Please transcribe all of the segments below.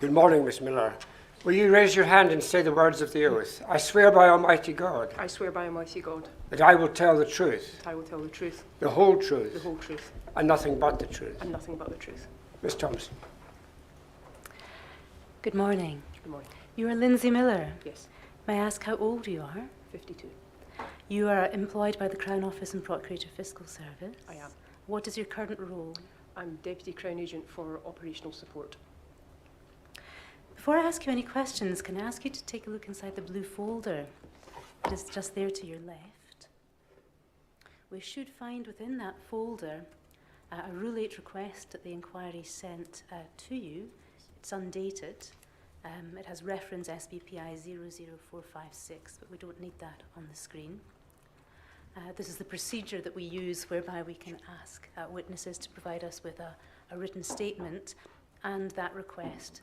Good morning, Miss Miller. Will you raise your hand and say the words of the oath? I swear by Almighty God I swear by Almighty God that I will tell the truth, that I will tell the truth, the whole the truth, whole truth, and nothing but the truth. and nothing but the truth. Miss Thompson. Good morning. Good morning. You are Lindsey Miller. Yes, May I ask how old you are? 52. You are employed by the Crown Office and Procurator Fiscal Service. I am. What is your current role? I'm Deputy Crown Agent for Operational Support. Before I ask you any questions, can I ask you to take a look inside the blue folder? It is just there to your left. We should find within that folder a Rule 8 request that the inquiry sent to you. It's undated. It has reference SBPI 00456, but we don't need that on the screen. This is the procedure that we use whereby we can ask witnesses to provide us with a written statement, and that request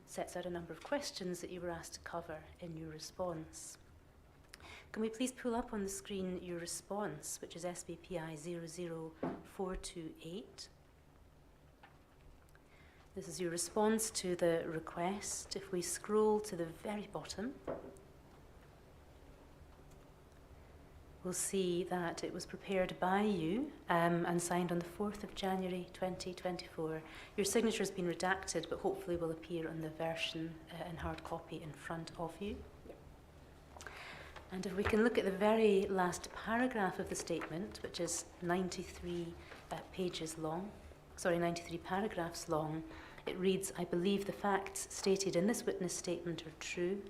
sets out a number of questions that you were asked to cover in your response. Can we please pull up on the screen your response, which is SBPI 00428. This is your response to the request. If we scroll to the very bottom, we'll see that it was prepared by you and signed on the 4th of January 2024. Your signature has been redacted, but hopefully will appear on the version in hard copy in front of you. And if we can look at the very last paragraph of the statement, which is 93 paragraphs long, it reads, "I believe the facts stated in this witness statement are true.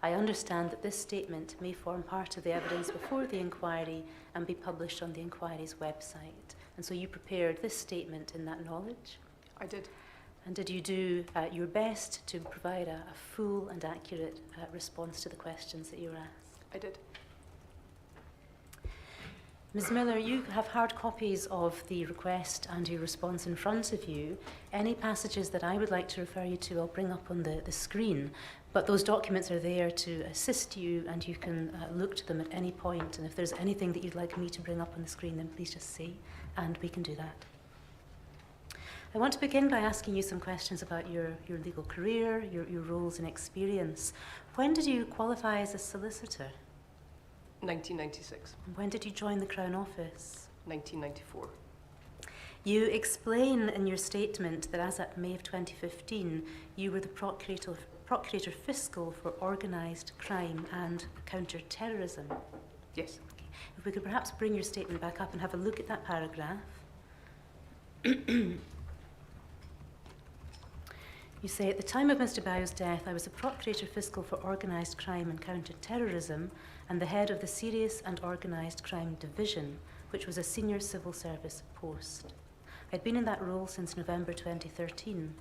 I understand that this statement may form part of the evidence before the inquiry and be published on the inquiry's website." And so you prepared this statement in that knowledge? I did. And did you do your best to provide a full and accurate response to the questions that you were asked? I did. Ms. Miller, you have hard copies of the request and your response in front of you. Any passages that I would like to refer you to, I'll bring up on the screen. But those documents are there to assist you, and you can look to them at any point. And if there's anything that you'd like me to bring up on the screen, then please just say, and we can do that. I want to begin by asking you some questions about your legal career, your roles and experience. When did you qualify as a solicitor? 1996. When did you join the Crown Office? 1994. You explain in your statement that as at May of 2015, you were the Procurator Fiscal for Organised Crime and Counter-Terrorism. Yes. Okay. If we could perhaps bring your statement back up and have a look at that paragraph. You say, at the time of Mr. Bao's death, I was a Procurator Fiscal for Organised Crime and Counter-Terrorism and the head of the Serious and Organised Crime Division, which was a senior civil service post. I'd been in that role since November 2013.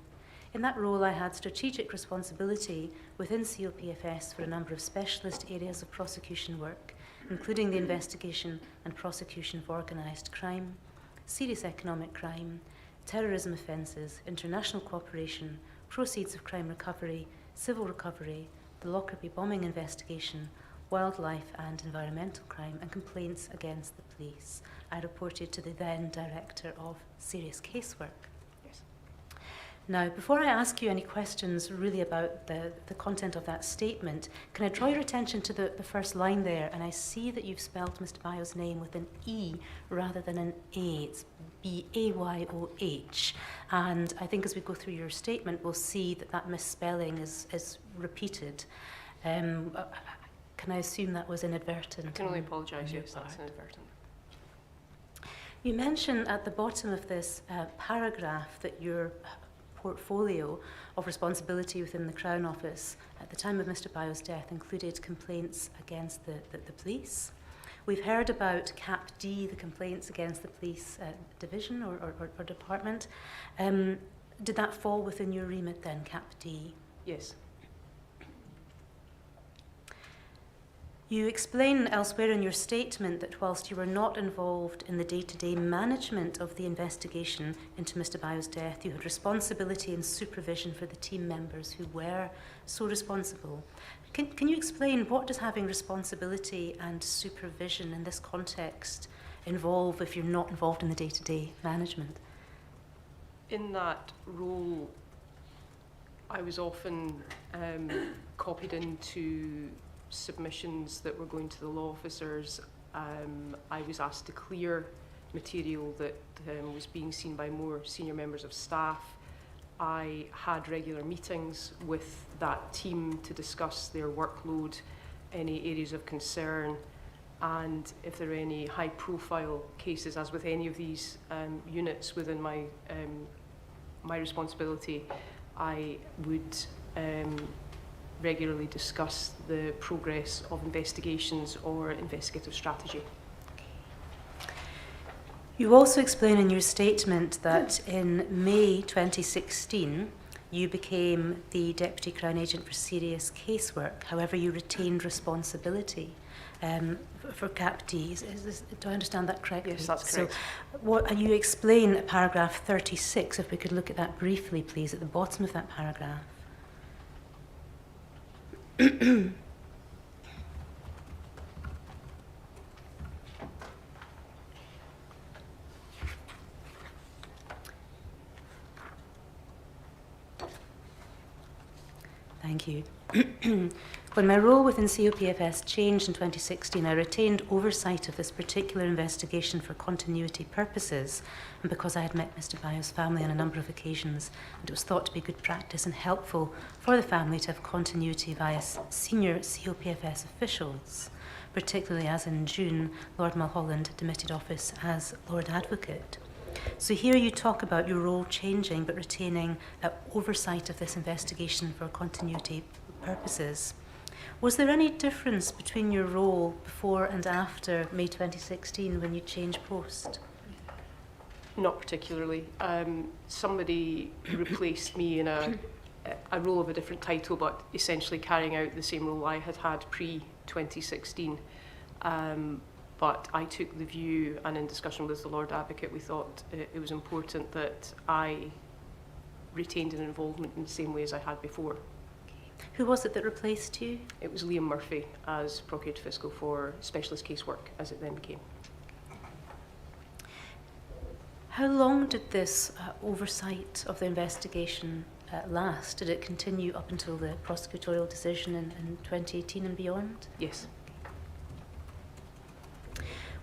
In that role, I had strategic responsibility within COPFS for a number of specialist areas of prosecution work, including the investigation and prosecution of organised crime, serious economic crime, terrorism offences, international cooperation, proceeds of crime recovery, civil recovery, the Lockerbie bombing investigation, wildlife and environmental crime, and complaints against the police. I reported to the then Director of Serious Casework. Yes. Now, before I ask you any questions really about the content of that statement, can I draw your attention to the first line there? And I see that you've spelled Mr. Bayo's name with an E rather than an A. It's B-A-Y-O-H. And I think as we go through your statement, we'll see that that misspelling is repeated. Can I assume that was inadvertent? I can only apologise, yes, that's inadvertent. You mention at the bottom of this paragraph that your portfolio of responsibility within the Crown Office at the time of Mr. Bayo's death included complaints against the police. We've heard about CAPD, the complaints against the police division or department. Did that fall within your remit then, CAPD? Yes. You explain elsewhere in your statement that whilst you were not involved in the day-to-day management of the investigation into Mr. Bayo's death, you had responsibility and supervision for the team members who were so responsible. Can you explain, what does having responsibility and supervision in this context involve if you're not involved in the day-to-day management? In that role, I I was often copied into submissions that were going to the law officers. I was asked to clear material that was being seen by more senior members of staff. I had regular meetings with that team to discuss their workload, any areas of concern, and if there are any high-profile cases, as with any of these units within my responsibility, I would regularly discuss the progress of investigations or investigative strategy. You also explain in your statement that in May 2016, you became the Deputy Crown Agent for Serious Casework. However, you retained responsibility for CAPD. Do I understand that correctly? Yes, that's correct. So, and you explain at paragraph 36, if we could look at that briefly, please, at the bottom of that paragraph. Thank you. When my role within COPFS changed in 2016, I retained oversight of this particular investigation for continuity purposes, and because I had met Mr. Bayo's family on a number of occasions, and it was thought to be good practice and helpful for the family to have continuity via senior COPFS officials, particularly as in June, Lord Mulholland demitted office as Lord Advocate. So here you talk about your role changing but retaining oversight of this investigation for continuity purposes. Was there any difference between your role before and after May 2016 when you changed post? Not particularly. Somebody replaced me in a role of a different title, but essentially carrying out the same role I had had pre-2016. But I took the view, and in discussion with the Lord Advocate, we thought it was important that I retained an involvement in the same way as I had before. Who was it that replaced you? It was Liam Murphy as Procurator Fiscal for Specialist Casework, as it then became. How long did this oversight of the investigation last? Did it continue up until the prosecutorial decision in 2018 and beyond? Yes.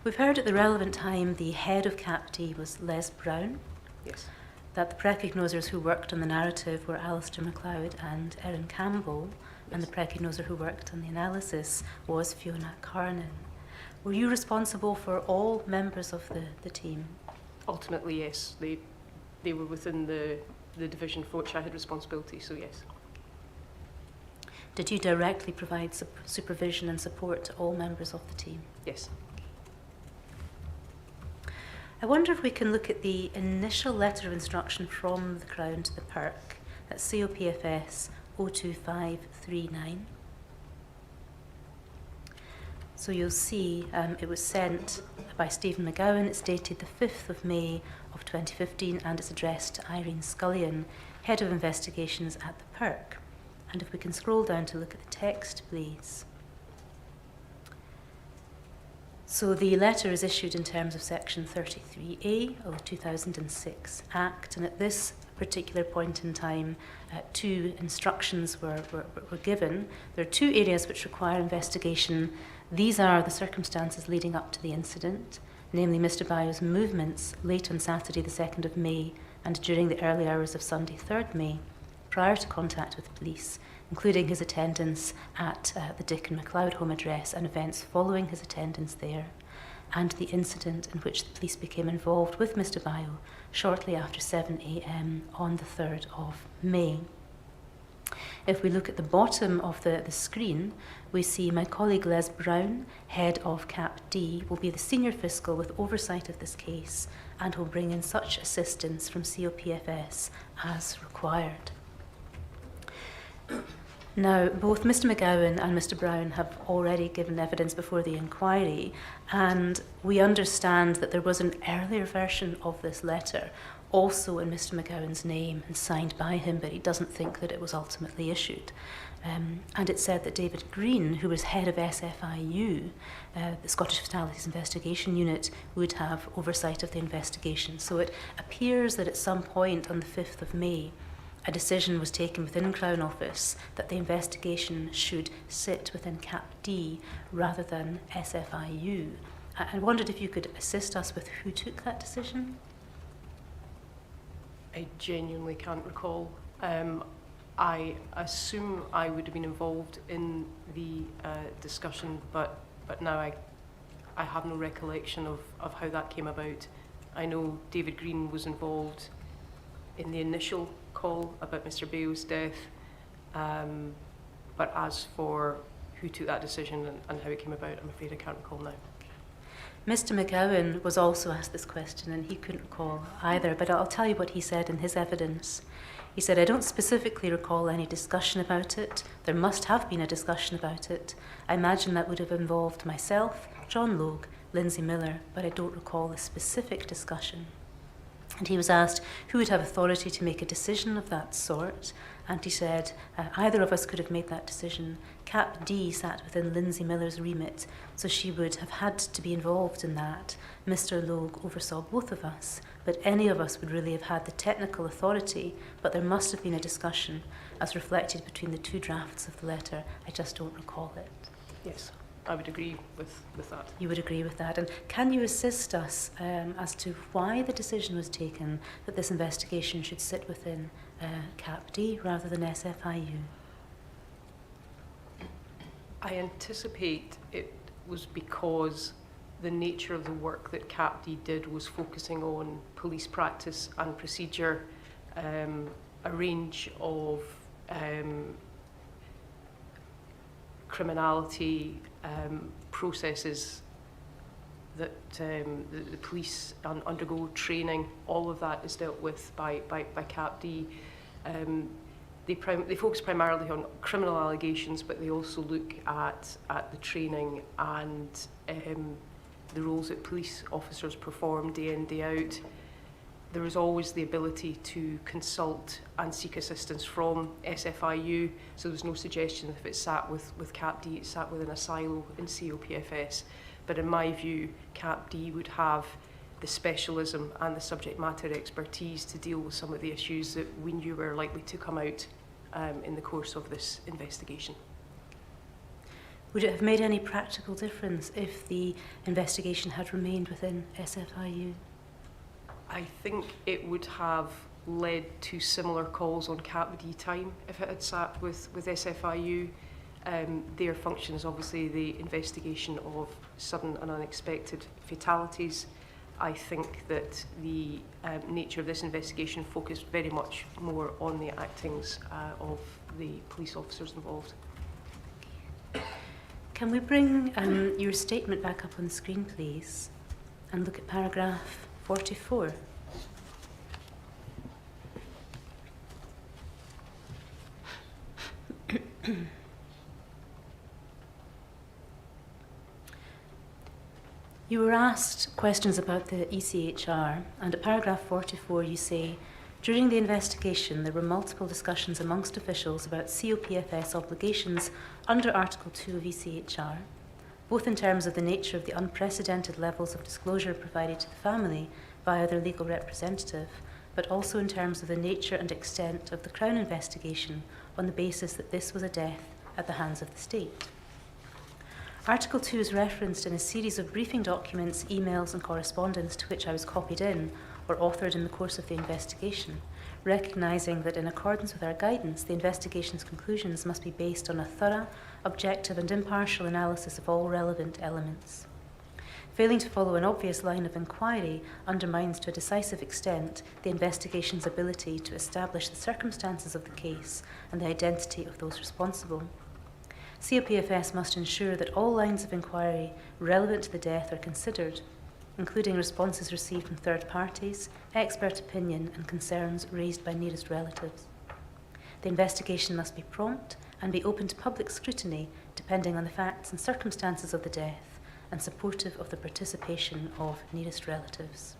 We've heard at the relevant time the head of CAPD was Les Brown. Yes. That the precognosers who worked on the narrative were Alistair MacLeod and Erin Campbell, and the precognoser who worked on the analysis was Fiona Carnan. Were you responsible for all members of the team? Ultimately, yes. They were within the division for which I had responsibility, so yes. Did you directly provide supervision and support to all members of the team? Yes. I wonder if we can look at the initial letter of instruction from the Crown to the PIRC, that's COPFS 02539. So you'll see it was sent by Stephen McGowan. It's dated the 5th of May of 2015, and it's addressed to Irene Scullion, Head of Investigations at the PIRC. And if we can scroll down to look at the text, please. So the letter is issued in terms of Section 33A of the 2006 Act, and at this particular point in time, two instructions were given. There are two areas which require investigation. These are the circumstances leading up to the incident, namely Mr. Bayo's movements late on Saturday the 2nd of May and during the early hours of Sunday 3rd May, prior to contact with police, including his attendance at the Dick and MacLeod home address and events following his attendance there, and the incident in which the police became involved with Mr. Bayo shortly after 7 a.m. on the 3rd of May. If we look at the bottom of the screen, we see my colleague Les Brown, Head of CAPD, will be the Senior Fiscal with oversight of this case and will bring in such assistance from COPFS as required. Now, both Mr. McGowan and Mr. Brown have already given evidence before the inquiry, and we understand that there was an earlier version of this letter, also in Mr. McGowan's name and signed by him, but he doesn't think that it was ultimately issued. And it said that David Green, who was head of SFIU, the Scottish Fatalities Investigation Unit, would have oversight of the investigation. So it appears that at some point on the 5th of May, a decision was taken within Crown Office that the investigation should sit within CAPD rather than SFIU. I wondered if you could assist us with who took that decision? I genuinely can't recall. I assume I would have been involved in the discussion, but now I have no recollection of how that came about. I know David Green was involved in the initial call about Mr. Bale's death, but as for who took that decision and how it came about, I'm afraid I can't recall now. Mr. McGowan was also asked this question and he couldn't recall either, but I'll tell you what he said in his evidence. He said, "I don't specifically recall any discussion about it. There must have been a discussion about it. I imagine that would have involved myself, John Logue, Lindsey Miller, but I don't recall a specific discussion." And he was asked who would have authority to make a decision of that sort, and he said, either of us could have made that decision. Cap D sat within Lindsey Miller's remit, so she would have had to be involved in that. Mr. Logue oversaw both of us, but any of us would really have had the technical authority, but there must have been a discussion as reflected between the two drafts of the letter. I just don't recall it. Yes, I would agree with that. You would agree with that. And can you assist us as to why the decision was taken that this investigation should sit within CAPD rather than SFIU? I anticipate it was because the nature of the work that CAPD did was focusing on police practice and procedure, a range of criminality processes that the police undergo, training, all of that is dealt with by CAPD. They focus primarily on criminal allegations, but they also look at the training and the roles that police officers perform day in, day out. There is always the ability to consult and seek assistance from SFIU, so there's no suggestion that if it sat with CAPD, it sat within a silo in COPFS. But in my view, CAPD would have the specialism and the subject matter expertise to deal with some of the issues that we knew were likely to come out in the course of this investigation. Would it have made any practical difference if the investigation had remained within SFIU? I think it would have led to similar calls on CAPD time if it had sat with SFIU. Their function is obviously the investigation of sudden and unexpected fatalities. I think that the nature of this investigation focused very much more on the actings of the police officers involved. Can we bring your statement back up on the screen, please, and look at paragraph 44. You were asked questions about the ECHR, and at paragraph 44 you say, during the investigation there were multiple discussions amongst officials about COPFS obligations under Article 2 of ECHR, both in terms of the nature of the unprecedented levels of disclosure provided to the family via their legal representative, but also in terms of the nature and extent of the Crown investigation on the basis that this was a death at the hands of the state. Article 2 is referenced in a series of briefing documents, emails and correspondence to which I was copied in or authored in the course of the investigation, recognising that in accordance with our guidance, the investigation's conclusions must be based on a thorough, objective and impartial analysis of all relevant elements. Failing to follow an obvious line of inquiry undermines to a decisive extent the investigation's ability to establish the circumstances of the case and the identity of those responsible. COPFS must ensure that all lines of inquiry relevant to the death are considered, including responses received from third parties, expert opinion and concerns raised by nearest relatives. The investigation must be prompt and be open to public scrutiny depending on the facts and circumstances of the death and supportive of the participation of nearest relatives.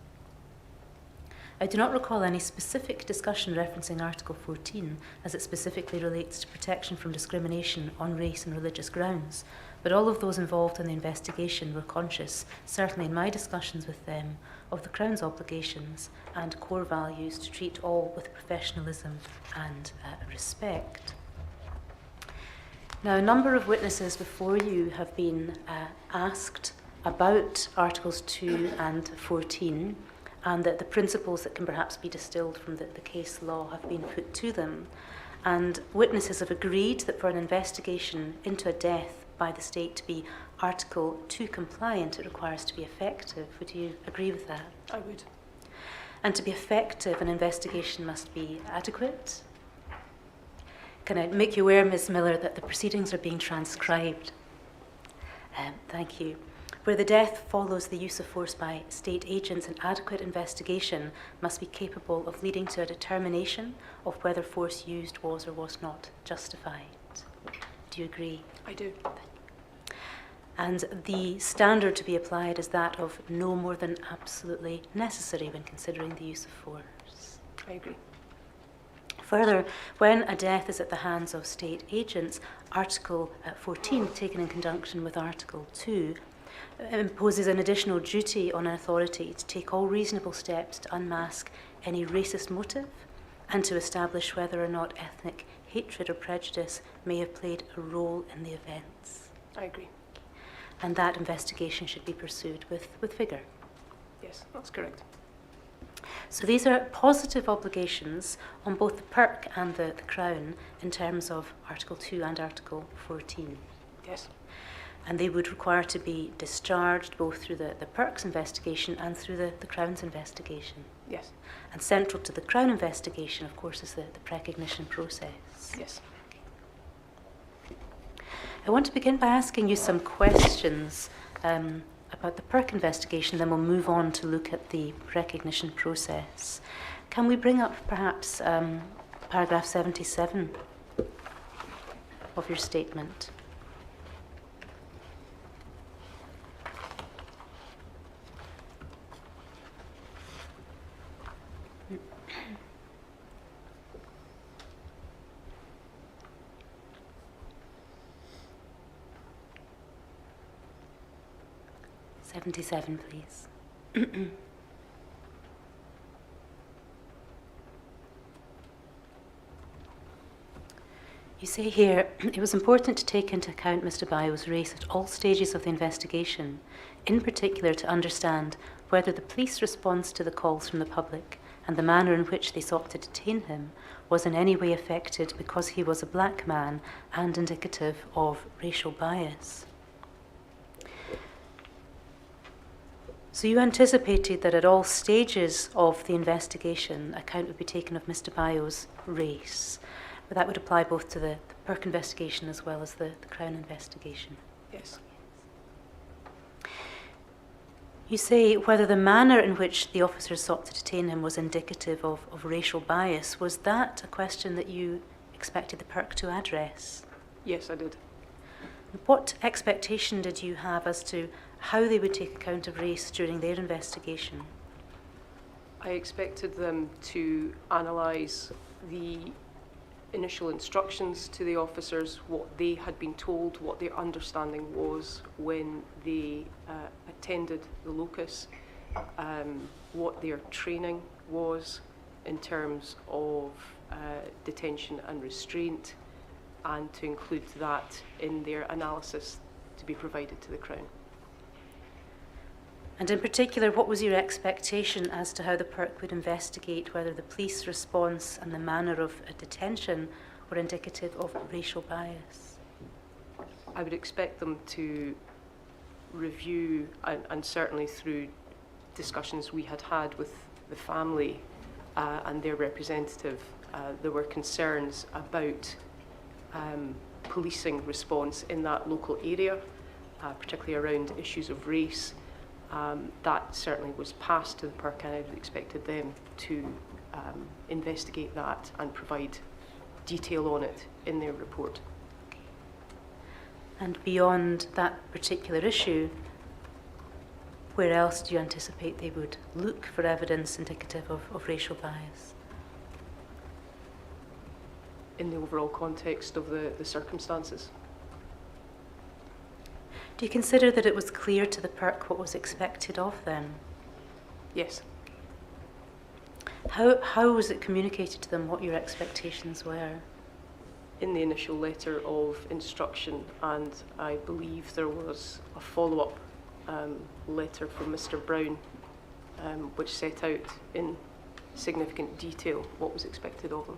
I do not recall any specific discussion referencing Article 14 as it specifically relates to protection from discrimination on race and religious grounds, but all of those involved in the investigation were conscious, certainly in my discussions with them, of the Crown's obligations and core values to treat all with professionalism and respect. Now, a number of witnesses before you have been asked about Articles 2 and 14, and that the principles that can perhaps be distilled from the case law have been put to them. And witnesses have agreed that for an investigation into a death by the state to be Article 2 compliant, it requires to be effective. Would you agree with that? I would. And to be effective, an investigation must be adequate. Can I make you aware, Ms. Miller, that the proceedings are being transcribed? Thank you. Where the death follows the use of force by state agents, an adequate investigation must be capable of leading to a determination of whether force used was or was not justified. Do you agree? I do. And the standard to be applied is that of no more than absolutely necessary when considering the use of force. I agree. Further, when a death is at the hands of state agents, Article 14, taken in conjunction with Article 2, imposes an additional duty on an authority to take all reasonable steps to unmask any racist motive and to establish whether or not ethnic hatred or prejudice may have played a role in the events. I agree. And that investigation should be pursued with vigour. Yes, that's correct. So these are positive obligations on both the PIRC and the Crown in terms of Article 2 and Article 14. Yes. And they would require to be discharged both through the PIRC's investigation and through the Crown's investigation. Yes. And central to the Crown investigation, of course, is the precognition process. Yes. I want to begin by asking you some questions about the PIRC investigation, then we'll move on to look at the precognition process. Can we bring up perhaps paragraph 77 of your statement? '77, please. You say here, it was important to take into account Mr. Bayo's race at all stages of the investigation, in particular to understand whether the police response to the calls from the public and the manner in which they sought to detain him was in any way affected because he was a black man and indicative of racial bias. So you anticipated that at all stages of the investigation, account would be taken of Mr. Bayo's race. But that would apply both to the PIRC investigation as well as the Crown investigation. Yes. You say whether the manner in which the officers sought to detain him was indicative of racial bias. Was that a question that you expected the PIRC to address? Yes, I did. What expectation did you have as to how they would take account of race during their investigation? I expected them to analyse the initial instructions to the officers, what they had been told, what their understanding was when they attended the locus, what their training was in terms of detention and restraint, and to include that in their analysis to be provided to the Crown. And in particular, what was your expectation as to how the PIRC would investigate whether the police response and the manner of detention were indicative of racial bias? I would expect them to review, and certainly through discussions we had with the family and their representative, there were concerns about policing response in that local area, particularly around issues of race. That certainly was passed to the PIRC, and I would expected them to investigate that and provide detail on it in their report. And beyond that particular issue, Where else do you anticipate they would look for evidence indicative of racial bias? In the overall context of the circumstances. Do you consider that it was clear to the PIRC what was expected of them? Yes. How was it communicated to them what your expectations were? In the initial letter of instruction, and I believe there was a follow-up letter from Mr. Brown, which set out in significant detail what was expected of them.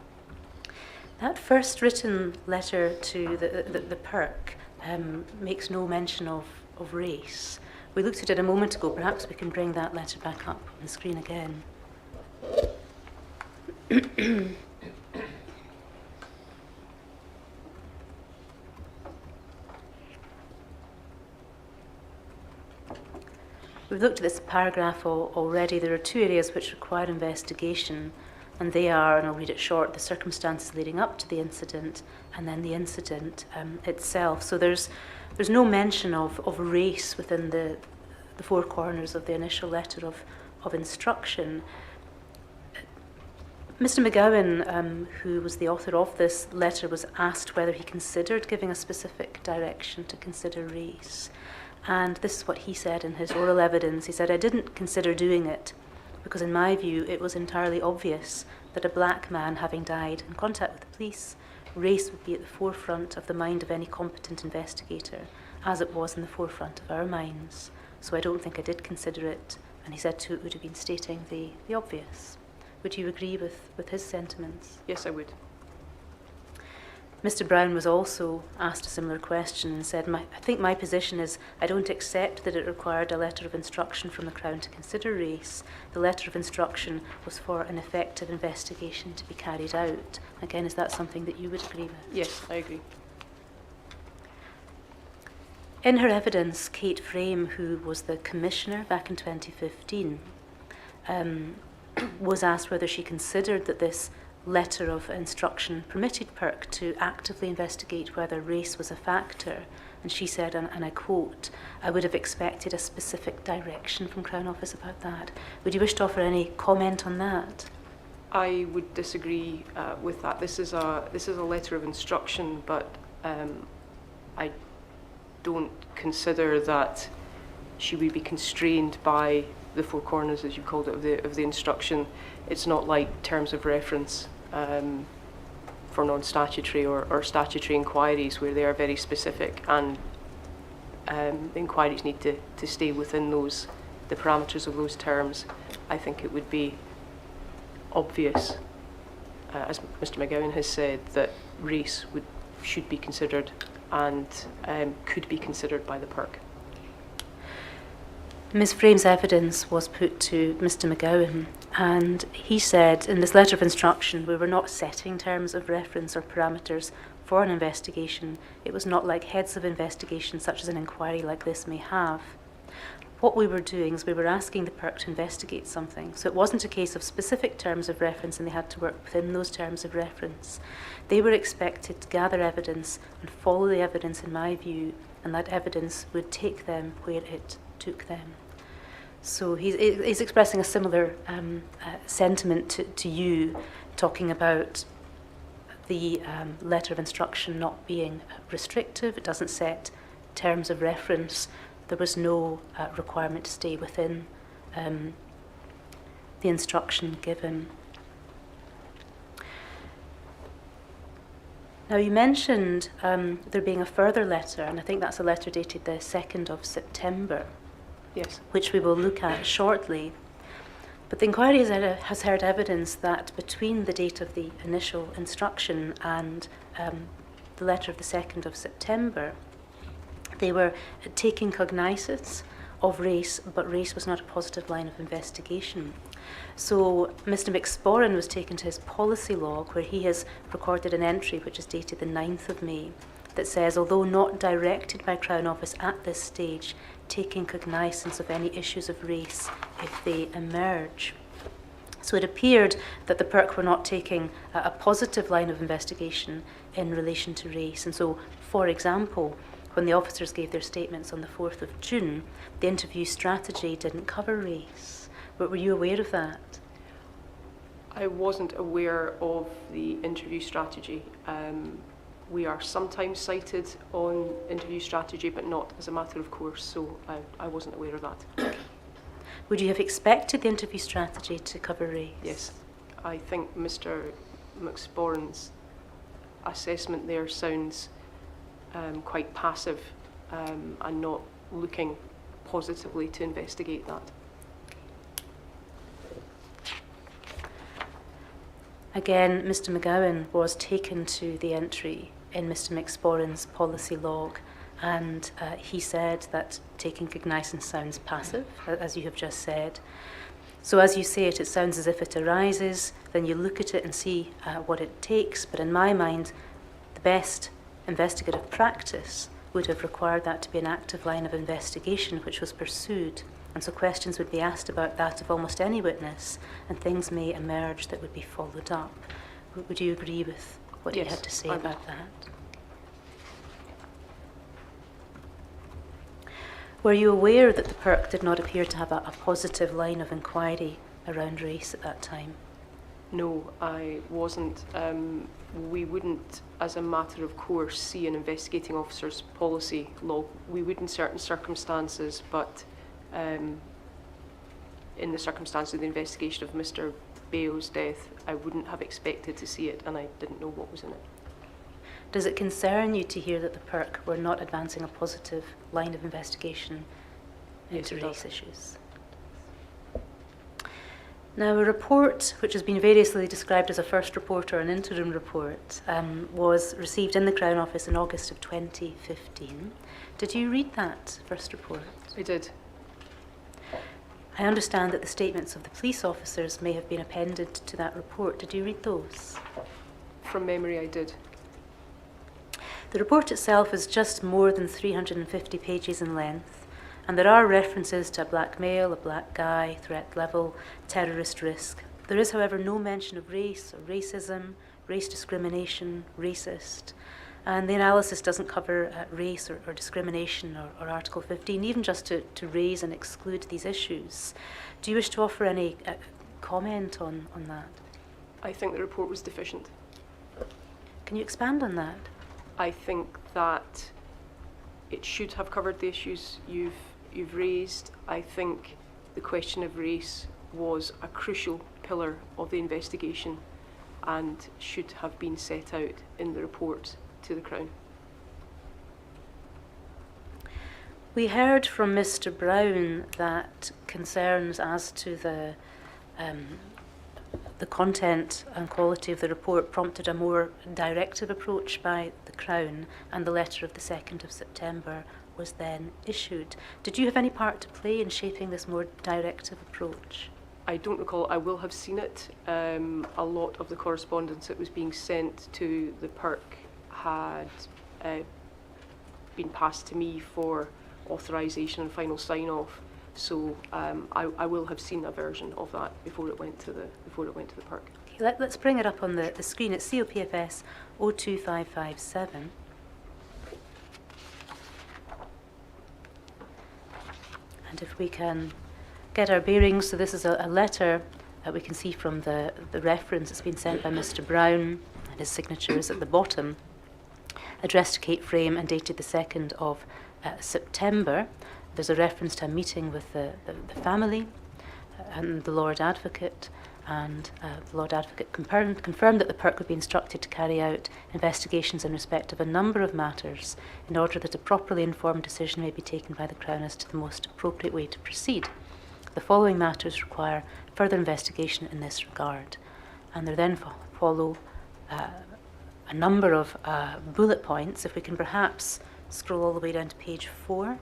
That first written letter to the PIRC makes no mention of race. We looked at it a moment ago. Perhaps we can bring that letter back up on the screen again. We've looked at this paragraph already. There are two areas which require investigation, and they are, and I'll read it short, the circumstances leading up to the incident and then the incident itself. So there's no mention of race within the four corners of the initial letter of instruction. Mr. McGowan, who was the author of this letter, was asked whether he considered giving a specific direction to consider race. And this is what he said in his oral evidence. He said, "I didn't consider doing it because in my view it was entirely obvious that a black man having died in contact with the police, race would be at the forefront of the mind of any competent investigator, as it was in the forefront of our minds. So I don't think I did consider it." And he said too it would have been stating the obvious. Would you agree with his sentiments? Yes, I would. Mr. Brown was also asked a similar question and said, I think my position is I don't accept that it required a letter of instruction from the Crown to consider race. The letter of instruction was for an effective investigation to be carried out. Again, is that something that you would agree with? Yes, I agree. In her evidence, Kate Frame, who was the commissioner back in 2015, was asked whether she considered that this letter of instruction permitted PIRC to actively investigate whether race was a factor. And she said, and I quote, "I would have expected a specific direction from Crown Office about that." Would you wish to offer any comment on that? I would disagree with that. This is a letter of instruction, but I don't consider that she would be constrained by the four corners, as you called it, of the instruction. It's not like terms of reference for non-statutory or statutory inquiries, where they are very specific, and the inquiries need to stay within the parameters of those terms. I think it would be obvious, as Mr. McGowan has said, that race should be considered and could be considered by the PIRC. Ms. Frame's evidence was put to Mr. McGowan, and he said in this letter of instruction, we were not setting terms of reference or parameters for an investigation. It was not like heads of investigation such as an inquiry like this may have. What we were doing is we were asking the PIRC to investigate something. So it wasn't a case of specific terms of reference and they had to work within those terms of reference. They were expected to gather evidence and follow the evidence, in my view, and that evidence would take them where it took them. So he's expressing a similar sentiment to you, talking about the letter of instruction not being restrictive. It doesn't set terms of reference. There was no requirement to stay within the instruction given. Now, you mentioned there being a further letter, and I think that's a letter dated the 2nd of September, Yes. which we will look at shortly. But the inquiry has heard evidence that between the date of the initial instruction and the letter of the 2nd of September, they were taking cognizance of race, but race was not a positive line of investigation. So Mr. McSporran was taken to his policy log, where he has recorded an entry which is dated the 9th of May that says, although not directed by Crown Office at this stage, taking cognizance of any issues of race if they emerge. So it appeared that the PIRC were not taking a positive line of investigation in relation to race. And so, for example, when the officers gave their statements on the 4th of June, the interview strategy didn't cover race. But were you aware of that? I wasn't aware of the interview strategy. We are sometimes cited on interview strategy, but not as a matter of course, so I wasn't aware of that. Would you have expected the interview strategy to cover race? Yes, I think Mr. McSporran's assessment there sounds quite passive and not looking positively to investigate that. Again, Mr. McGowan was taken to the entry in Mr. McSporran's policy log, and he said that taking cognizance sounds passive, as you have just said. So as you say it, it sounds as if it arises, then you look at it and see what it takes, but in my mind, the best investigative practice would have required that to be an active line of investigation which was pursued. And so questions would be asked about that of almost any witness, and things may emerge that would be followed up. Would you agree with what you had to say about that? Were you aware that the PIRC did not appear to have a positive line of inquiry around race at that time? No, I wasn't. We wouldn't, as a matter of course, see an investigating officer's policy log. We would in certain circumstances, but in the circumstance of the investigation of Mr. Bayo's death, I wouldn't have expected to see it, and I didn't know what was in it. Does it concern you to hear that the PIRC were not advancing a positive line of investigation into race issues? Now, a report which has been variously described as a first report or an interim report was received in the Crown Office in August of 2015. Did you read that first report? I did. I understand that the statements of the police officers may have been appended to that report. Did you read those? From memory, I did. The report itself is just more than 350 pages in length, and there are references to a black male, a black guy, threat level, terrorist risk. There is, however, no mention of race or racism, race discrimination, racist, and the analysis doesn't cover race or discrimination or Article 15, even just to raise and exclude these issues. Do you wish to offer any comment on that? I think the report was deficient. Can you expand on that? I think that it should have covered the issues you've raised. I think the question of race was a crucial pillar of the investigation and should have been set out in the report to the Crown. We heard from Mr. Brown that concerns as to the content and quality of the report prompted a more directive approach by the Crown, and the letter of the 2nd of September was then issued. Did you have any part to play in shaping this more directive approach? I don't recall. I will have seen it. A lot of the correspondence that was being sent to the PIRC had been passed to me for authorisation and final sign-off. So I will have seen a version of that before it went to the PIRC. Okay, let's bring it up on the screen. It's COPFS 02557. And if we can get our bearings, so this is a letter that we can see from the reference. It's been sent by Mr. Brown, and his signature is at the bottom, addressed to Kate Frame and dated the 2nd of September. There's a reference to a meeting with the family and the Lord Advocate, and the Lord Advocate confirmed that the PIRC would be instructed to carry out investigations in respect of a number of matters in order that a properly informed decision may be taken by the Crown as to the most appropriate way to proceed. The following matters require further investigation in this regard. And there then follow a number of bullet points. If we can perhaps scroll all the way down to page 4.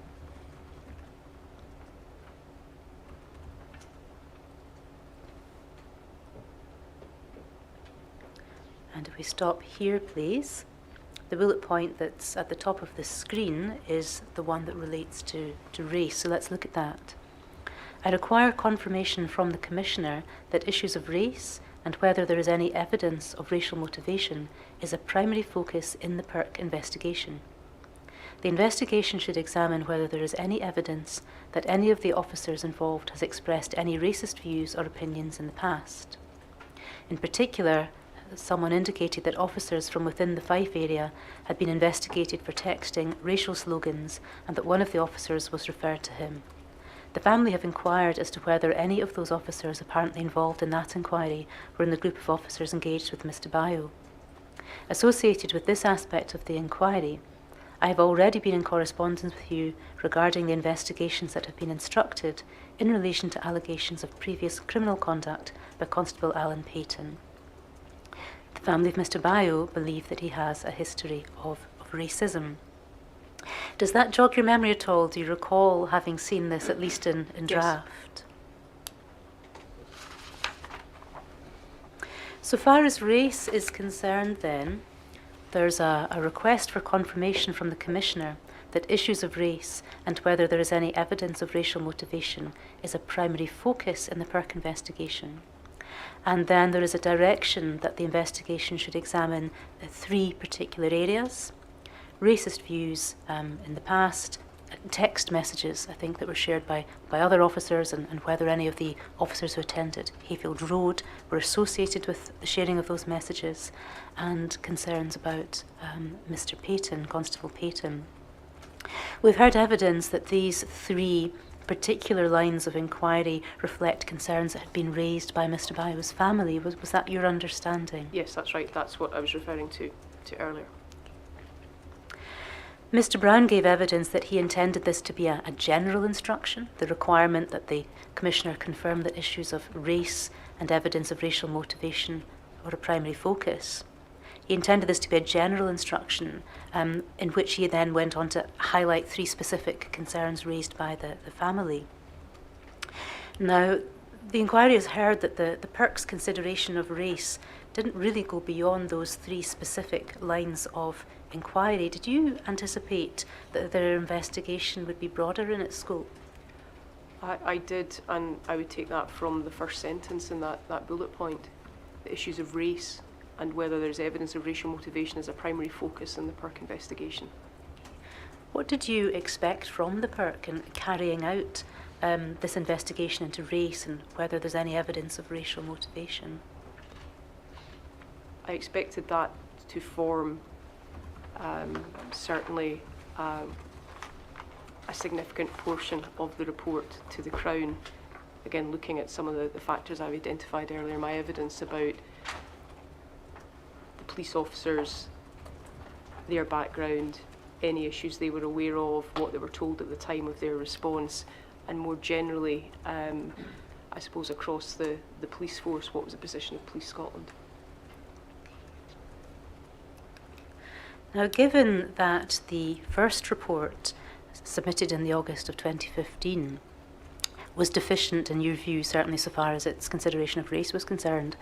And if we stop here, please, the bullet point that's at the top of the screen is the one that relates to race. So let's look at that. I require confirmation from the Commissioner that issues of race and whether there is any evidence of racial motivation is a primary focus in the PIRC investigation. The investigation should examine whether there is any evidence that any of the officers involved has expressed any racist views or opinions in the past. In particular, someone indicated that officers from within the Fife area had been investigated for texting racial slogans and that one of the officers was referred to him. The family have inquired as to whether any of those officers apparently involved in that inquiry were in the group of officers engaged with Mr. Bayo. Associated with this aspect of the inquiry, I have already been in correspondence with you regarding the investigations that have been instructed in relation to allegations of previous criminal conduct by Constable Alan Payton. The family of Mr. Bayo believe that he has a history of racism. Does that jog your memory at all? Do you recall having seen this, at least in draft? So far as race is concerned then, there's a request for confirmation from the Commissioner that issues of race and whether there is any evidence of racial motivation is a primary focus in the PIRC investigation. And then there is a direction that the investigation should examine 3 particular areas: racist views in the past, text messages, I think, that were shared by other officers, and whether any of the officers who attended Hayfield Road were associated with the sharing of those messages, and concerns about Mr. Payton, Constable Payton. We've heard evidence that these 3 particular lines of inquiry reflect concerns that had been raised by Mr. Bayo's family. Was that your understanding? Yes, that's right. That's what I was referring to earlier. Mr. Brown gave evidence that he intended this to be a general instruction, the requirement that the Commissioner confirm that issues of race and evidence of racial motivation were a primary focus. He intended this to be a general instruction in which he then went on to highlight 3 specific concerns raised by the family. Now, the inquiry has heard that the PIRC's consideration of race didn't really go beyond those 3 specific lines of inquiry. Did you anticipate that their investigation would be broader in its scope? I did, and I would take that from the first sentence in that bullet point. The issues of race and whether there's evidence of racial motivation is a primary focus in the PIRC investigation. What did you expect from the PIRC in carrying out this investigation into race and whether there's any evidence of racial motivation? I expected that to form certainly a significant portion of the report to the Crown. Again, looking at some of the factors I've identified earlier in my evidence about the police officers, their background, any issues they were aware of, what they were told at the time of their response, and more generally, I suppose across the police force, what was the position of Police Scotland. Now, given that the first report submitted in the August of 2015 was deficient in your view, certainly so far as its consideration of race was concerned,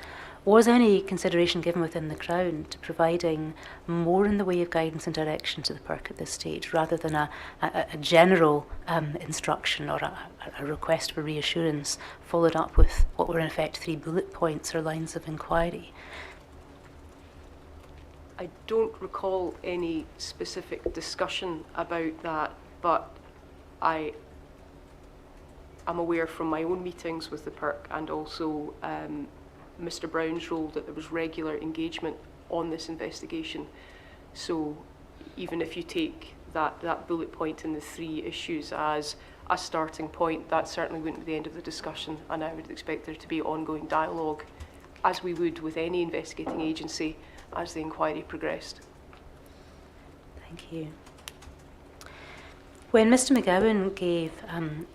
was any consideration given within the Crown to providing more in the way of guidance and direction to the PIRC at this stage, rather than a general instruction or a request for reassurance followed up with what were in effect 3 bullet points or lines of inquiry? I don't recall any specific discussion about that, but I'm aware from my own meetings with the PIRC and also Mr. Brown's role that there was regular engagement on this investigation. So even if you take that bullet point in the 3 issues as a starting point, that certainly wouldn't be the end of the discussion, and I would expect there to be ongoing dialogue, as we would with any investigating agency, as the inquiry progressed. Thank you. When Mr. McGowan gave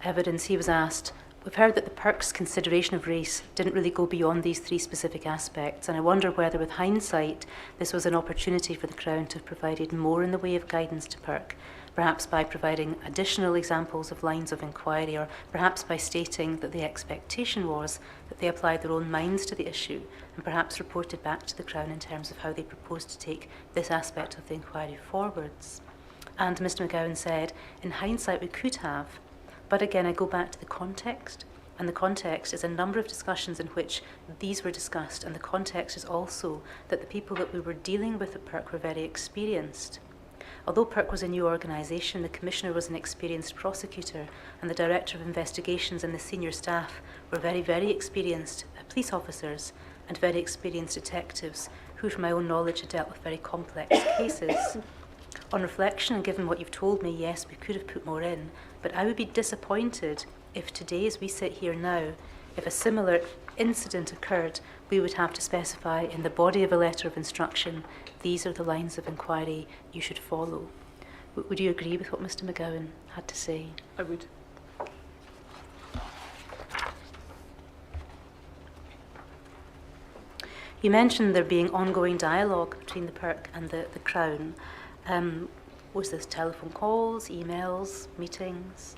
evidence, he was asked, we've heard that the PIRC's consideration of race didn't really go beyond these 3 specific aspects, and I wonder whether with hindsight this was an opportunity for the Crown to have provided more in the way of guidance to PIRC, perhaps by providing additional examples of lines of inquiry, or perhaps by stating that the expectation was that they applied their own minds to the issue and perhaps reported back to the Crown in terms of how they proposed to take this aspect of the inquiry forwards. And Mr. McGowan said, in hindsight we could have, but again I go back to the context, and the context is a number of discussions in which these were discussed, and the context is also that the people that we were dealing with at PIRC were very experienced Although PIRC was a new organisation, the Commissioner was an experienced prosecutor, and the Director of Investigations and the senior staff were very, very experienced police officers and very experienced detectives who, from my own knowledge, had dealt with very complex cases. On reflection, and given what you've told me, yes, we could have put more in, but I would be disappointed if today, as we sit here now, if a similar incident occurred, we would have to specify in the body of a letter of instruction, these are the lines of inquiry you should follow. Would you agree with what Mr McGowan had to say? I would. You mentioned there being ongoing dialogue between the PIRC and the Crown. Was this telephone calls, emails, meetings?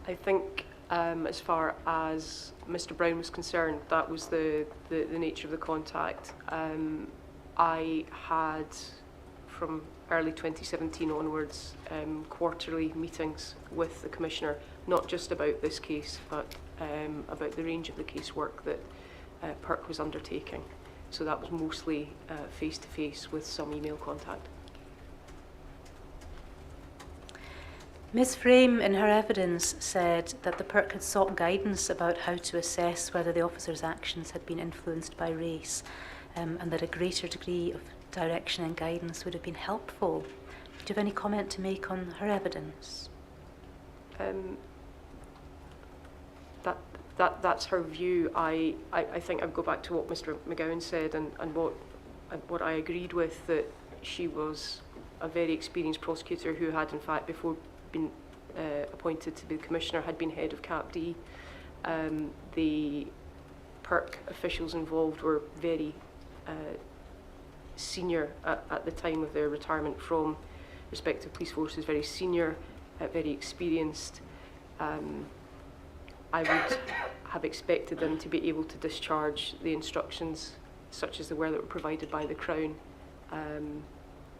I think as far as Mr Brown was concerned, that was the nature of the contact. I had, from early 2017 onwards, quarterly meetings with the Commissioner, not just about this case, but about the range of the casework that PIRC was undertaking. So that was mostly face-to-face with some email contact. Ms Frame, in her evidence, said that the PIRC had sought guidance about how to assess whether the officer's actions had been influenced by race, and that a greater degree of direction and guidance would have been helpful. Do you have any comment to make on her evidence? That's her view. I think I'd go back to what Mr McGowan said and what I agreed with, that she was a very experienced prosecutor who had, in fact, before been appointed to be the Commissioner, had been head of CAPD. The PIRC officials involved were very senior at the time of their retirement from respective police forces, very senior, very experienced. I would have expected them to be able to discharge the instructions, such as they were that were provided by the Crown,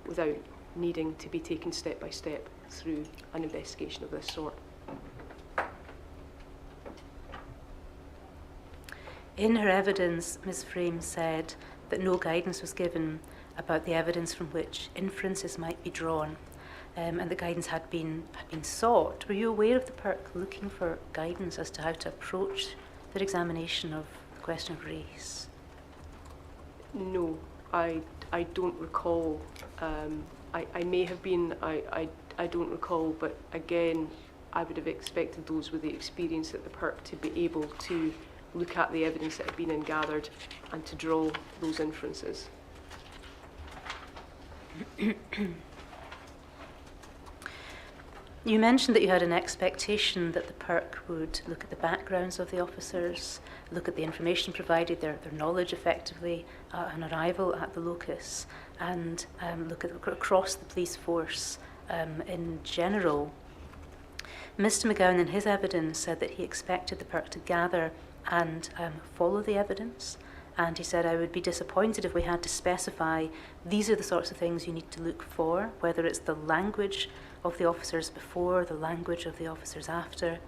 without needing to be taken step by step through an investigation of this sort. In her evidence, Ms Frame said that no guidance was given about the evidence from which inferences might be drawn, and the guidance had been sought. Were you aware of the PIRC looking for guidance as to how to approach their examination of the question of race? No, I don't recall. I may have been, I don't recall, but again, I would have expected those with the experience at the PIRC to be able to look at the evidence that had been gathered and to draw those inferences. You mentioned that you had an expectation that the PIRC would look at the backgrounds of the officers, look at the information provided, their knowledge effectively on arrival at the locus, and look at across the police force in general. Mr McGowan, in his evidence, said that he expected the PIRC to gather and follow the evidence, and he said, I would be disappointed if we had to specify these are the sorts of things you need to look for, whether it's the language of the officers before, the language of the officers after,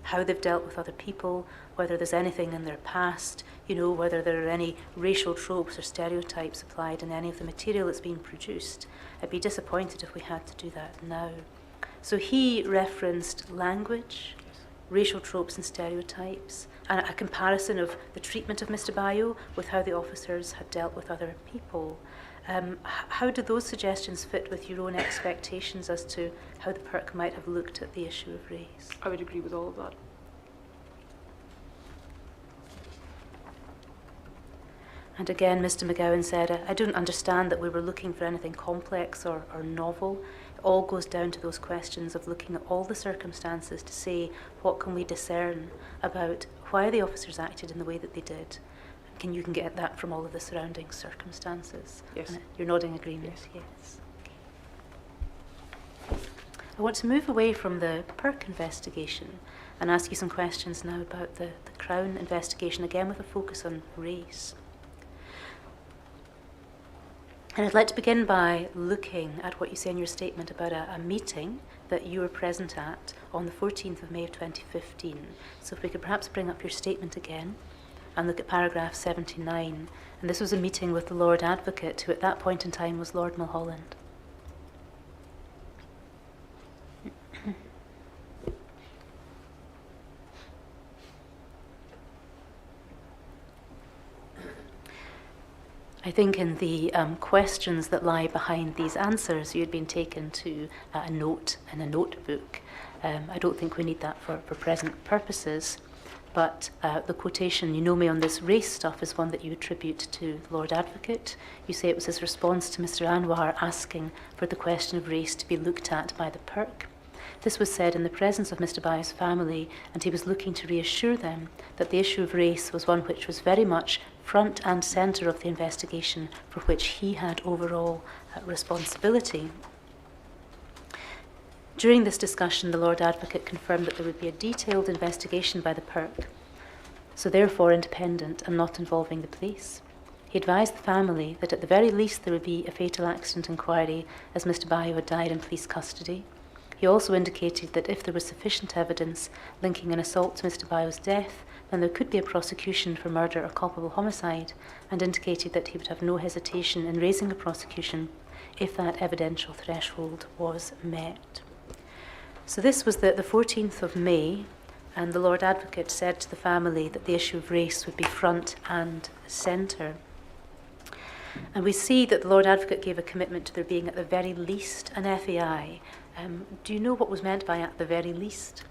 how they've dealt with other people, whether there's anything in their past, whether there are any racial tropes or stereotypes applied in any of the material that's being produced. I'd be disappointed if we had to do that now. So he referenced language, racial tropes and stereotypes, and a comparison of the treatment of Mr Bayo with how the officers had dealt with other people. How do those suggestions fit with your own expectations as to how the PIRC might have looked at the issue of race? I would agree with all of that. And again, Mr McGowan said, I don't understand that we were looking for anything complex or novel. It all goes down to those questions of looking at all the circumstances to say, what can we discern about why the officers acted in the way that they did? You can get that from all of the surrounding circumstances. Yes. And you're nodding agreement, yes. I want to move away from the PIRC investigation and ask you some questions now about the Crown investigation, again with a focus on race. And I'd like to begin by looking at what you say in your statement about a meeting that you were present at on the 14th of May of 2015. So if we could perhaps bring up your statement again and look at paragraph 79. And this was a meeting with the Lord Advocate, who at that point in time was Lord Mulholland. I think in the questions that lie behind these answers, you had been taken to a note in a notebook. I don't think we need that for present purposes, but the quotation, "You know me on this race stuff," is one that you attribute to the Lord Advocate. You say it was his response to Mr. Anwar asking for the question of race to be looked at by the PIRC. This was said in the presence of Mr. Bayo's family, and he was looking to reassure them that the issue of race was one which was very much front and centre of the investigation for which he had overall responsibility. During this discussion, the Lord Advocate confirmed that there would be a detailed investigation by the PIRC, so therefore independent and not involving the police. He advised the family that at the very least there would be a fatal accident inquiry, as Mr. Bayo had died in police custody. He also indicated that if there was sufficient evidence linking an assault to Mr. Bayo's death, then there could be a prosecution for murder or culpable homicide, and indicated that he would have no hesitation in raising a prosecution if that evidential threshold was met. So this was the 14th of May, and the Lord Advocate said to the family that the issue of race would be front and centre. And we see that the Lord Advocate gave a commitment to there being at the very least an FAI. Do you know what was meant by at the very least?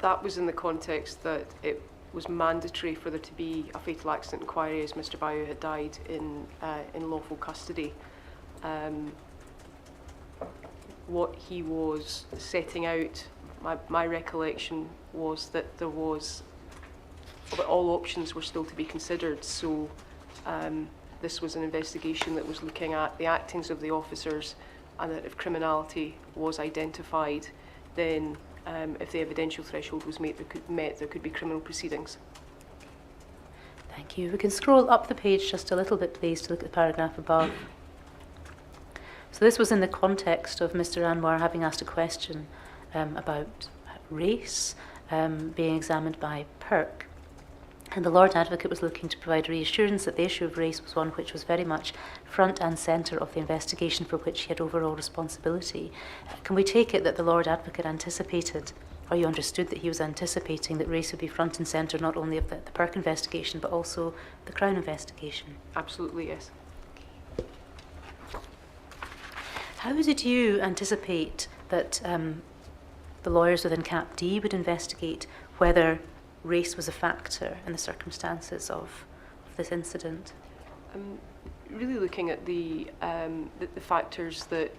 That was in the context that it was mandatory for there to be a fatal accident inquiry, as Mr. Bayo had died in lawful custody. What he was setting out, my recollection was that that all options were still to be considered. So this was an investigation that was looking at the actings of the officers, and that if criminality was identified, then if the evidential threshold was met, there could be criminal proceedings. Thank you. We can scroll up the page just a little bit, please, to look at the paragraph above. So this was in the context of Mr. Anwar having asked a question about race being examined by PIRC. And the Lord Advocate was looking to provide reassurance that the issue of race was one which was very much front and centre of the investigation for which he had overall responsibility. Can we take it that the Lord Advocate anticipated, or you understood that he was anticipating, that race would be front and centre not only of the PIRC investigation but also the Crown investigation? Absolutely, yes. How did you anticipate that the lawyers within CAPD would investigate whether race was a factor in the circumstances of this incident? Really looking at the factors that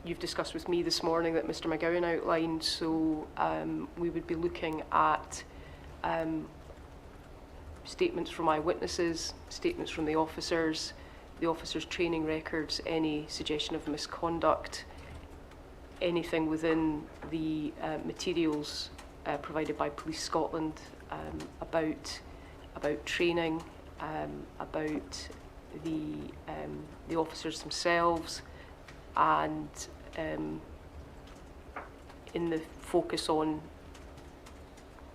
you've discussed with me this morning that Mr. McGowan outlined. So we would be looking at statements from eyewitnesses, statements from the officers training records, any suggestion of misconduct, anything within the materials provided by Police Scotland about training, about the officers themselves, and in the focus on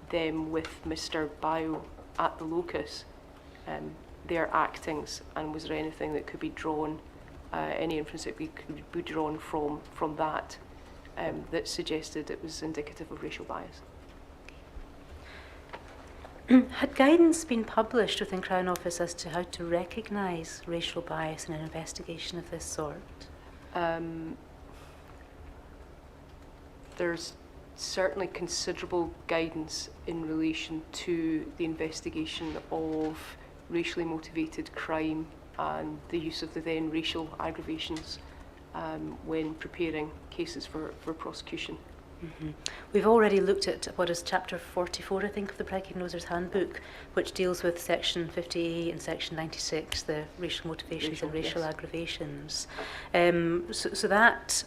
them with Mr. Bayo at the locus, their actings, and was there anything that could be drawn, any inference that could be drawn from that that suggested it was indicative of racial bias. Had guidance been published within Crown Office as to how to recognise racial bias in an investigation of this sort? There's certainly considerable guidance in relation to the investigation of racially motivated crime and the use of the then racial aggravations when preparing cases for prosecution. Mm-hmm. We've already looked at what is chapter 44, I think, of the Prognoser's Handbook, which deals with section 50A and section 96, the racial motivations and racial aggravations. So that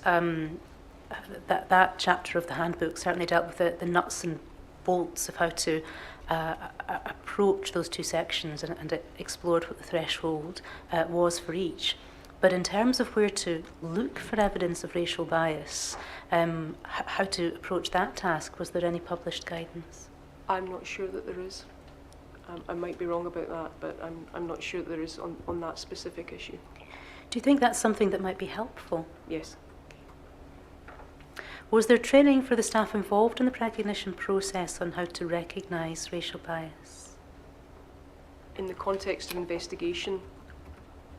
chapter of the handbook certainly dealt with the nuts and bolts of how to approach those two sections, and it explored what the threshold was for each. But in terms of where to look for evidence of racial bias, how to approach that task, was there any published guidance? I'm not sure that there is. I might be wrong about that, but I'm not sure there is on that specific issue. Do you think that's something that might be helpful? Yes. Was there training for the staff involved in the recognition process on how to recognise racial bias? In the context of investigation,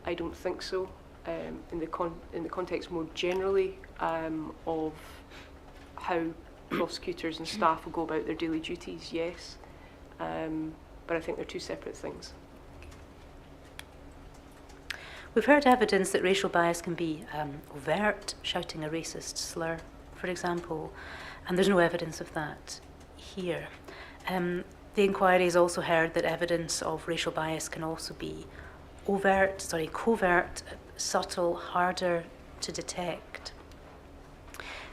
I don't think so. In the context more generally of how prosecutors and staff will go about their daily duties, yes. But I think they're two separate things. We've heard evidence that racial bias can be overt, shouting a racist slur, for example, and there's no evidence of that here. The inquiry has also heard that evidence of racial bias can also be covert, subtle, harder to detect.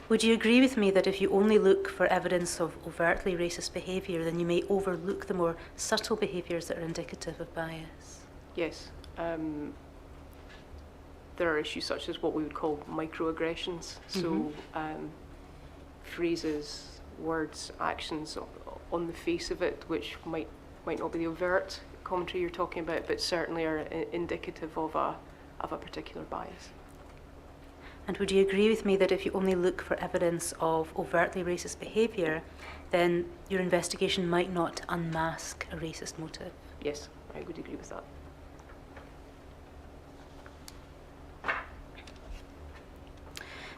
Would you agree with me that if you only look for evidence of overtly racist behaviour, then you may overlook the more subtle behaviours that are indicative of bias? Yes. There are issues such as what we would call microaggressions. So phrases, words, actions on the face of it, which might not be the overt commentary you're talking about, but certainly are indicative of a particular bias. And would you agree with me that if you only look for evidence of overtly racist behaviour, then your investigation might not unmask a racist motive? Yes, I would agree with that.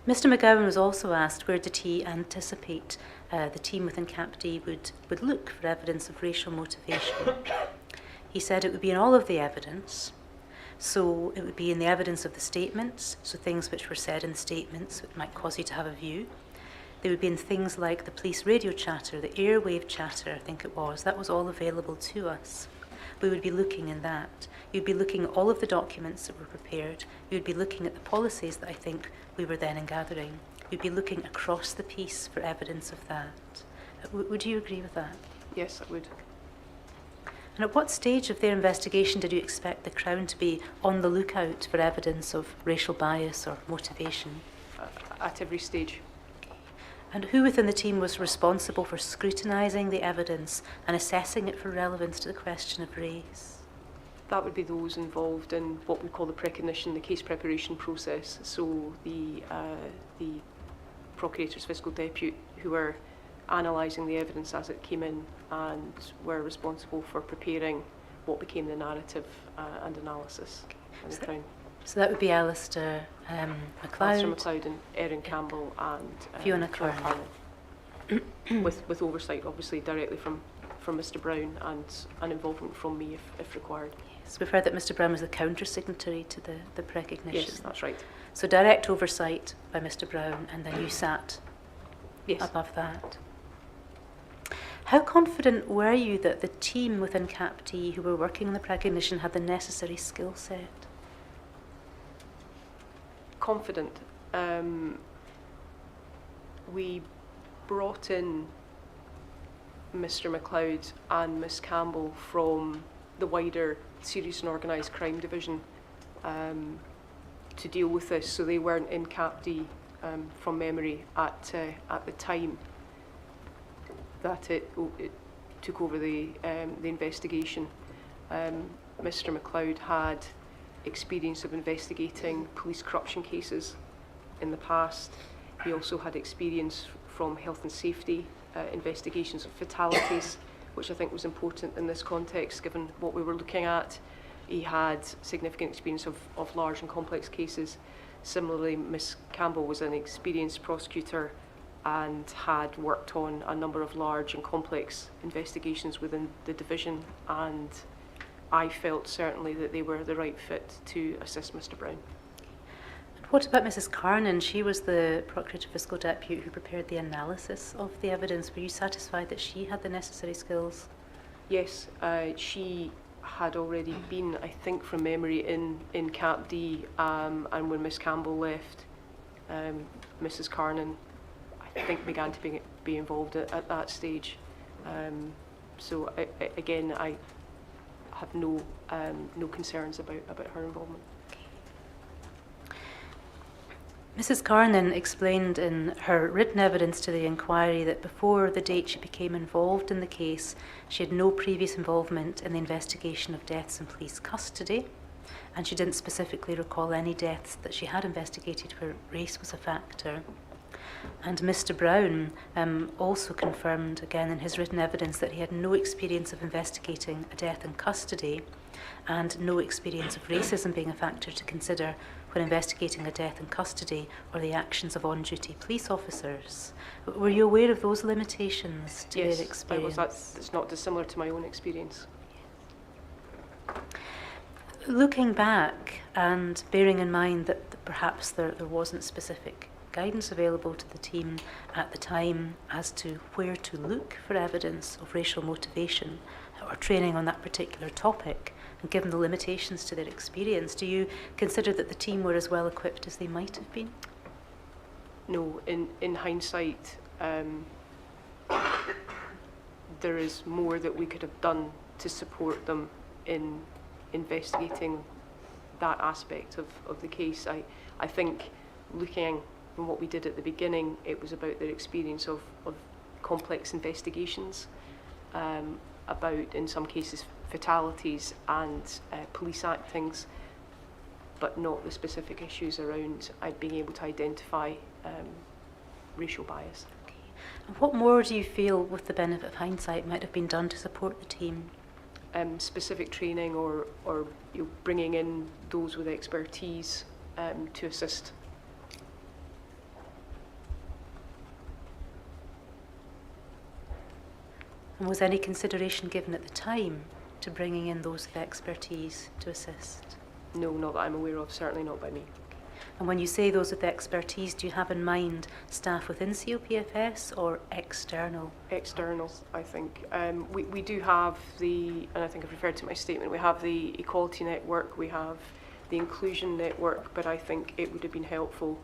Mr McGowan was also asked where did he anticipate the team within CAPD would look for evidence of racial motivation. He said it would be in all of the evidence. So it would be in the evidence of the statements, so things which were said in the statements which might cause you to have a view. They would be in things like the police radio chatter, the airwave chatter, I think it was. That was all available to us. We would be looking in that. You'd be looking at all of the documents that were prepared. You'd be looking at the policies that I think we were then gathering. You'd be looking across the piece for evidence of that. Would you agree with that? Yes, I would. And at what stage of their investigation did you expect the Crown to be on the lookout for evidence of racial bias or motivation? At every stage. And who within the team was responsible for scrutinising the evidence and assessing it for relevance to the question of race? That would be those involved in what we call the precognition, the case preparation process. So the Procurator's Fiscal Depute who are analysing the evidence as it came in and were responsible for preparing what became the narrative and analysis in the Crown. So that would be Alistair MacLeod. Alistair MacLeod and Erin Campbell and Fiona Carney. with oversight obviously directly from Mr Brown and an involvement from me if required. Yes, we've heard that Mr Brown was the counter-signatory to the precognition. Yes, that's right. So direct oversight by Mr Brown and then you sat Yes. above that. How confident were you that the team within CAPD who were working on the precognition had the necessary skill set? Confident. We brought in Mr MacLeod and Miss Campbell from the wider Serious and Organised Crime Division to deal with this, so they weren't in CAPD from memory at the time that it took over the investigation. Mr MacLeod had experience of investigating police corruption cases in the past. He also had experience from health and safety investigations of fatalities, which I think was important in this context given what we were looking at. He had significant experience of large and complex cases. Similarly, Miss Campbell was an experienced prosecutor and had worked on a number of large and complex investigations within the division, and I felt certainly that they were the right fit to assist Mr Brown. What about Mrs Carnan? She was the Procurator Fiscal Depute who prepared the analysis of the evidence. Were you satisfied that she had the necessary skills? Yes, she had already been, I think from memory, in CAPD, and when Miss Campbell left, Mrs Carnan I think began to be involved at that stage. So again, I have no concerns about her involvement. Mrs Carnan explained in her written evidence to the inquiry that before the date she became involved in the case, she had no previous involvement in the investigation of deaths in police custody, and she didn't specifically recall any deaths that she had investigated where race was a factor. And Mr. Brown also confirmed again in his written evidence that he had no experience of investigating a death in custody and no experience of racism being a factor to consider when investigating a death in custody or the actions of on-duty police officers. Were you aware of those limitations to Yes, their experience? I was. That's not dissimilar to my own experience. Looking back and bearing in mind that perhaps there wasn't specific guidance available to the team at the time as to where to look for evidence of racial motivation or training on that particular topic, and given the limitations to their experience, do you consider that the team were as well equipped as they might have been? No, in hindsight, there is more that we could have done to support them in investigating that aspect of the case. I think looking from what we did at the beginning, it was about their experience of complex investigations, about, in some cases, fatalities and police actings, but not the specific issues around being able to identify racial bias. Okay. And what more do you feel, with the benefit of hindsight, might have been done to support the team? Specific training or bringing in those with expertise to assist. And was any consideration given at the time to bringing in those with expertise to assist? No, not that I'm aware of, certainly not by me. And when you say those with expertise, do you have in mind staff within COPFS or external? External, I think. We do have and I think I've referred to my statement, we have the Equality Network, we have the Inclusion Network, but I think it would have been helpful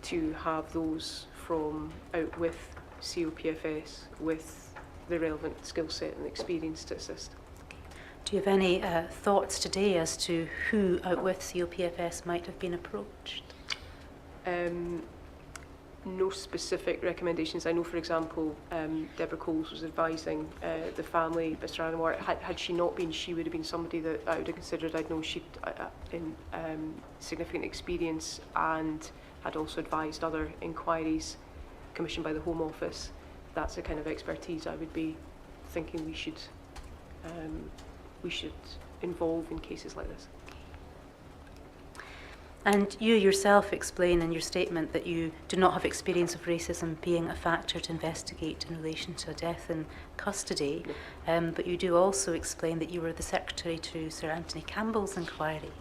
to have those from out with COPFS with the relevant skill set and experience to assist. Do you have any thoughts today as to who out with COPFS might have been approached? No specific recommendations. I know, for example, Deborah Coles was advising the family, Mr. Anwar. Had she not been, she would have been somebody that I would have considered. I'd know she'd in significant experience and had also advised other inquiries commissioned by the Home Office. That's the kind of expertise I would be thinking we should involve in cases like this. And you yourself explain in your statement that you do not have experience of racism being a factor to investigate in relation to a death in custody, but you do also explain that you were the secretary to Sir Anthony Campbell's inquiry.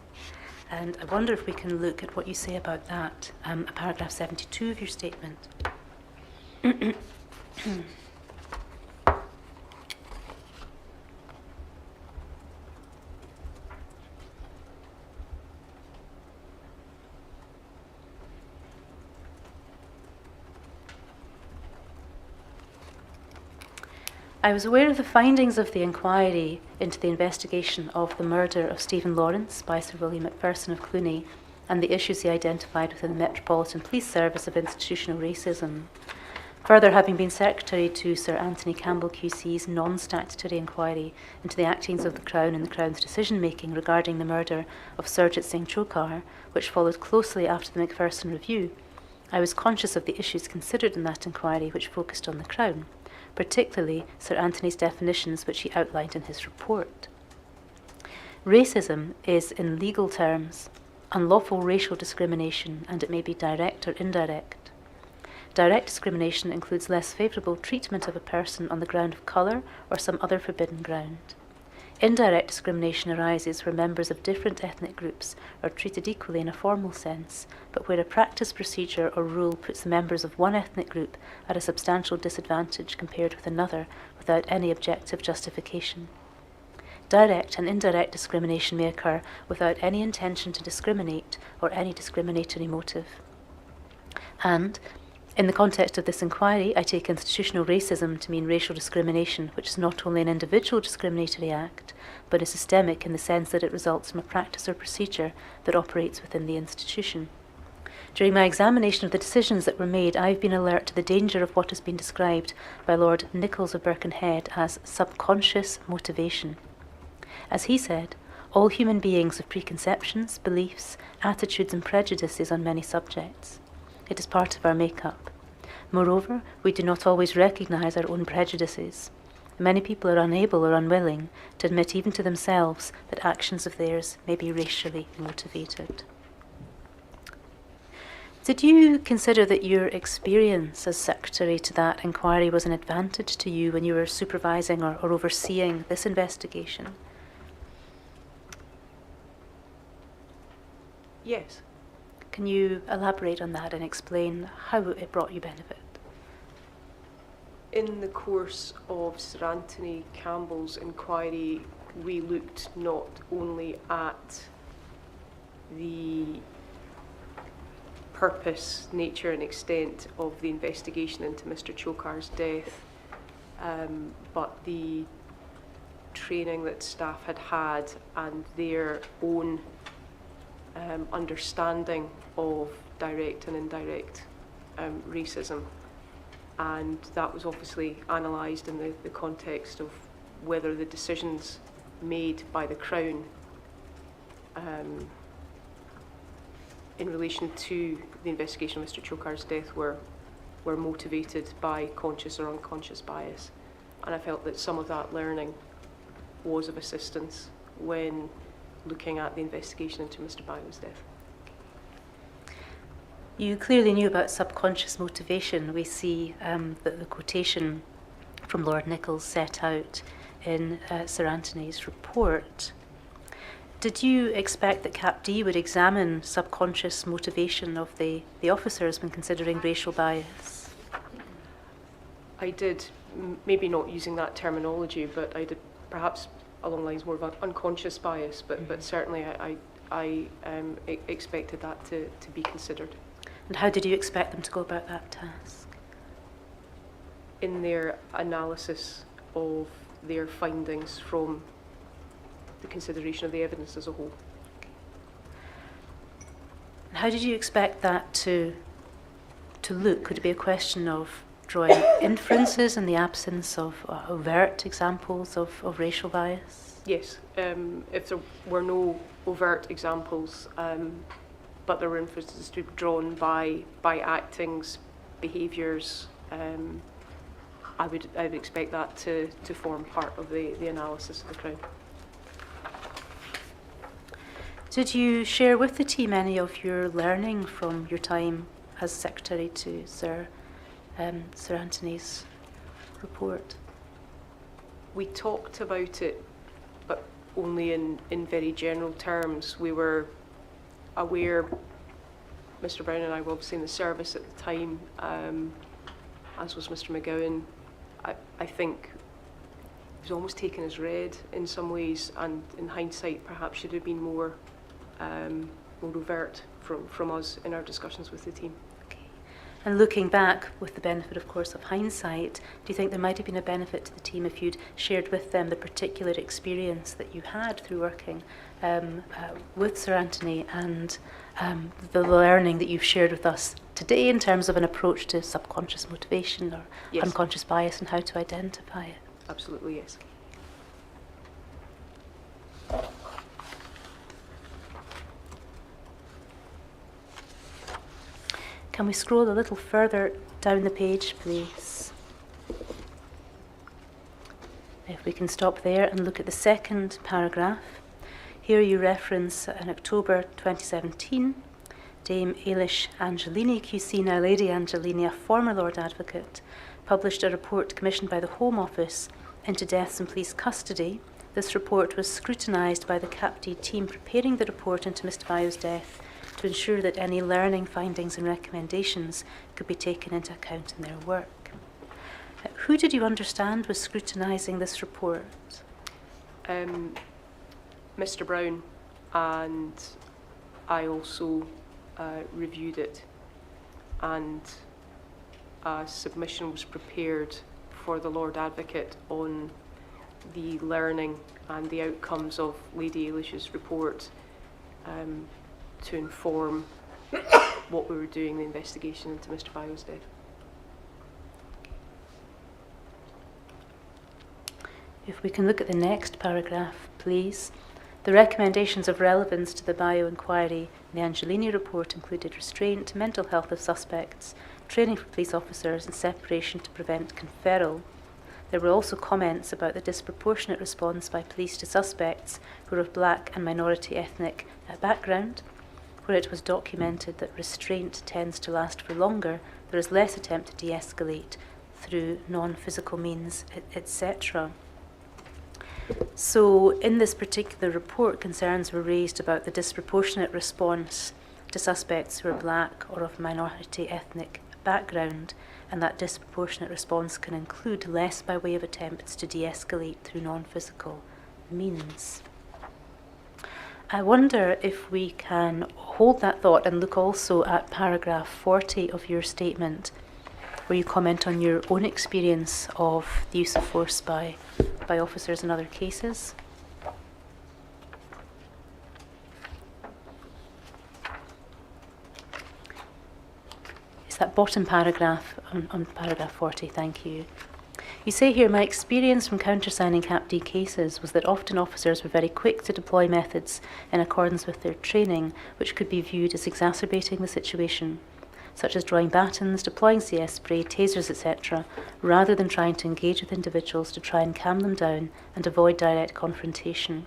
And I wonder if we can look at what you say about that, paragraph 72 of your statement. I was aware of the findings of the inquiry into the investigation of the murder of Stephen Lawrence by Sir William Macpherson of Cluny and the issues he identified within the Metropolitan Police Service of institutional racism. Further, having been secretary to Sir Anthony Campbell QC's non-statutory inquiry into the actings of the Crown and the Crown's decision-making regarding the murder of Surjit Singh Chokar, which followed closely after the Macpherson review, I was conscious of the issues considered in that inquiry which focused on the Crown, particularly Sir Anthony's definitions which he outlined in his report. Racism is, in legal terms, unlawful racial discrimination, and it may be direct or indirect. Direct discrimination includes less favourable treatment of a person on the ground of colour or some other forbidden ground. Indirect discrimination arises where members of different ethnic groups are treated equally in a formal sense, but where a practice, procedure or rule puts the members of one ethnic group at a substantial disadvantage compared with another without any objective justification. Direct and indirect discrimination may occur without any intention to discriminate or any discriminatory motive. And, in the context of this inquiry, I take institutional racism to mean racial discrimination, which is not only an individual discriminatory act, but is systemic in the sense that it results from a practice or procedure that operates within the institution. During my examination of the decisions that were made, I have been alert to the danger of what has been described by Lord Nichols of Birkenhead as subconscious motivation. As he said, all human beings have preconceptions, beliefs, attitudes and prejudices on many subjects. It is part of our makeup. Moreover, we do not always recognise our own prejudices. Many people are unable or unwilling to admit even to themselves that actions of theirs may be racially motivated. Did you consider that your experience as secretary to that inquiry was an advantage to you when you were supervising or overseeing this investigation? Yes. Can you elaborate on that and explain how it brought you benefit? In the course of Sir Anthony Campbell's inquiry, we looked not only at the purpose, nature and extent of the investigation into Mr. Chokar's death, but the training that staff had had and their own understanding of direct and indirect racism. And that was obviously analysed in the context of whether the decisions made by the Crown in relation to the investigation of Mr. Chokar's death were motivated by conscious or unconscious bias. And I felt that some of that learning was of assistance when looking at the investigation into Mr. Bayo's death. You clearly knew about subconscious motivation. We see that the quotation from Lord Nichols set out in Sir Anthony's report. Did you expect that CAPD would examine subconscious motivation of the officers when considering racial bias? I did, maybe not using that terminology, but I did perhaps along lines more of an unconscious bias, but certainly I expected that to be considered. And how did you expect them to go about that task? In their analysis of their findings from the consideration of the evidence as a whole. And how did you expect that to look? Could it be a question of drawing inferences in the absence of overt examples of racial bias? Yes, if there were no overt examples, but there were inferences to be drawn by actings, behaviours, I would expect that to form part of the analysis of the Crown. Did you share with the team any of your learning from your time as secretary to Sir Anthony's report? We talked about it, but only in very general terms. We were aware, Mr. Brown and I were obviously in the service at the time, as was Mr. McGowan. I think it was almost taken as read in some ways, and in hindsight perhaps should have been more overt from us in our discussions with the team. Okay. And looking back, with the benefit, of course, of hindsight, do you think there might have been a benefit to the team if you'd shared with them the particular experience that you had through working with Sir Anthony and the learning that you've shared with us today in terms of an approach to subconscious motivation or Yes. unconscious bias and how to identify it? Absolutely, yes. Can we scroll a little further down the page, please? If we can stop there and look at the second paragraph. Here you reference in October 2017, Dame Ailish Angelini, QC, now Lady Angelini, a former Lord Advocate, published a report commissioned by the Home Office into deaths in police custody. This report was scrutinised by the CAPD team preparing the report into Mr. Bayo's death to ensure that any learning findings and recommendations could be taken into account in their work. Who did you understand was scrutinising this report? Mr. Brown, and I also reviewed it, and a submission was prepared for the Lord Advocate on the learning and the outcomes of Lady Ailish's report to inform what we were doing the investigation into Mr. Bayo's death. If we can look at the next paragraph, please. The recommendations of relevance to the bio-inquiry in the Angelini report included restraint, mental health of suspects, training for police officers and separation to prevent conferral. There were also comments about the disproportionate response by police to suspects who were of black and minority ethnic background, where it was documented that restraint tends to last for longer, there is less attempt to de-escalate through non-physical means, etc. So in this particular report, concerns were raised about the disproportionate response to suspects who are black or of minority ethnic background, and that disproportionate response can include less by way of attempts to de-escalate through non-physical means. I wonder if we can hold that thought and look also at paragraph 40 of your statement, where you comment on your own experience of the use of force by officers in other cases. It's that bottom paragraph on paragraph 40, thank you. You say here, my experience from countersigning Cap D cases was that often officers were very quick to deploy methods in accordance with their training, which could be viewed as exacerbating the situation, such as drawing batons, deploying CS spray, tasers, etc., rather than trying to engage with individuals to try and calm them down and avoid direct confrontation.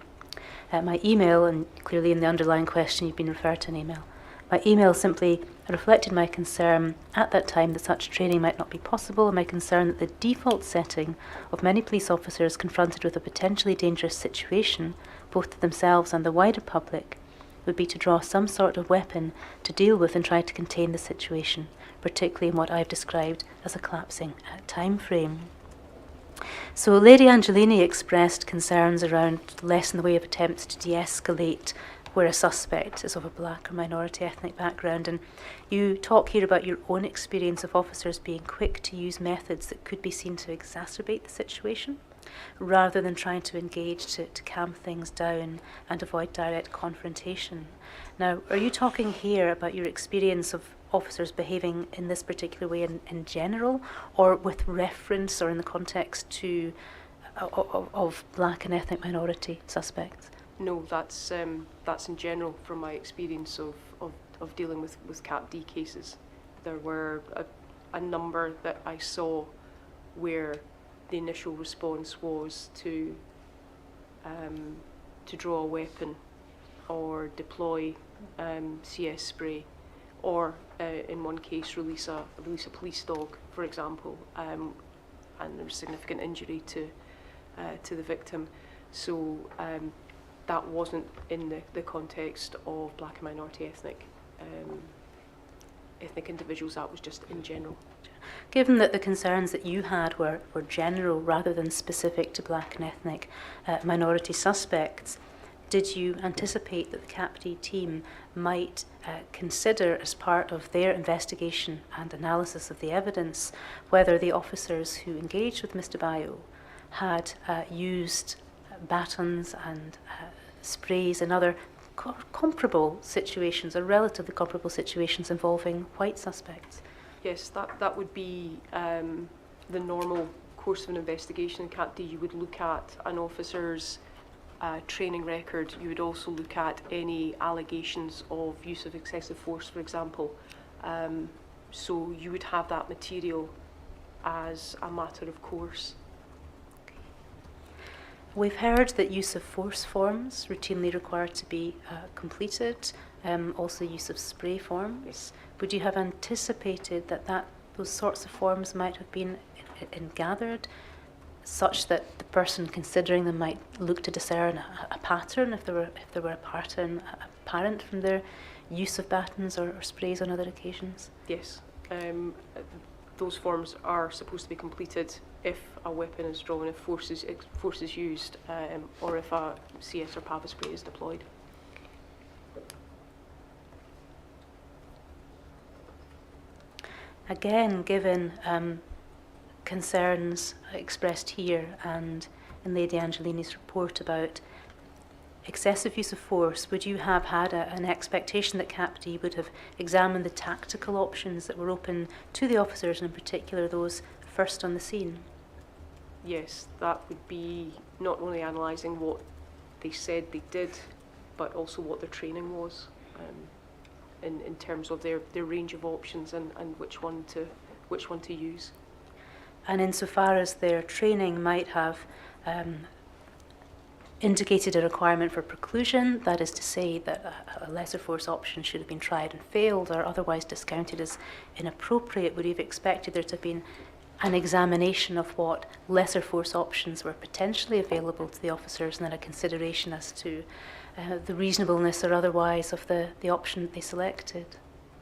My email, and clearly in the underlying question you've been referred to an email, my email simply reflected my concern at that time that such training might not be possible, and my concern that the default setting of many police officers confronted with a potentially dangerous situation, both to themselves and the wider public, would be to draw some sort of weapon to deal with and try to contain the situation, particularly in what I've described as a collapsing time frame. So Lady Angelini expressed concerns around less in the way of attempts to de-escalate where a suspect is of a black or minority ethnic background, and you talk here about your own experience of officers being quick to use methods that could be seen to exacerbate the situation, rather than trying to engage to calm things down and avoid direct confrontation. Now, are you talking here about your experience of officers behaving in this particular way in general, or with reference or in the context to of black and ethnic minority suspects? No, that's in general from my experience of dealing with Cap D cases. There were a number that I saw where the initial response was to draw a weapon or deploy CS spray, or in one case release a police dog, for example, and there was significant injury to the victim. So that wasn't in the context of black and minority ethnic individuals. That was just in general. Given that the concerns that you had were general rather than specific to black and ethnic minority suspects, did you anticipate that the Cap D team might consider, as part of their investigation and analysis of the evidence, whether the officers who engaged with Mr. Bayo had used batons and sprays and other comparable situations, or relatively comparable situations involving white suspects? Yes, that would be the normal course of an investigation in Cap D. You would look at an officer's training record. You would also look at any allegations of use of excessive force, for example. So you would have that material as a matter of course. We've heard that use of force forms routinely required to be completed, also use of spray forms. Yes. Would you have anticipated that those sorts of forms might have been gathered, such that the person considering them might look to discern a pattern, if there were a pattern apparent from their use of batons or sprays on other occasions? Yes. Those forms are supposed to be completed if a weapon is drawn, if force is used, or if a CS or PAVA spray is deployed. Again, given concerns expressed here and in Lady Angelini's report about excessive use of force, would you have had an expectation that Cap D would have examined the tactical options that were open to the officers, and in particular those first on the scene? Yes, that would be not only analysing what they said they did, but also what their training was, in terms of their range of options and which one to use. And insofar as their training might have indicated a requirement for preclusion, that is to say that a lesser force option should have been tried and failed or otherwise discounted as inappropriate, would you have expected there to have been an examination of what lesser force options were potentially available to the officers and then a consideration as to the reasonableness or otherwise of the option that they selected?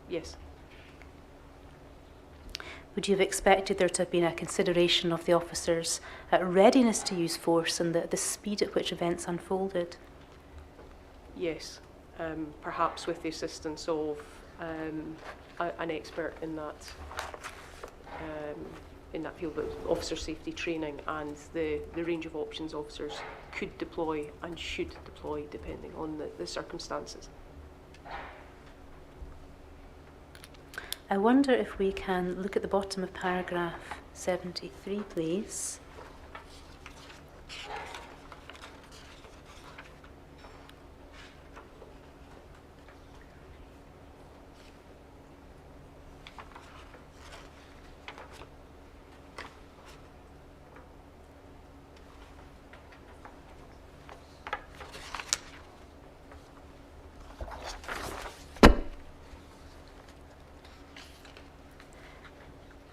Yes. Would you have expected there to have been a consideration of the officers' readiness to use force and the speed at which events unfolded? Yes, perhaps with the assistance of an expert in that field, but officer safety training and the range of options officers could deploy and should deploy depending on the circumstances. I wonder if we can look at the bottom of paragraph 73, please.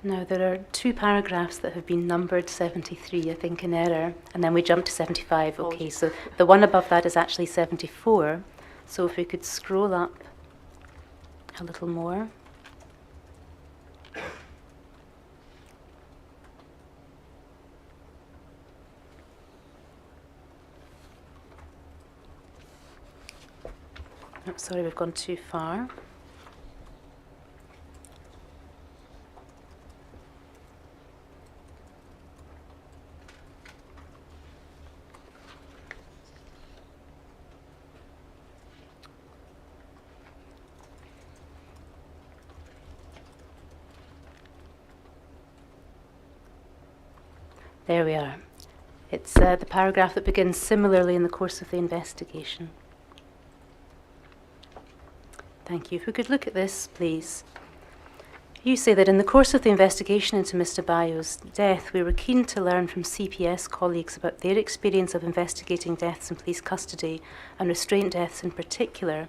Now, there are two paragraphs that have been numbered 73, I think, in error, and then we jump to 75. Okay, so the one above that is actually 74. So if we could scroll up a little more. Oh, sorry, we've gone too far. There we are. It's the paragraph that begins similarly in the course of the investigation. Thank you. If we could look at this, please. You say that in the course of the investigation into Mr. Bayo's death, we were keen to learn from CPS colleagues about their experience of investigating deaths in police custody and restraint deaths in particular.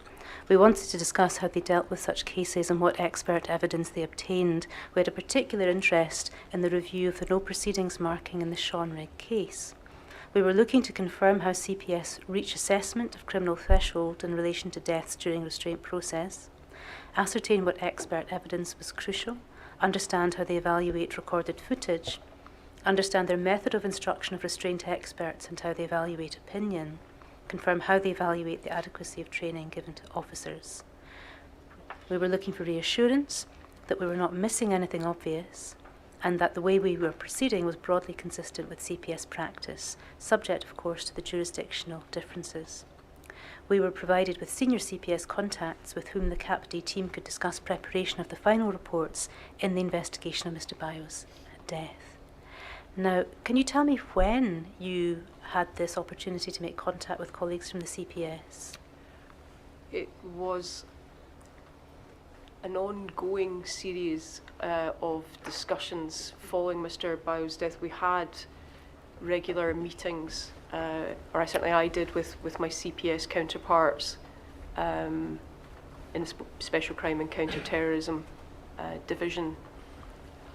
We wanted to discuss how they dealt with such cases and what expert evidence they obtained. We had a particular interest in the review of the no proceedings marking in the Seanrig case. We were looking to confirm how CPS reach assessment of criminal threshold in relation to deaths during restraint process, ascertain what expert evidence was crucial, understand how they evaluate recorded footage, understand their method of instruction of restraint experts and how they evaluate opinion, confirm how they evaluate the adequacy of training given to officers. We were looking for reassurance that we were not missing anything obvious and that the way we were proceeding was broadly consistent with CPS practice, subject, of course, to the jurisdictional differences. We were provided with senior CPS contacts with whom the CAPD team could discuss preparation of the final reports in the investigation of Mr. Bayo's death. Now, can you tell me when you had this opportunity to make contact with colleagues from the CPS? It was an ongoing series of discussions following Mr. Bayo's death. We had regular meetings, or certainly I did, with my CPS counterparts in the Special Crime and Counter-Terrorism division.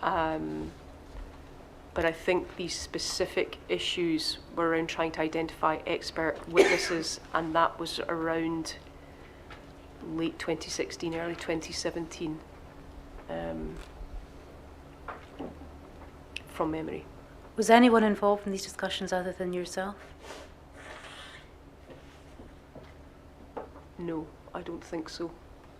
But I think these specific issues were around trying to identify expert witnesses, and that was around late 2016, early 2017, from memory. Was anyone involved in these discussions other than yourself? No, I don't think so.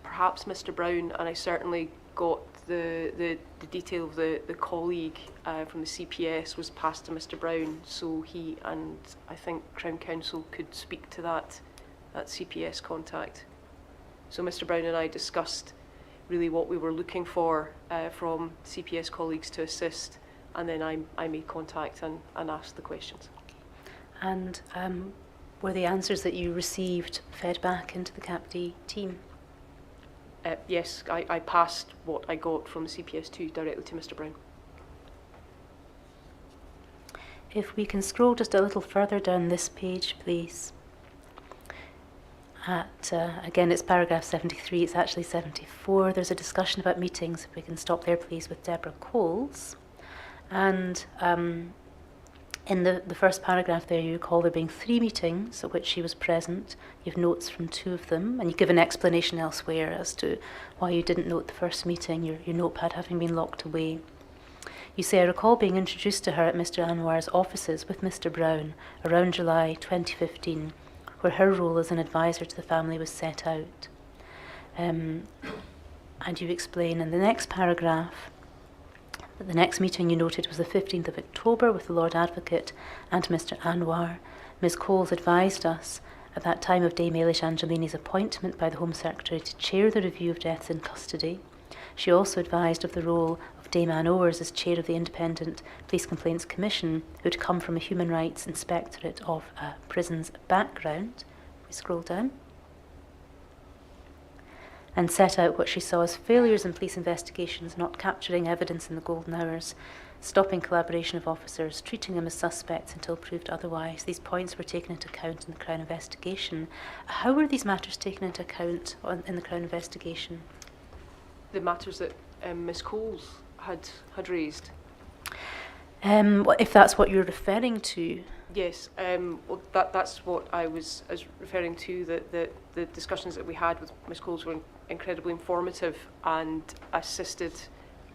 Perhaps Mr. Brown, and I certainly got the detail of the colleague from the CPS was passed to Mr. Brown, so he and I think Crown Counsel could speak to that CPS contact. So Mr. Brown and I discussed really what we were looking for from CPS colleagues to assist, and then I made contact and asked the questions. And were the answers that you received fed back into the CAPD team? Yes, I passed what I got from the CPS2 directly to Mr Brown. If we can scroll just a little further down this page, please. Again, it's paragraph 73, it's actually 74. There's a discussion about meetings. If we can stop there, please, with Deborah Coles. And in the first paragraph there, you recall there being 3 meetings at which she was present. You have notes from 2 of them, and you give an explanation elsewhere as to why you didn't note the first meeting, your notepad having been locked away. You say, I recall being introduced to her at Mr Anwar's offices with Mr Brown around July 2015, where her role as an advisor to the family was set out. And you explain in the next paragraph that the next meeting you noted was the 15th of October with the Lord Advocate and Mr Anwar. Ms Coles advised us at that time of Dame Eilish Angelini's appointment by the Home Secretary to chair the review of deaths in custody. She also advised of the role of Dame Anne Owers as chair of the Independent Police Complaints Commission, who had come from a Human Rights Inspectorate of Prisons background. We scroll down. And set out what she saw as failures in police investigations, not capturing evidence in the golden hours, stopping collaboration of officers, treating them as suspects until proved otherwise. These points were taken into account in the Crown investigation. How were these matters taken into account in the Crown investigation? The matters that Ms Coles had raised. If that's what you're referring to. Yes, well, that's what I was referring to, that the discussions that we had with Ms Coles were incredibly informative and assisted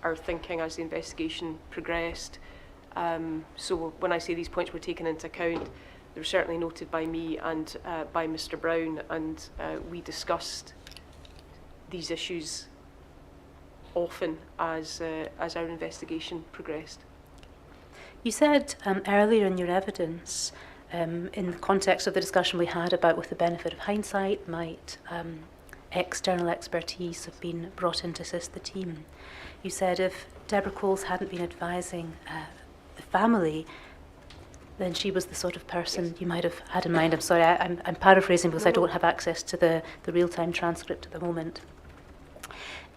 our thinking as the investigation progressed. So when I say these points were taken into account, they were certainly noted by me and by Mr Brown, and we discussed these issues often as our investigation progressed. You said earlier in your evidence, in the context of the discussion we had about with the benefit of hindsight, might external expertise have been brought in to assist the team. You said if Deborah Coles hadn't been advising the family, then she was the sort of person you might have had in mind. I'm sorry, I'm paraphrasing because I don't have access to the real-time transcript at the moment.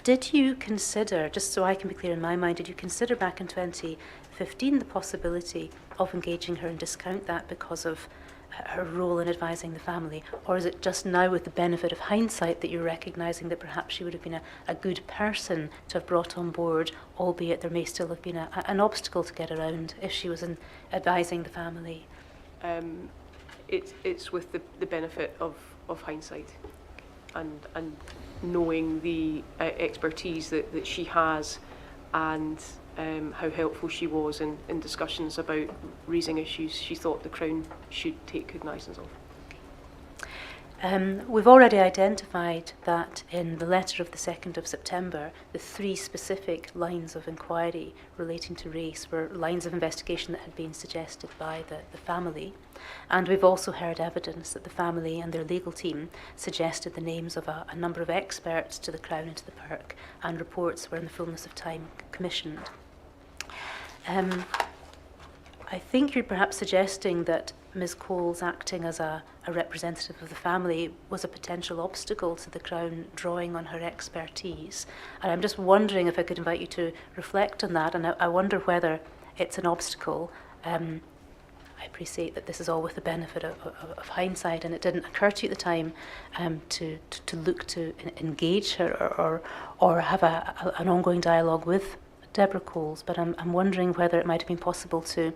Did you consider, just so I can be clear in my mind, did you consider back in 2015 the possibility of engaging her and discount that because of her role in advising the family? Or is it just now with the benefit of hindsight that you're recognising that perhaps she would have been a good person to have brought on board, albeit there may still have been an obstacle to get around if she was advising the family? It's with the benefit of hindsight and knowing the expertise that she has, and how helpful she was in discussions about raising issues she thought the Crown should take cognizance of. We've already identified that in the letter of the 2nd of September, the 3 specific lines of inquiry relating to race were lines of investigation that had been suggested by the family. And we've also heard evidence that the family and their legal team suggested the names of a number of experts to the Crown and to the PIRC, and reports were in the fullness of time commissioned. I think you're perhaps suggesting that Ms Coles acting as a representative of the family was a potential obstacle to the Crown drawing on her expertise. And I'm just wondering if I could invite you to reflect on that, and I wonder whether it's an obstacle. I appreciate that this is all with the benefit of hindsight, and it didn't occur to you at the time to look to engage her or have an ongoing dialogue with Deborah Coles, but I'm wondering whether it might have been possible to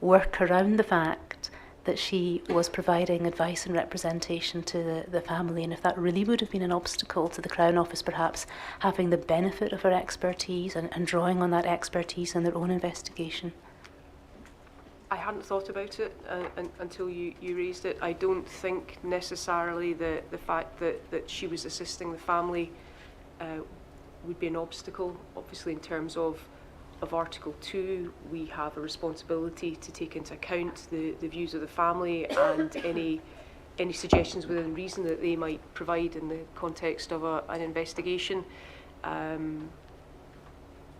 work around the fact that she was providing advice and representation to the family, and if that really would have been an obstacle to the Crown Office perhaps having the benefit of her expertise and drawing on that expertise in their own investigation. I hadn't thought about it until you raised it. I don't think necessarily the fact that she was assisting the family would be an obstacle. Obviously, in terms of Article 2, we have a responsibility to take into account the views of the family and any suggestions within reason that they might provide in the context of an investigation. On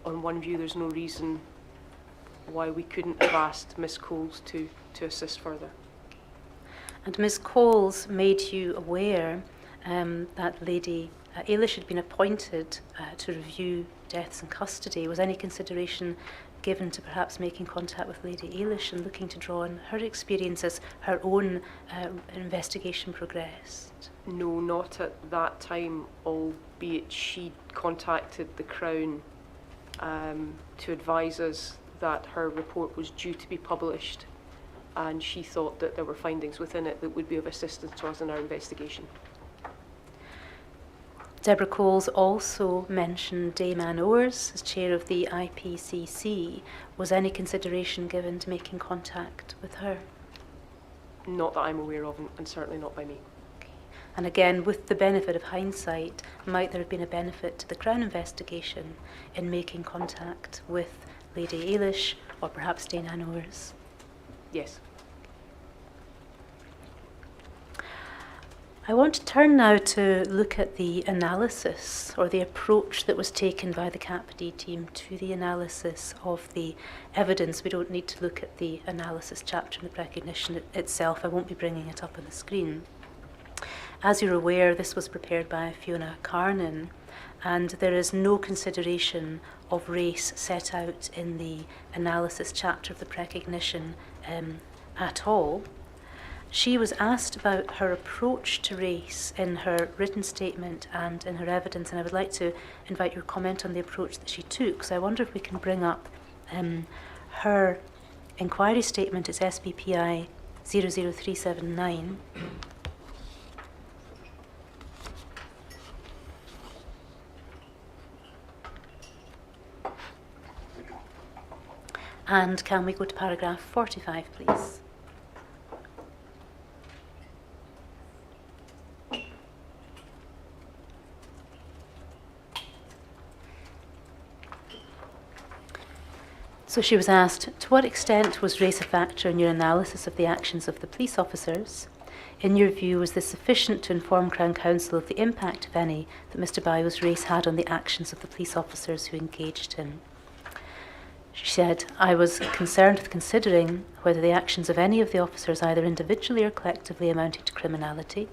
one view, there's no reason why we couldn't have asked Ms Coles to assist further. And Ms. Coles made you aware that Lady Ailish had been appointed to review deaths in custody. Was any consideration given to perhaps making contact with Lady Ailish and looking to draw on her experience as her own investigation progressed? No, not at that time, albeit she contacted the Crown to advise us that her report was due to be published, and she thought that there were findings within it that would be of assistance to us in our investigation. Deborah Coles also mentioned Dame Anne Owers as chair of the IPCC. Was any consideration given to making contact with her? Not that I'm aware of, and certainly not by me. Okay. And again, with the benefit of hindsight, might there have been a benefit to the Crown investigation in making contact with Lady Ailish or perhaps Dame Anne Owers? Yes. I want to turn now to look at the analysis or the approach that was taken by the CAPD team to the analysis of the evidence. We don't need to look at the analysis chapter in the recognition itself. I won't be bringing it up on the screen. As you're aware, this was prepared by Fiona Carnan, and there is no consideration of race set out in the analysis chapter of the recognition at all. She was asked about her approach to race in her written statement and in her evidence, and I would like to invite your comment on the approach that she took. So I wonder if we can bring up her inquiry statement. It's SBPI 00379. And can we go to paragraph 45, please? So she was asked, to what extent was race a factor in your analysis of the actions of the police officers? In your view, was this sufficient to inform Crown Counsel of the impact, if any, that Mr. Bayo's race had on the actions of the police officers who engaged him? She said, I was concerned with considering whether the actions of any of the officers, either individually or collectively, amounted to criminality.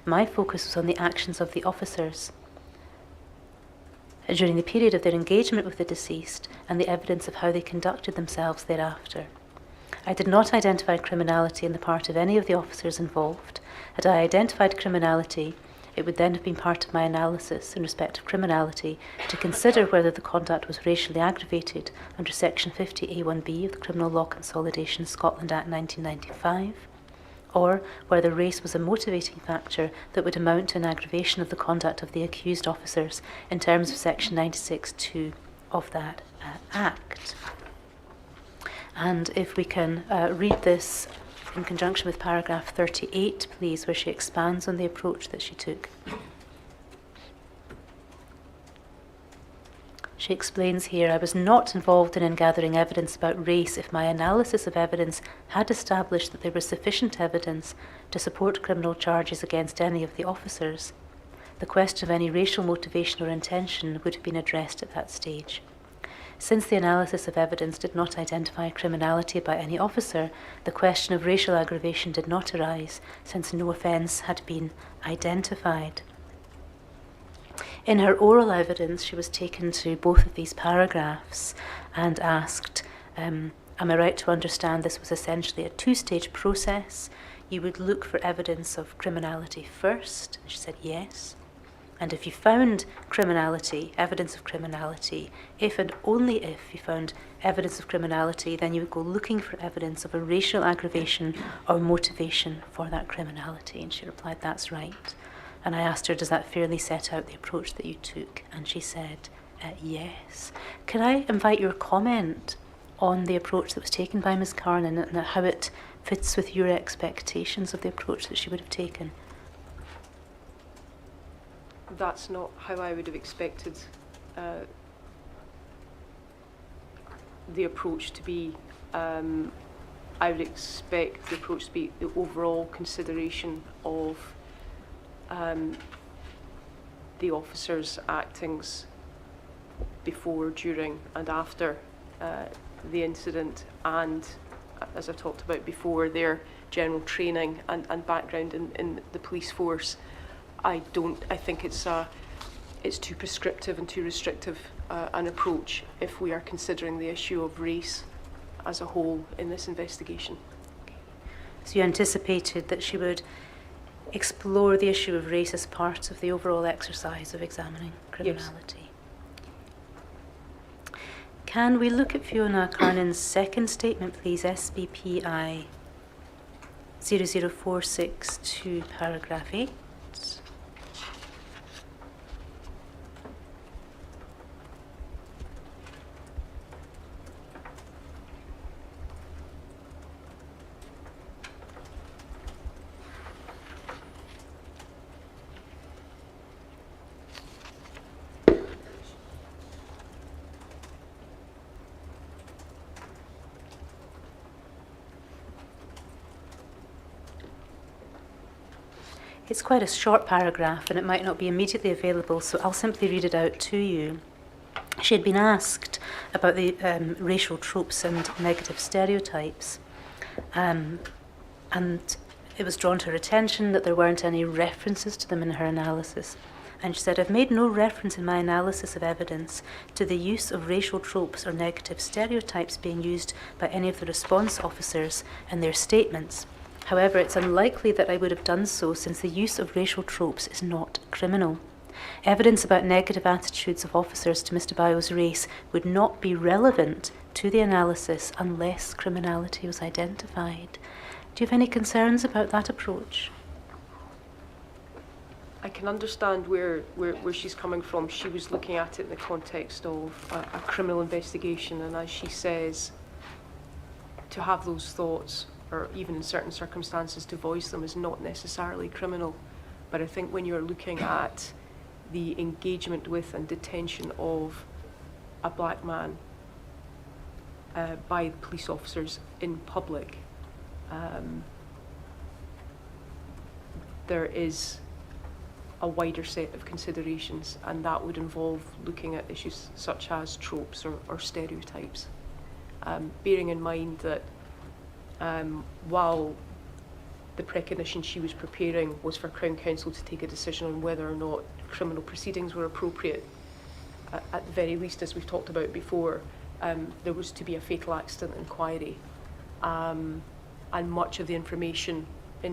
My focus was on the actions of the officers during the period of their engagement with the deceased and the evidence of how they conducted themselves thereafter. I did not identify criminality on the part of any of the officers involved. Had I identified criminality, it would then have been part of my analysis in respect of criminality to consider whether the conduct was racially aggravated under Section 50A1B of the Criminal Law Consolidation Scotland Act 1995, or whether race was a motivating factor that would amount to an aggravation of the conduct of the accused officers in terms of Section 96(2) of that Act. And if we can read this in conjunction with paragraph 38, please, where she expands on the approach that she took. She explains here, I was not involved in gathering evidence about race if my analysis of evidence had established that there was sufficient evidence to support criminal charges against any of the officers. The question of any racial motivation or intention would have been addressed at that stage. Since the analysis of evidence did not identify criminality by any officer, the question of racial aggravation did not arise, since no offence had been identified. In her oral evidence, she was taken to both of these paragraphs and asked, am I right to understand this was essentially a two-stage process? You would look for evidence of criminality first? She said yes. And if you found criminality, evidence of criminality, if and only if you found evidence of criminality, then you would go looking for evidence of a racial aggravation or motivation for that criminality. And she replied, that's right. And I asked her, does that fairly set out the approach that you took? And she said, yes. Can I invite your comment on the approach that was taken by Ms. Carnan and how it fits with your expectations of the approach that she would have taken? That's not how I would have expected the approach to be. I would expect the approach to be the overall consideration of the officers' actings before, during and after the incident, and as I've talked about before, their general training and background in the police force, I think it's too prescriptive and too restrictive an approach if we are considering the issue of race as a whole in this investigation. So you anticipated that she would explore the issue of race as part of the overall exercise of examining criminality? Yes. Can we look at Fiona Carnan's second statement, please, SBPI 00462, paragraph 8? It's quite a short paragraph and it might not be immediately available, so I'll simply read it out to you. She had been asked about the racial tropes and negative stereotypes, and it was drawn to her attention that there weren't any references to them in her analysis. And she said, "I've made no reference in my analysis of evidence to the use of racial tropes or negative stereotypes being used by any of the response officers in their statements. However, it's unlikely that I would have done so since the use of racial tropes is not criminal. Evidence about negative attitudes of officers to Mr. Bayo's race would not be relevant to the analysis unless criminality was identified." Do you have any concerns about that approach? I can understand where she's coming from. She was looking at it in the context of a criminal investigation, and as she says, to have those thoughts, or even in certain circumstances to voice them, is not necessarily criminal. But I think when you're looking at the engagement with and detention of a black man by police officers in public, there is a wider set of considerations, and that would involve looking at issues such as tropes or stereotypes. Bearing in mind that while the precognition she was preparing was for Crown Counsel to take a decision on whether or not criminal proceedings were appropriate, at the very least, as we've talked about before, there was to be a fatal accident inquiry. And much of the information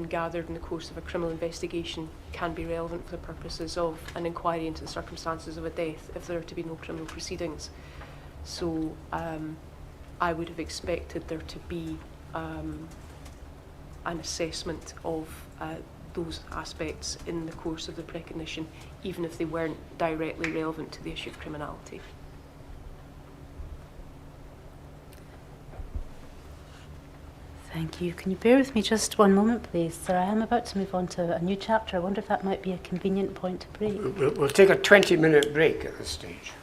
gathered in the course of a criminal investigation can be relevant for the purposes of an inquiry into the circumstances of a death if there are to be no criminal proceedings. So I would have expected there to be an assessment of those aspects in the course of the precognition, even if they weren't directly relevant to the issue of criminality. Thank you. Can you bear with me just one moment, please? Sir, I am about to move on to a new chapter. I wonder if that might be a convenient point to break. We'll take a 20-minute break at this stage.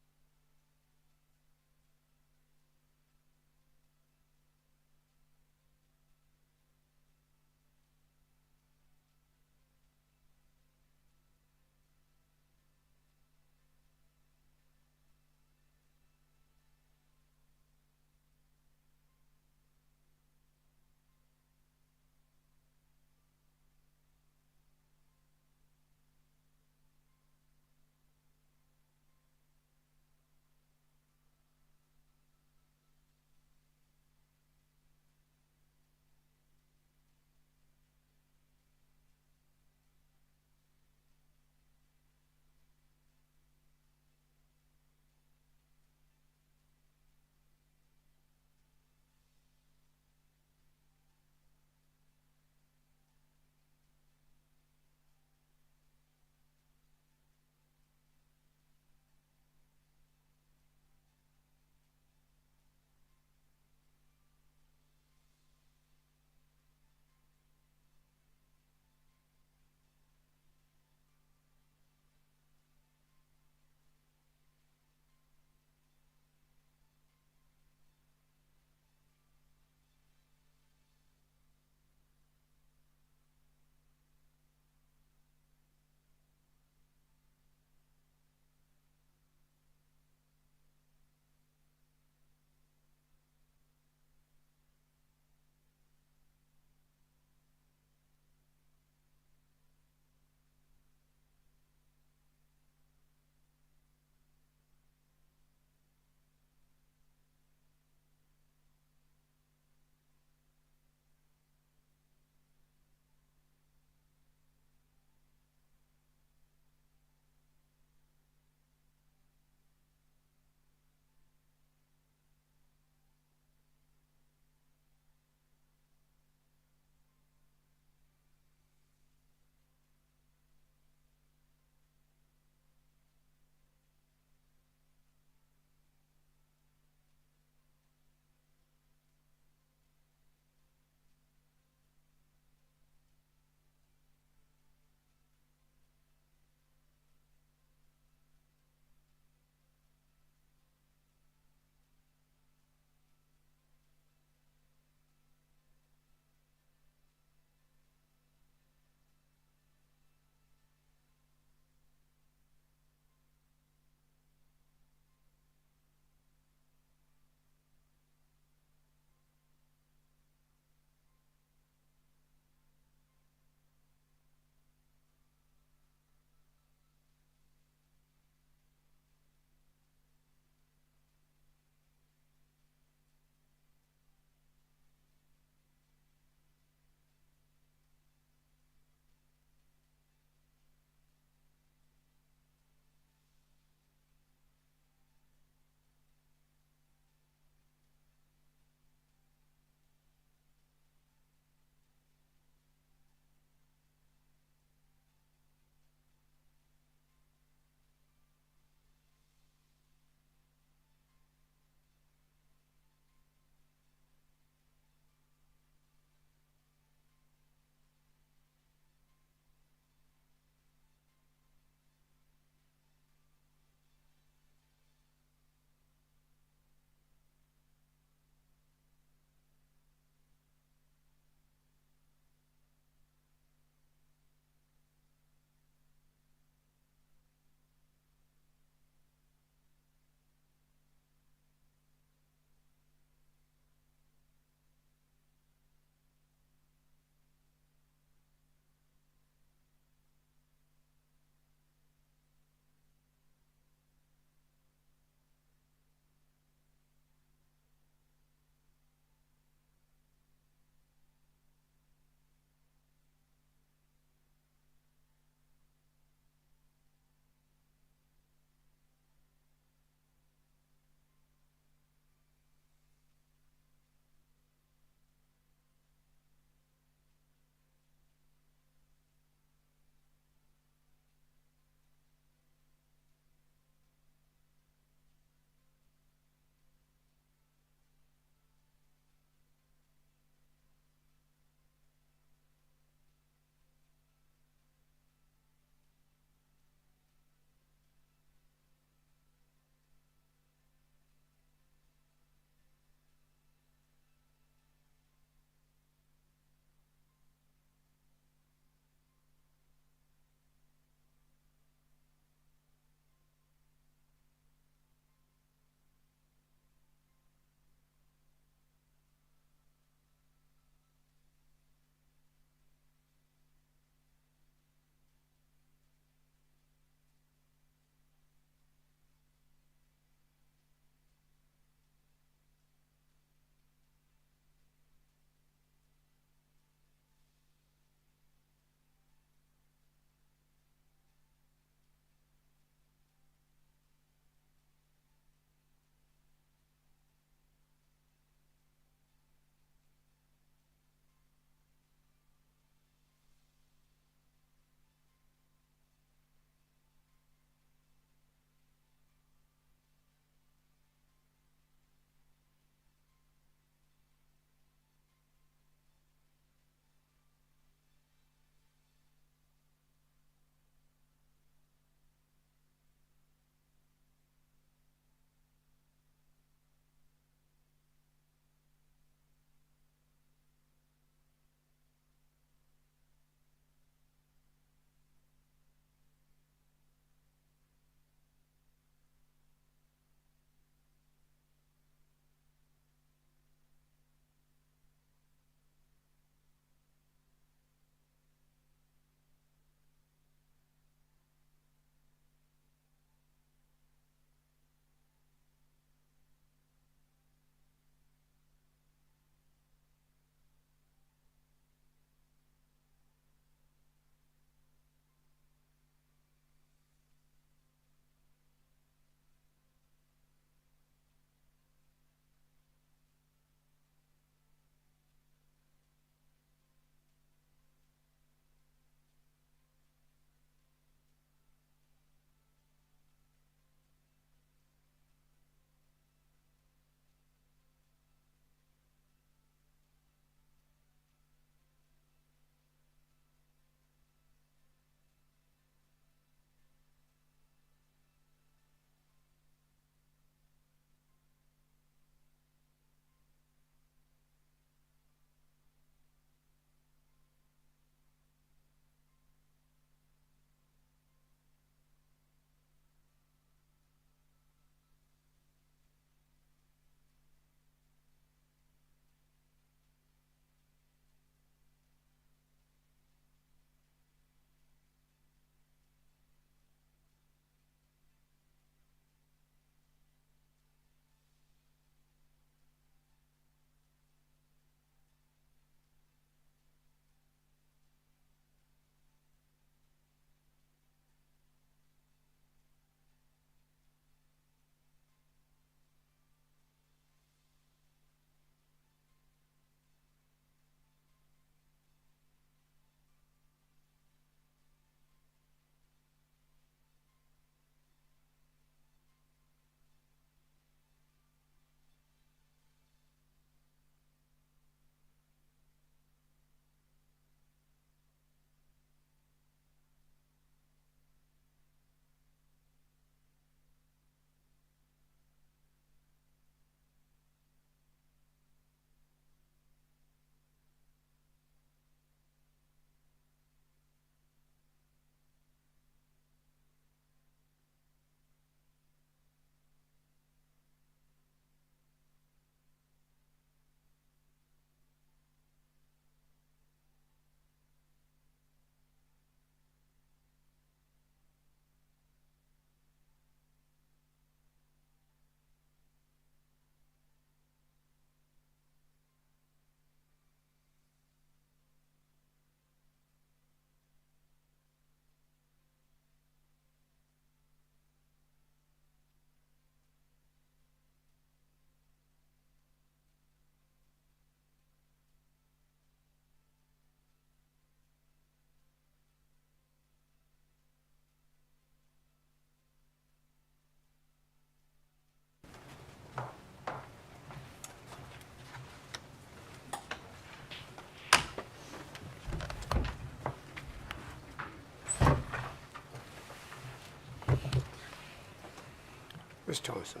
Ms. Thompson.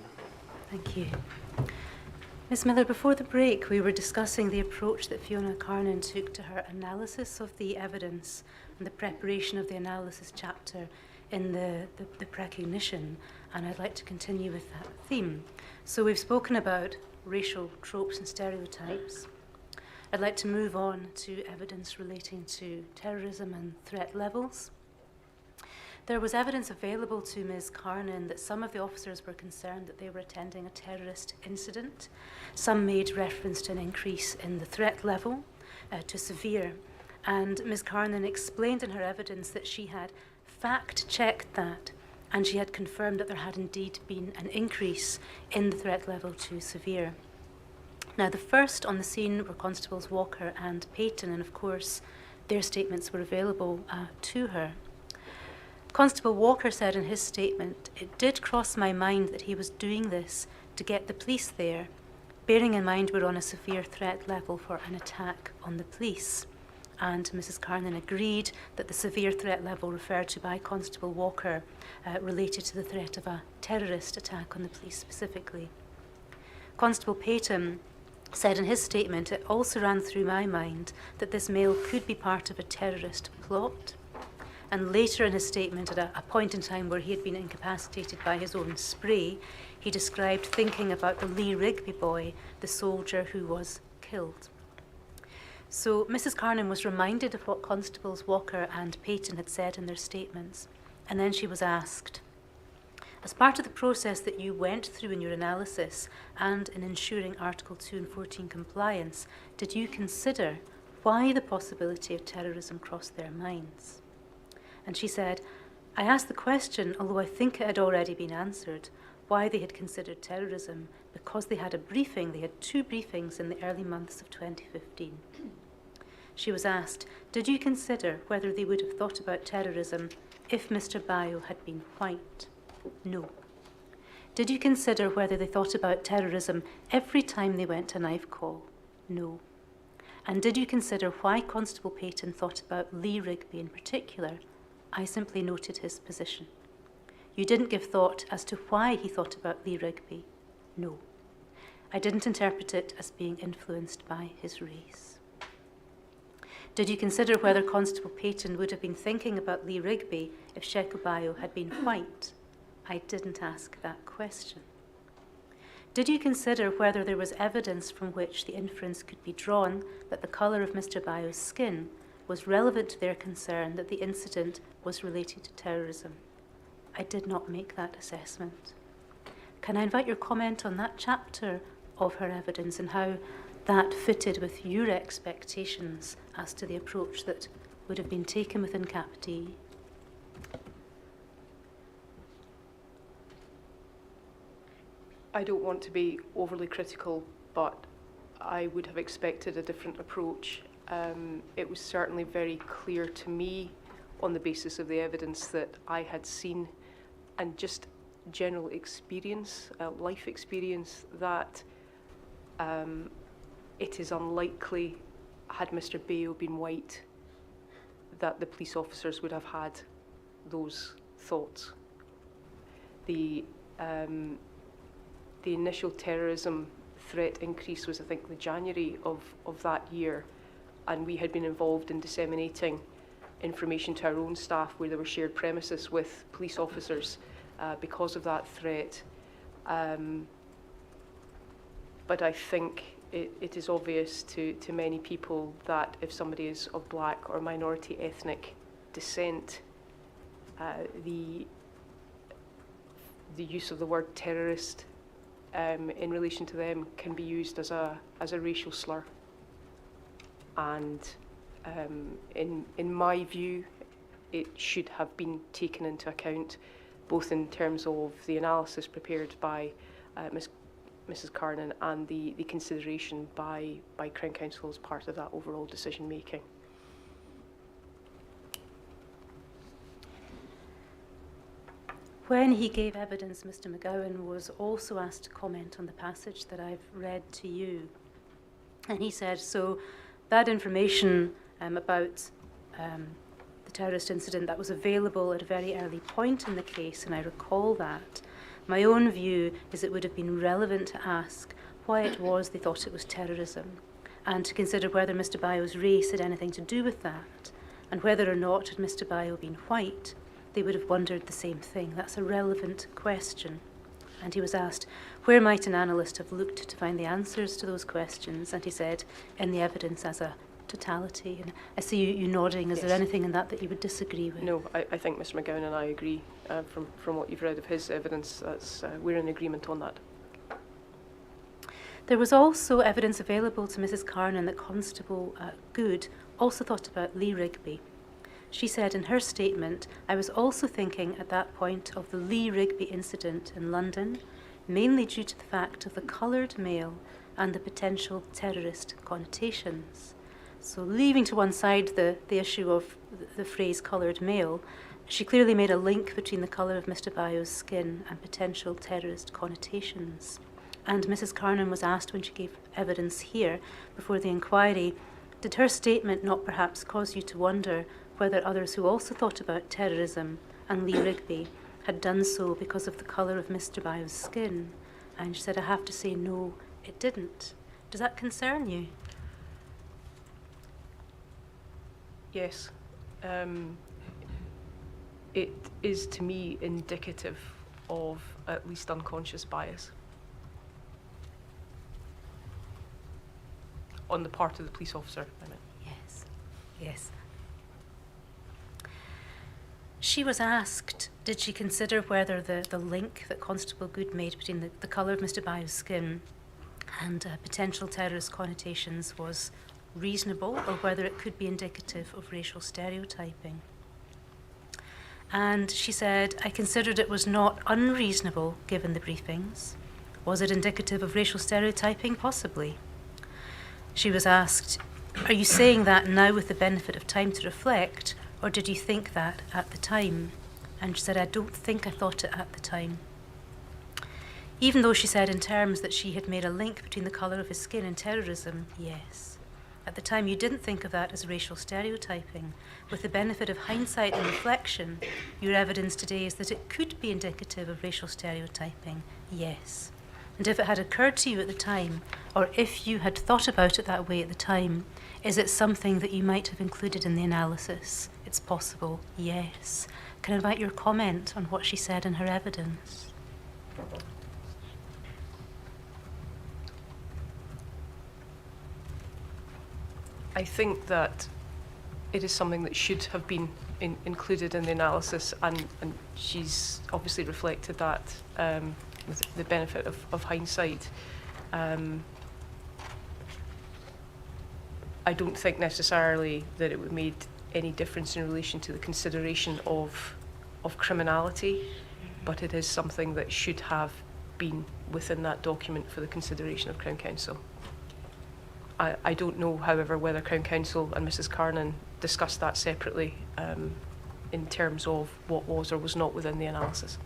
Thank you. Ms. Miller, before the break, we were discussing the approach that Fiona Carnan took to her analysis of the evidence and the preparation of the analysis chapter in the precognition, and I'd like to continue with that theme. So we've spoken about racial tropes and stereotypes. I'd like to move on to evidence relating to terrorism and threat levels. There was evidence available to Ms. Carnan that some of the officers were concerned that they were attending a terrorist incident. Some made reference to an increase in the threat level to severe. And Ms. Carnan explained in her evidence that she had fact-checked that, and she had confirmed that there had indeed been an increase in the threat level to severe. Now, the first on the scene were Constables Walker and Payton, and of course, their statements were available to her. Constable Walker said in his statement, "It did cross my mind that he was doing this to get the police there, bearing in mind we're on a severe threat level for an attack on the police." And Mrs. Carnan agreed that the severe threat level referred to by Constable Walker related to the threat of a terrorist attack on the police specifically. Constable Payton said in his statement, "It also ran through my mind that this male could be part of a terrorist plot." And later in his statement, at a point in time where he had been incapacitated by his own spray, he described thinking about the Lee Rigby boy, the soldier who was killed. So Mrs. Carnan was reminded of what Constables Walker and Payton had said in their statements, and then she was asked, "As part of the process that you went through in your analysis and in ensuring Article 2 and 14 compliance, did you consider why the possibility of terrorism crossed their minds?" And she said, "I asked the question, although I think it had already been answered, why they had considered terrorism, because they had a briefing, they had 2 briefings in the early months of 2015. She was asked, "Did you consider whether they would have thought about terrorism if Mr. Bayo had been white?" No. "Did you consider whether they thought about terrorism every time they went to knife call?" No. "And did you consider why Constable Payton thought about Lee Rigby in particular?" I simply noted his position. "You didn't give thought as to why he thought about Lee Rigby?" No. "I didn't interpret it as being influenced by his race." "Did you consider whether Constable Payton would have been thinking about Lee Rigby if Sheku Bayo had been white?" I didn't ask that question. "Did you consider whether there was evidence from which the inference could be drawn that the colour of Mr. Bayo's skin was relevant to their concern that the incident was related to terrorism?" I did not make that assessment. Can I invite your comment on that chapter of her evidence and how that fitted with your expectations as to the approach that would have been taken within CAPD? I don't want to be overly critical, but I would have expected a different approach. It was certainly very clear to me on the basis of the evidence that I had seen and just general experience, life experience, that it is unlikely, had Mr. Bayo been white, that the police officers would have had those thoughts. The initial terrorism threat increase was, I think, the January of that year, and we had been involved in disseminating information to our own staff where there were shared premises with police officers because of that threat. But I think it is obvious to many people that if somebody is of black or minority ethnic descent, the use of the word terrorist in relation to them can be used as a racial slur. And in my view, it should have been taken into account, both in terms of the analysis prepared by Mrs. Carnan and the consideration by Crown Counsel as part of that overall decision making. When he gave evidence, Mr. McGowan was also asked to comment on the passage that I've read to you. And he said, so that information about the terrorist incident that was available at a very early point in the case, and I recall that My own view is it would have been relevant to ask why it was they thought it was terrorism, and to consider whether Mr. Bayo's race had anything to do with that, and whether or not, had Mr. Bayo been white, they would have wondered the same thing. That's a relevant question. And he was asked, where might an analyst have looked to find the answers to those questions? And he said, in the evidence as a totality. And I see you nodding. Is there anything in that that you would disagree with? No, I think Mr. McGowan and I agree. From what you've read of his evidence, we're in agreement on that. There was also evidence available to Mrs. Carnan that Constable Good also thought about Lee Rigby. She said in her statement, I was also thinking at that point of the Lee Rigby incident in London, mainly due to the fact of the coloured male and the potential terrorist connotations. So leaving to one side the issue of the phrase coloured male, she clearly made a link between the colour of Mr. Bayo's skin and potential terrorist connotations. And Mrs. Carnan was asked when she gave evidence here before the inquiry, did her statement not perhaps cause you to wonder whether others who also thought about terrorism and Lee Rigby had done so because of the colour of Mr. Bayo's skin? And she said, I have to say no, it didn't. Does that concern you? Yes. It is, to me, indicative of at least unconscious bias on the part of the police officer, I mean. Yes, yes. She was asked, did she consider whether the link that Constable Good made between the colour of Mr. Bayo's skin and potential terrorist connotations was reasonable, or whether it could be indicative of racial stereotyping. And she said, I considered it was not unreasonable given the briefings. Was it indicative of racial stereotyping? Possibly. She was asked, are you saying that now with the benefit of time to reflect, or did you think that at the time? And she said, I don't think I thought it at the time. Even though she said in terms that she had made a link between the colour of his skin and terrorism, yes. At the time, you didn't think of that as racial stereotyping. With the benefit of hindsight and reflection, your evidence today is that it could be indicative of racial stereotyping, yes. And if it had occurred to you at the time, or if you had thought about it that way at the time, is it something that you might have included in the analysis? It's possible, yes. Can I invite your comment on what she said in her evidence? I think that it is something that should have been included in the analysis, and she's obviously reflected that with the benefit of hindsight. I don't think necessarily that it would have made any difference in relation to the consideration of criminality, but it is something that should have been within that document for the consideration of Crown Counsel. I don't know, however, whether Crown Counsel and Mrs. Carnan discussed that separately in terms of what was or was not within the analysis.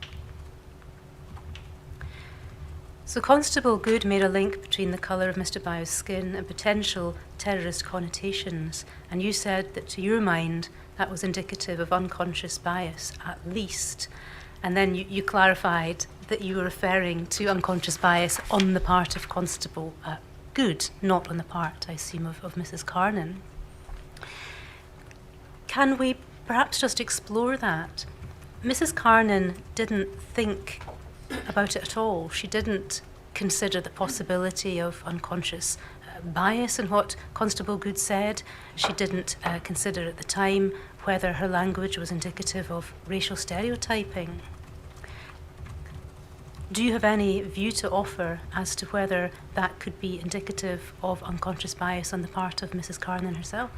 So Constable Good made a link between the colour of Mr. Bayo's skin and potential terrorist connotations, and you said that to your mind that was indicative of unconscious bias, at least. And then you clarified that you were referring to unconscious bias on the part of Constable Good, not on the part, I assume, of Mrs. Carnan. Can we perhaps just explore that? Mrs. Carnan didn't think about it at all. She didn't consider the possibility of unconscious bias in what Constable Good said. She didn't consider at the time whether her language was indicative of racial stereotyping. Do you have any view to offer as to whether that could be indicative of unconscious bias on the part of Mrs. Carnan herself?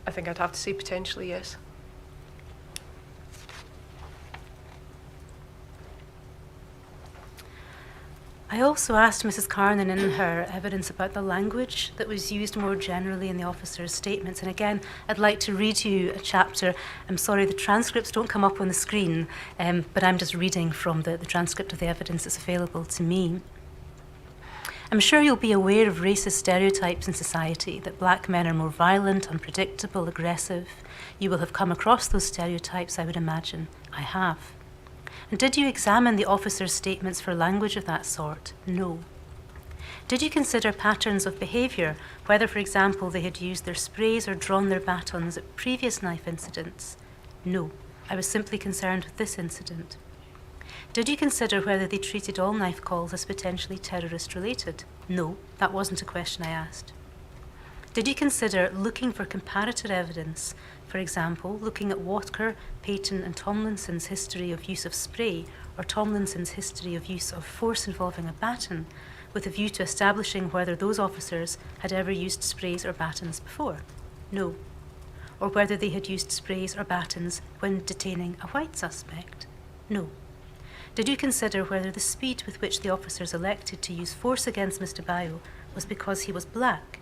I think I'd have to say potentially, yes. I also asked Mrs. Carnan in her evidence about the language that was used more generally in the officer's statements. And again, I'd like to read you a chapter. I'm sorry, the transcripts don't come up on the screen, but I'm just reading from the transcript of the evidence that's available to me. I'm sure you'll be aware of racist stereotypes in society, that black men are more violent, unpredictable, aggressive. You will have come across those stereotypes, I would imagine. I have. And did you examine the officers' statements for language of that sort? No. Did you consider patterns of behaviour, whether, for example, they had used their sprays or drawn their batons at previous knife incidents? No. I was simply concerned with this incident. Did you consider whether they treated all knife calls as potentially terrorist-related? No, that wasn't a question I asked. Did you consider looking for comparator evidence, for example, looking at Walker, Payton and Tomlinson's history of use of spray or Tomlinson's history of use of force involving a baton, with a view to establishing whether those officers had ever used sprays or batons before? No. Or whether they had used sprays or batons when detaining a white suspect? No. Did you consider whether the speed with which the officers elected to use force against Mr. Bayo was because he was black?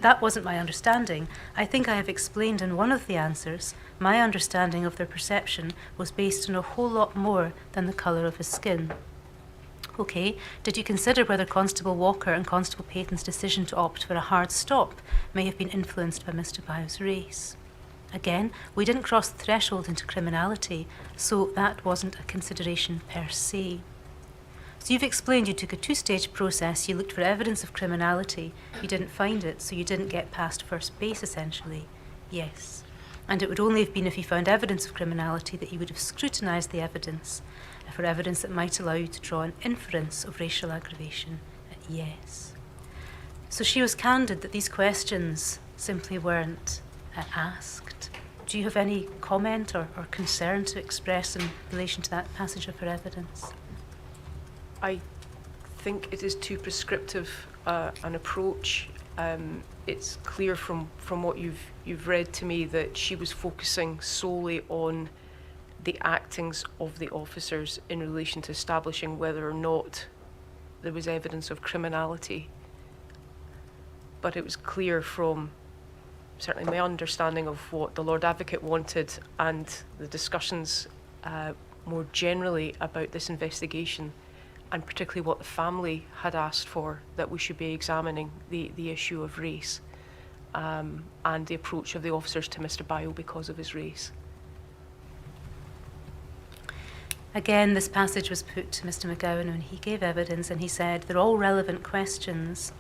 That wasn't my understanding. I think I have explained in one of the answers, my understanding of their perception was based on a whole lot more than the colour of his skin. Okay, did you consider whether Constable Walker and Constable Payton's decision to opt for a hard stop may have been influenced by Mr. Bayo's race? Again, we didn't cross the threshold into criminality, so that wasn't a consideration per se. So you've explained you took a two-stage process, you looked for evidence of criminality, you didn't find it, so you didn't get past first base essentially. Yes. And it would only have been if you found evidence of criminality that you would have scrutinised the evidence for evidence that might allow you to draw an inference of racial aggravation. Yes. So she was candid that these questions simply weren't asked. Do you have any comment or concern to express in relation to that passage of her evidence? I think it is too prescriptive an approach. It's clear from what you've read to me that she was focusing solely on the actings of the officers in relation to establishing whether or not there was evidence of criminality. But it was clear from certainly my understanding of what the Lord Advocate wanted and the discussions more generally about this investigation, and particularly what the family had asked for, that we should be examining the issue of race and the approach of the officers to Mr. Bayo because of his race. Again, this passage was put to Mr. McGowan when he gave evidence, and he said they're all relevant questions.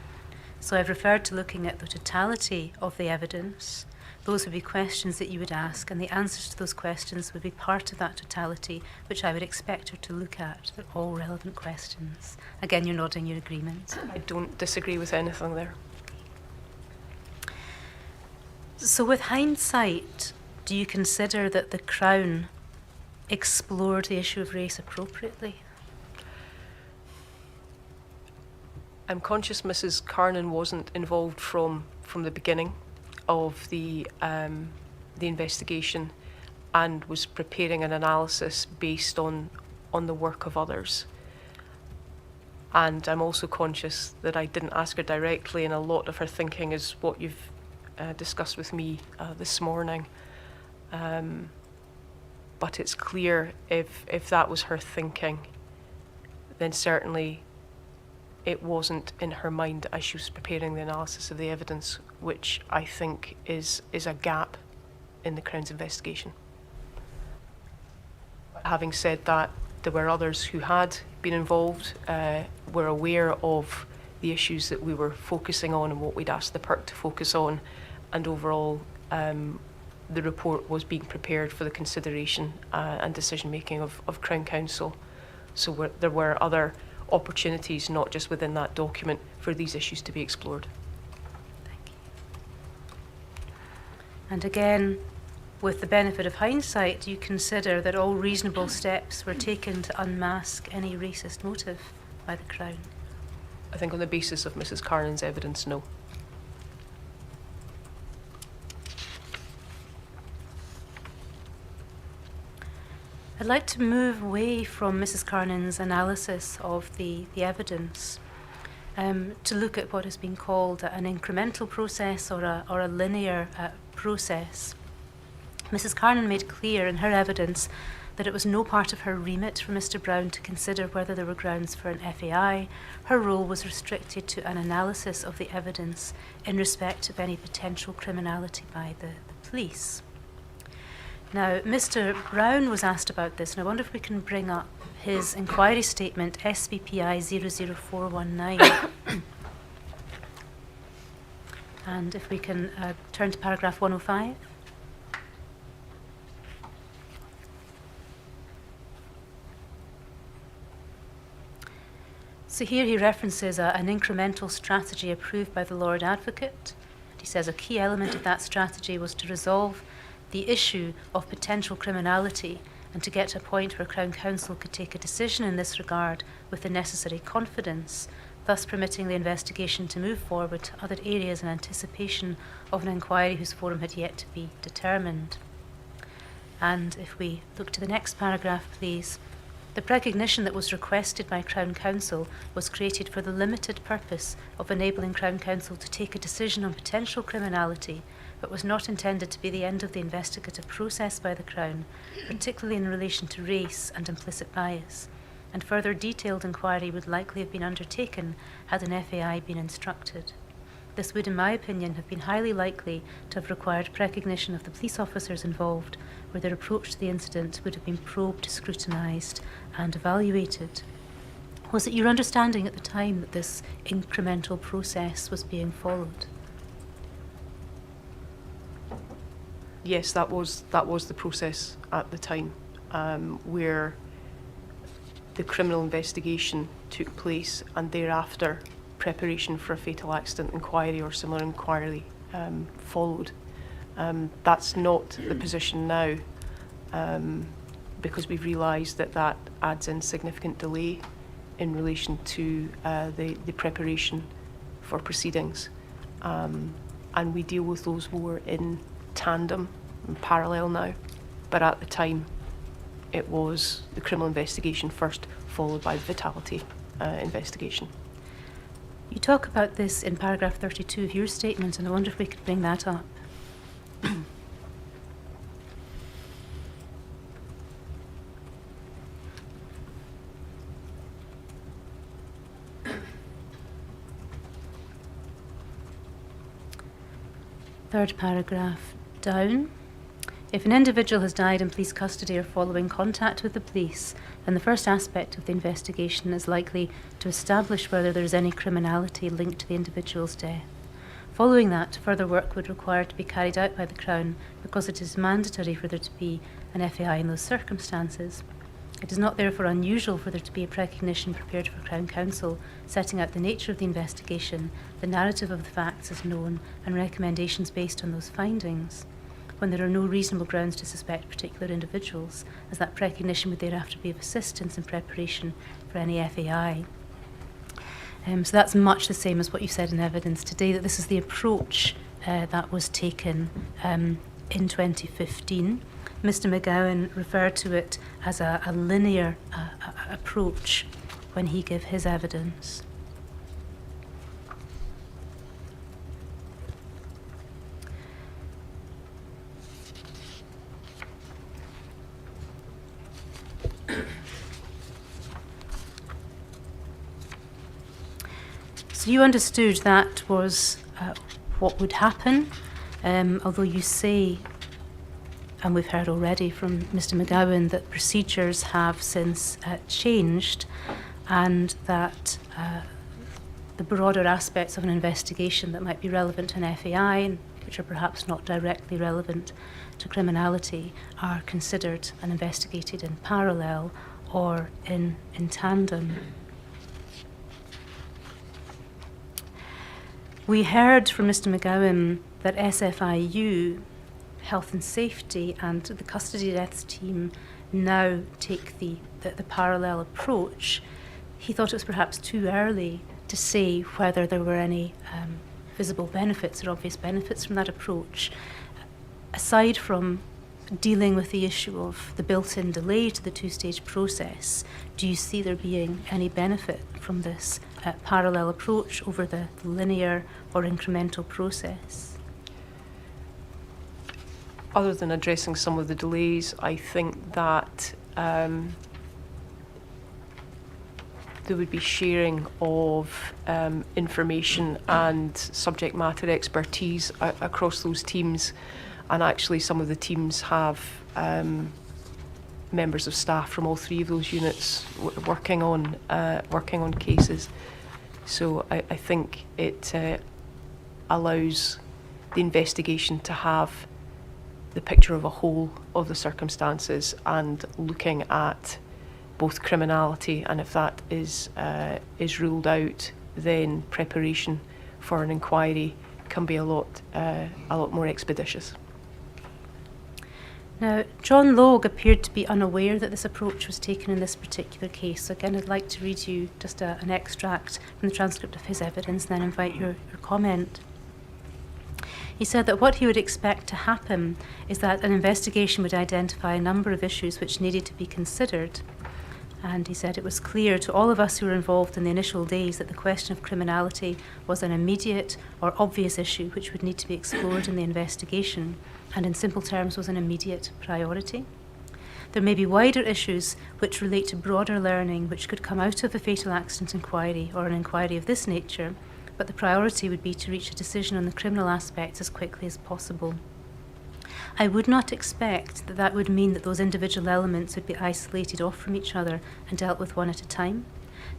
So I've referred to looking at the totality of the evidence. Those would be questions that you would ask, and the answers to those questions would be part of that totality, which I would expect her to look at. They're all relevant questions. Again, you're nodding your agreement. I don't disagree with anything there. So with hindsight, do you consider that the Crown explored the issue of race appropriately? I'm conscious Mrs. Carnan wasn't involved from the beginning of the investigation and was preparing an analysis based on the work of others. And I'm also conscious that I didn't ask her directly, and a lot of her thinking is what you've discussed with me this morning. But it's clear if that was her thinking, then certainly it wasn't in her mind as she was preparing the analysis of the evidence, which I think is a gap in the Crown's investigation. Having said that, there were others who had been involved, were aware of the issues that we were focusing on and what we'd asked the PIRC to focus on, and overall the report was being prepared for the consideration and decision making of Crown Counsel. So there were other opportunities, not just within that document, for these issues to be explored. Thank you. And again, with the benefit of hindsight, do you consider that all reasonable steps were taken to unmask any racist motive by the Crown? I think on the basis of Mrs. Carnan's evidence, no. I'd like to move away from Mrs. Carnan's analysis of the evidence to look at what has been called an incremental process or a linear process. Mrs. Carnan made clear in her evidence that it was no part of her remit for Mr. Brown to consider whether there were grounds for an FAI. Her role was restricted to an analysis of the evidence in respect of any potential criminality by the police. Now, Mr. Brown was asked about this, and I wonder if we can bring up his inquiry statement, SVPI 00419. And if we can turn to paragraph 105. So here he references an incremental strategy approved by the Lord Advocate. He says a key element of that strategy was to resolve the issue of potential criminality and to get to a point where Crown Counsel could take a decision in this regard with the necessary confidence, thus permitting the investigation to move forward to other areas in anticipation of an inquiry whose forum had yet to be determined. And if we look to the next paragraph, please. The recognition that was requested by Crown Counsel was created for the limited purpose of enabling Crown Counsel to take a decision on potential criminality, but was not intended to be the end of the investigative process by the Crown, particularly in relation to race and implicit bias, and further detailed inquiry would likely have been undertaken had an FAI been instructed. This would, in my opinion, have been highly likely to have required recognition of the police officers involved, where their approach to the incident would have been probed, scrutinised and evaluated. Was it your understanding at the time that this incremental process was being followed? Yes, that was the process at the time, where the criminal investigation took place and thereafter preparation for a fatal accident inquiry or similar inquiry followed. That's not the position now, because we've realised that adds in significant delay in relation to the preparation for proceedings. And we deal with those more in tandem and parallel now. But at the time, it was the criminal investigation first, followed by the fatality investigation. You talk about this in paragraph 32 of your statement, and I wonder if we could bring that up. Third paragraph down. If an individual has died in police custody or following contact with the police, then the first aspect of the investigation is likely to establish whether there is any criminality linked to the individual's death. Following that, further work would require to be carried out by the Crown because it is mandatory for there to be an FAI in those circumstances. It is not therefore unusual for there to be a recognition prepared for Crown Counsel, setting out the nature of the investigation, the narrative of the facts as known, and recommendations based on those findings, when there are no reasonable grounds to suspect particular individuals, as that recognition would thereafter be of assistance in preparation for any FAI. So that's much the same as what you said in evidence today, that this is the approach that was taken in 2015. Mr. McGowan referred to it as a linear approach when he gave his evidence. So you understood that was what would happen, although you say, and we've heard already from Mr. McGowan, that procedures have since changed, and that the broader aspects of an investigation that might be relevant to an FAI, and which are perhaps not directly relevant to criminality, are considered and investigated in parallel or in tandem. We heard from Mr. McGowan that SFIU, Health and Safety, and the custody deaths team now take the parallel approach. He thought it was perhaps too early to say whether there were any visible benefits or obvious benefits from that approach. Aside from dealing with the issue of the built-in delay to the two-stage process, do you see there being any benefit from this parallel approach over the linear or incremental process? Other than addressing some of the delays, I think that there would be sharing of information and subject matter expertise across those teams, and actually some of the teams have members of staff from all 3 of those units working on cases. So I think it allows the investigation to have the picture of a whole of the circumstances and looking at both criminality, and if that is ruled out, then preparation for an inquiry can be a lot more expeditious. Now, John Logue appeared to be unaware that this approach was taken in this particular case. So again, I'd like to read you just an extract from the transcript of his evidence and then invite your comment. He said that what he would expect to happen is that an investigation would identify a number of issues which needed to be considered. And he said it was clear to all of us who were involved in the initial days that the question of criminality was an immediate or obvious issue which would need to be explored in the investigation, and in simple terms was an immediate priority. There may be wider issues which relate to broader learning which could come out of a fatal accident inquiry or an inquiry of this nature, but the priority would be to reach a decision on the criminal aspects as quickly as possible. I would not expect that that would mean that those individual elements would be isolated off from each other and dealt with one at a time.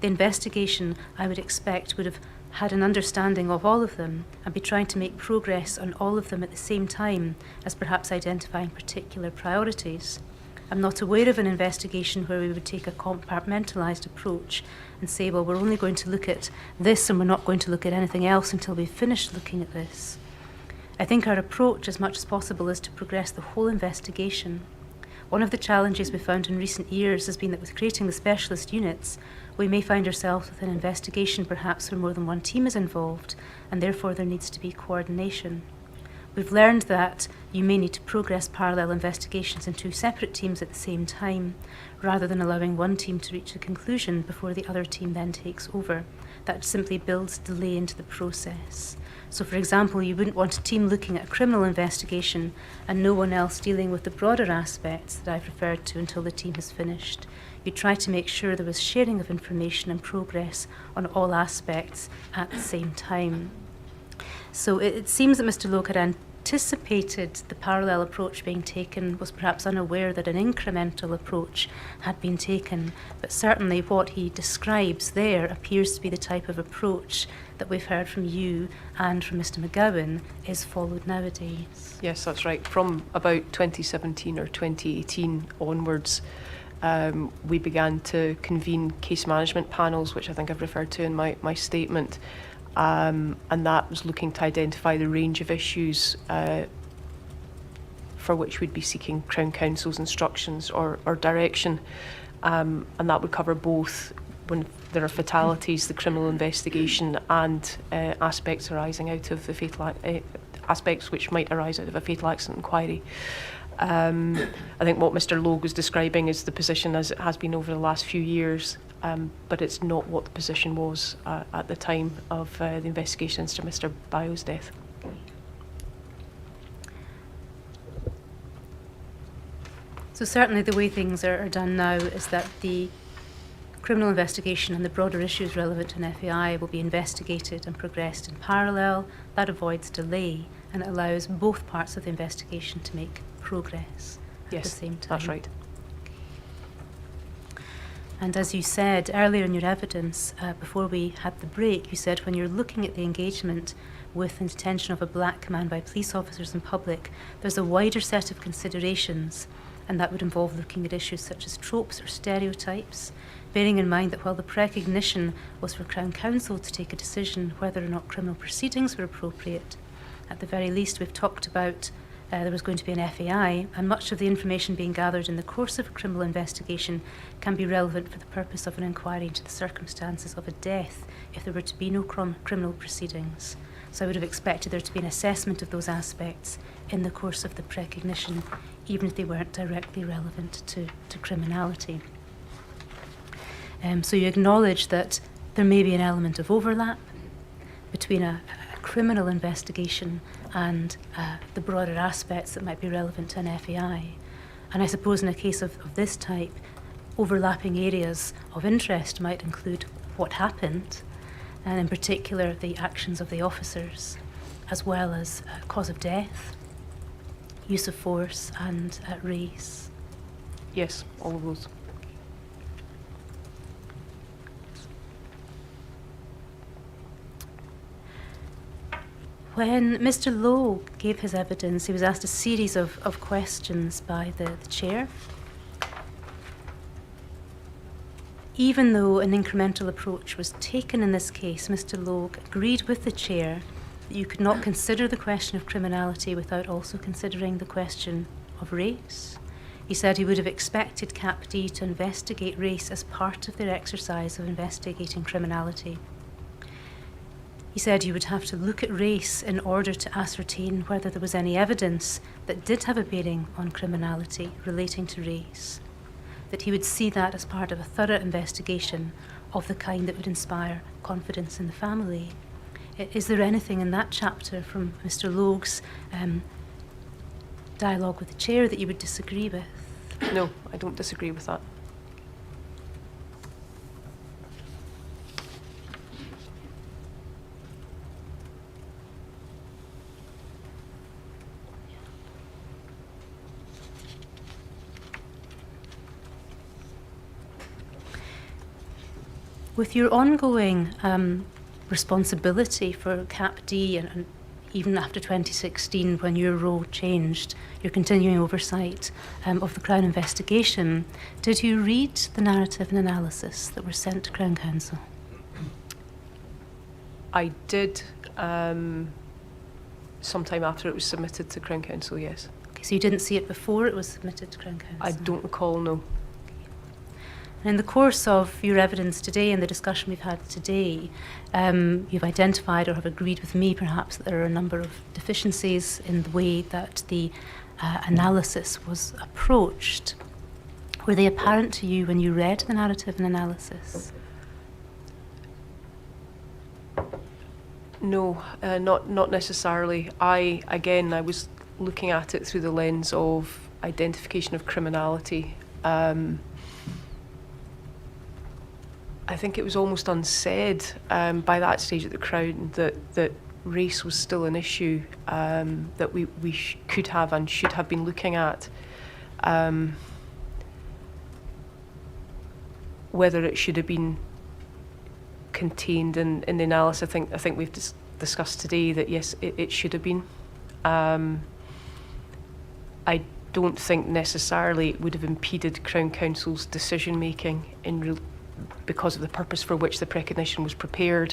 The investigation, I would expect, would have had an understanding of all of them and be trying to make progress on all of them at the same time as perhaps identifying particular priorities. I'm not aware of an investigation where we would take a compartmentalised approach and say, well, we're only going to look at this and we're not going to look at anything else until we've finished looking at this. I think our approach, as much as possible, is to progress the whole investigation. One of the challenges we've found in recent years has been that with creating the specialist units, we may find ourselves with an investigation perhaps where more than one team is involved, and therefore there needs to be coordination. We've learned that you may need to progress parallel investigations in 2 separate teams at the same time, rather than allowing one team to reach a conclusion before the other team then takes over. That simply builds delay into the process. So, for example, you wouldn't want a team looking at a criminal investigation and no one else dealing with the broader aspects that I've referred to until the team has finished. You try to make sure there was sharing of information and progress on all aspects at the same time. So it seems that Mr. Logue had anticipated the parallel approach being taken, was perhaps unaware that an incremental approach had been taken, but certainly what he describes there appears to be the type of approach that we've heard from you and from Mr. McGowan is followed nowadays. Yes, that's right. From about 2017 or 2018 onwards, we began to convene case management panels, which I think I've referred to in my statement, and that was looking to identify the range of issues for which we'd be seeking Crown Counsel's instructions or direction, and that would cover both when there are fatalities, the criminal investigation, and aspects arising out of the fatal aspects which might arise out of a fatal accident inquiry. I think what Mr. Logue was describing is the position as it has been over the last few years, but it's not what the position was at the time of the investigation into Mr. Bayo's death. So certainly the way things are done now is that the criminal investigation and the broader issues relevant to an FAI will be investigated and progressed in parallel. That avoids delay and it allows both parts of the investigation to make progress at the same time. That's right. And as you said earlier in your evidence, before we had the break, you said when you're looking at the engagement with the detention of a black man by police officers in public, there's a wider set of considerations, and that would involve looking at issues such as tropes or stereotypes, bearing in mind that while the precognition was for Crown Counsel to take a decision whether or not criminal proceedings were appropriate, at the very least we've talked about there was going to be an FAI, and much of the information being gathered in the course of a criminal investigation can be relevant for the purpose of an inquiry into the circumstances of a death if there were to be no criminal proceedings. So I would have expected there to be an assessment of those aspects in the course of the precognition, even if they weren't directly relevant to criminality. So you acknowledge that there may be an element of overlap between a criminal investigation and the broader aspects that might be relevant to an FAI. And I suppose in a case of this type, overlapping areas of interest might include what happened, and in particular the actions of the officers, as well as cause of death, use of force and race? Yes, all of those. When Mr. Lowe gave his evidence, he was asked a series of questions by the chair. Even though an incremental approach was taken in this case, Mr. Lowe agreed with the chair that you could not consider the question of criminality without also considering the question of race. He said he would have expected CAPD to investigate race as part of their exercise of investigating criminality. He said you would have to look at race in order to ascertain whether there was any evidence that did have a bearing on criminality relating to race, that he would see that as part of a thorough investigation of the kind that would inspire confidence in the family. Is there anything in that chapter from Mr. Logue's dialogue with the chair that you would disagree with? No, I don't disagree with that. With your ongoing responsibility for CAPD and even after 2016 when your role changed, your continuing oversight of the Crown investigation, did you read the narrative and analysis that were sent to Crown Counsel? I did sometime after it was submitted to Crown Counsel, yes. Okay, so you didn't see it before it was submitted to Crown Counsel? I don't recall, no. And in the course of your evidence today and the discussion we've had today, you've identified or have agreed with me perhaps that there are a number of deficiencies in the way that the analysis was approached. Were they apparent to you when you read the narrative and analysis? No, not necessarily. I was looking at it through the lens of identification of criminality. I think it was almost unsaid by that stage at the Crown that race was still an issue that we could have and should have been looking at. Whether it should have been contained in the analysis, I think we've discussed today that yes, it should have been. I don't think necessarily it would have impeded Crown Counsel's decision making because of the purpose for which the precognition was prepared,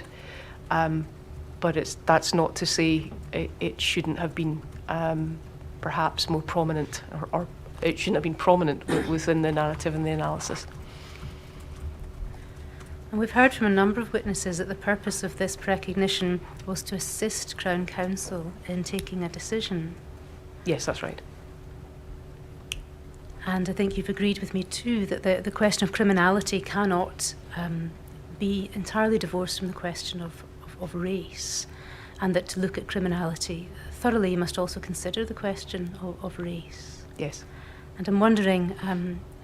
but that's not to say it shouldn't have been perhaps more prominent, or it shouldn't have been prominent within the narrative and the analysis. And we've heard from a number of witnesses that the purpose of this precognition was to assist Crown Counsel in taking a decision. Yes, that's right. And I think you've agreed with me too that the question of criminality cannot be entirely divorced from the question of race, and that to look at criminality thoroughly you must also consider the question of race. Yes. And I'm wondering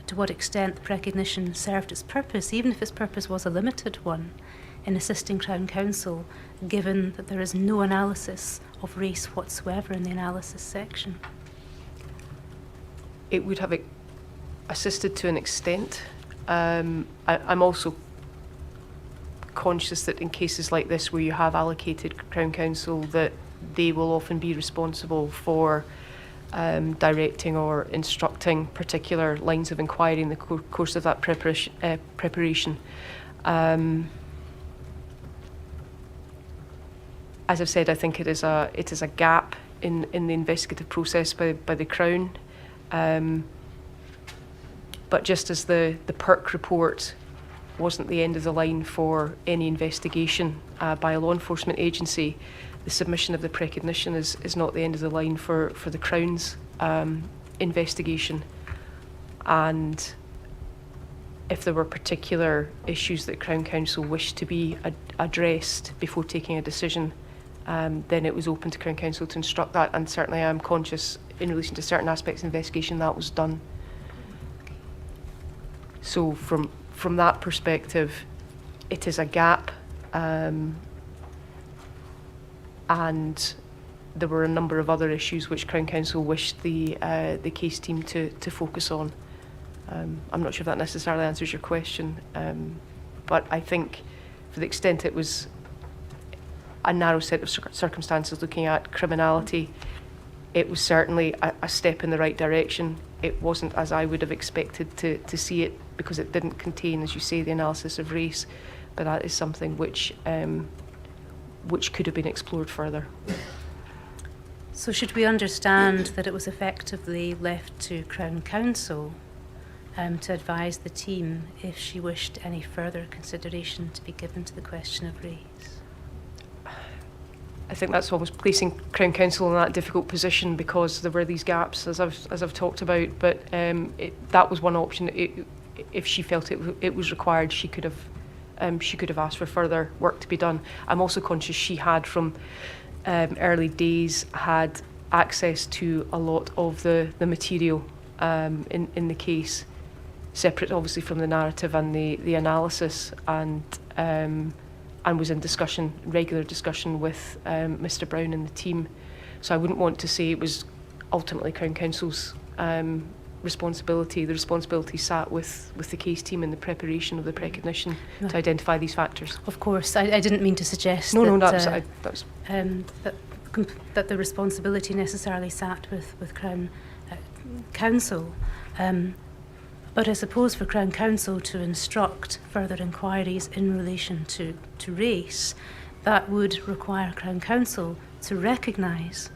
to what extent the precognition served its purpose, even if its purpose was a limited one, in assisting Crown Counsel, given that there is no analysis of race whatsoever in the analysis section. It would have assisted to an extent. I'm also conscious that in cases like this where you have allocated Crown Counsel, that they will often be responsible for directing or instructing particular lines of inquiry in the course of that preparation. As I've said, I think it is a gap in the investigative process by the Crown. But just as the PIRC report wasn't the end of the line for any investigation by a law enforcement agency, the submission of the precognition is not the end of the line for the Crown's investigation. And if there were particular issues that Crown Counsel wished to be addressed before taking a decision, then it was open to Crown Counsel to instruct that, and certainly I am conscious in relation to certain aspects of investigation that was done. So from that perspective, it is a gap, and there were a number of other issues which Crown Counsel wished the case team to focus on. I'm not sure if that necessarily answers your question, but I think for the extent it was a narrow set of circumstances looking at criminality, it was certainly a step in the right direction. It wasn't as I would have expected to see it, because it didn't contain, as you say, the analysis of race, but that is something which could have been explored further. So should we understand that it was effectively left to Crown Counsel to advise the team if she wished any further consideration to be given to the question of race? I think that's almost placing Crown Counsel in that difficult position, because there were these gaps, as I've talked about. But that was one option. If she felt it was required, she could have asked for further work to be done. I'm also conscious she had, from early days, had access to a lot of the material in the case, separate obviously from the narrative and the analysis, and was in regular discussion with Mr. Brown and the team. So I wouldn't want to say it was ultimately Crown Counsel's responsibility. The responsibility sat with the case team in the preparation of the precognition to identify these factors. Of course, I didn't mean to suggest that the responsibility necessarily sat with Crown Counsel. But I suppose for Crown Counsel to instruct further inquiries in relation to race, that would require Crown Counsel to recognise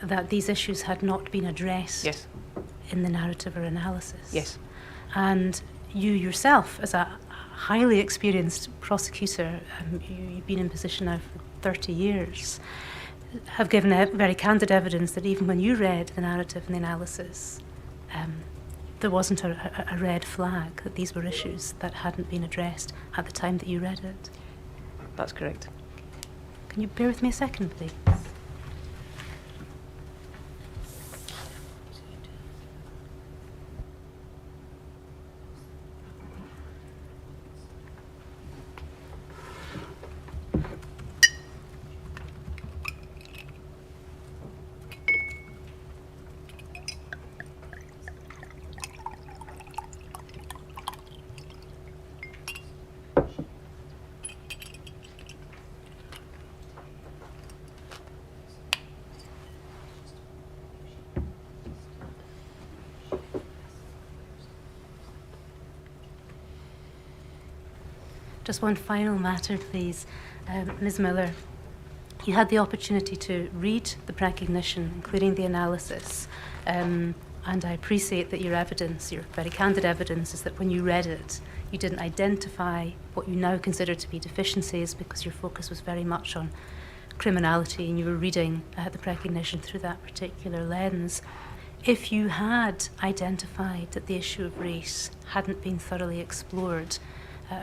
that these issues had not been addressed. Yes. In the narrative or analysis. Yes. And you yourself, as a highly experienced prosecutor, you've been in position now for 30 years, have given very candid evidence that even when you read the narrative and the analysis, there wasn't a red flag, that these were issues that hadn't been addressed at the time that you read it. That's correct. Can you bear with me a second, please? Just one final matter, please. Ms. Miller, you had the opportunity to read the precognition, including the analysis, and I appreciate that your evidence, your very candid evidence, is that when you read it, you didn't identify what you now consider to be deficiencies, because your focus was very much on criminality, and you were reading the precognition through that particular lens. If you had identified that the issue of race hadn't been thoroughly explored,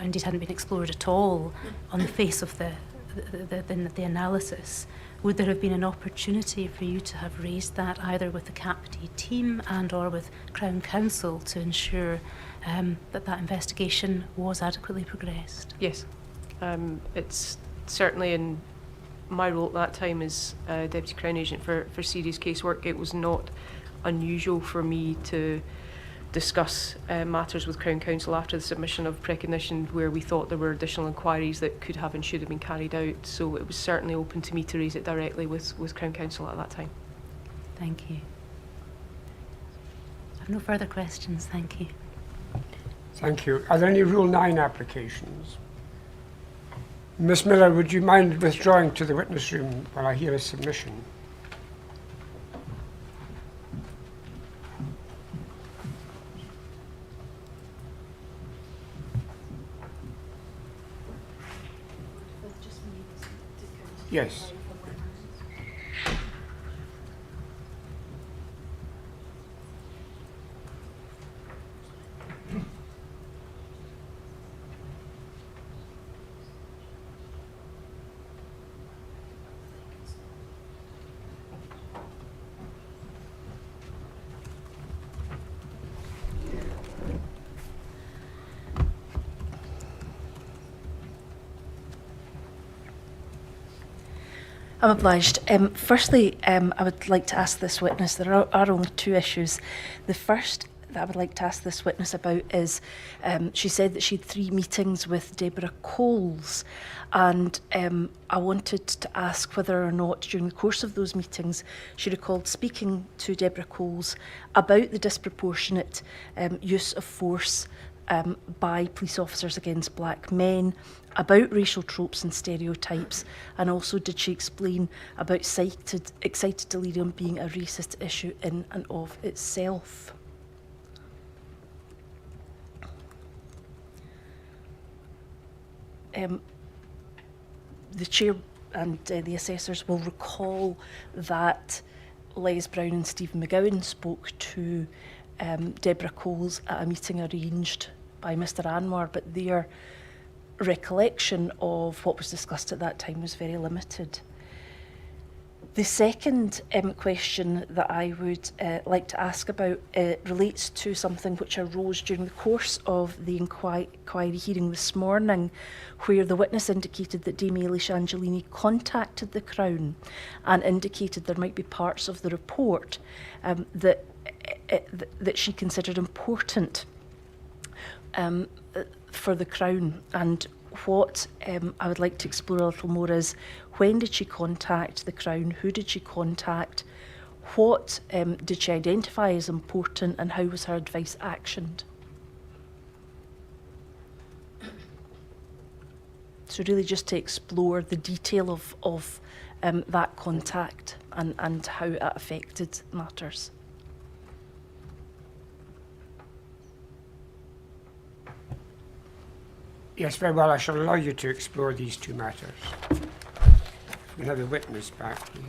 indeed hadn't been explored at all on the face of the analysis, would there have been an opportunity for you to have raised that either with the CAPD team and or with Crown Counsel to ensure that investigation was adequately progressed? Yes. It's certainly in my role at that time as Deputy Crown Agent for serious casework, it was not unusual for me to discuss matters with Crown Counsel after the submission of precognition where we thought there were additional inquiries that could have and should have been carried out. So it was certainly open to me to raise it directly with Crown Counsel at that time. Thank you. I have no further questions, thank you. Thank you. Are there any Rule 9 applications? Ms. Miller, would you mind withdrawing to the witness room while I hear a submission? Yes. I'm obliged. Firstly, I would like to ask this witness, there are only two issues. The first that I would like to ask this witness about is, she said that she had 3 meetings with Deborah Coles, and I wanted to ask whether or not during the course of those meetings she recalled speaking to Deborah Coles about the disproportionate use of force by police officers against black men, about racial tropes and stereotypes, and also did she explain about excited delirium being a racist issue in and of itself. The chair and the assessors will recall that Les Brown and Stephen McGowan spoke to Deborah Coles at a meeting arranged by Mr Anwar, but their recollection of what was discussed at that time was very limited. The second question that I would like to ask about relates to something which arose during the course of the inquiry hearing this morning, where the witness indicated that Dame Eilish Angelini contacted the Crown and indicated there might be parts of the report that she considered important for the Crown. And what I would like to explore a little more is, when did she contact the Crown? Who did she contact? What did she identify as important, and how was her advice actioned? So really just to explore the detail of that contact and how it affected matters. Yes, very well. I shall allow you to explore these two matters. We have the witness back, please.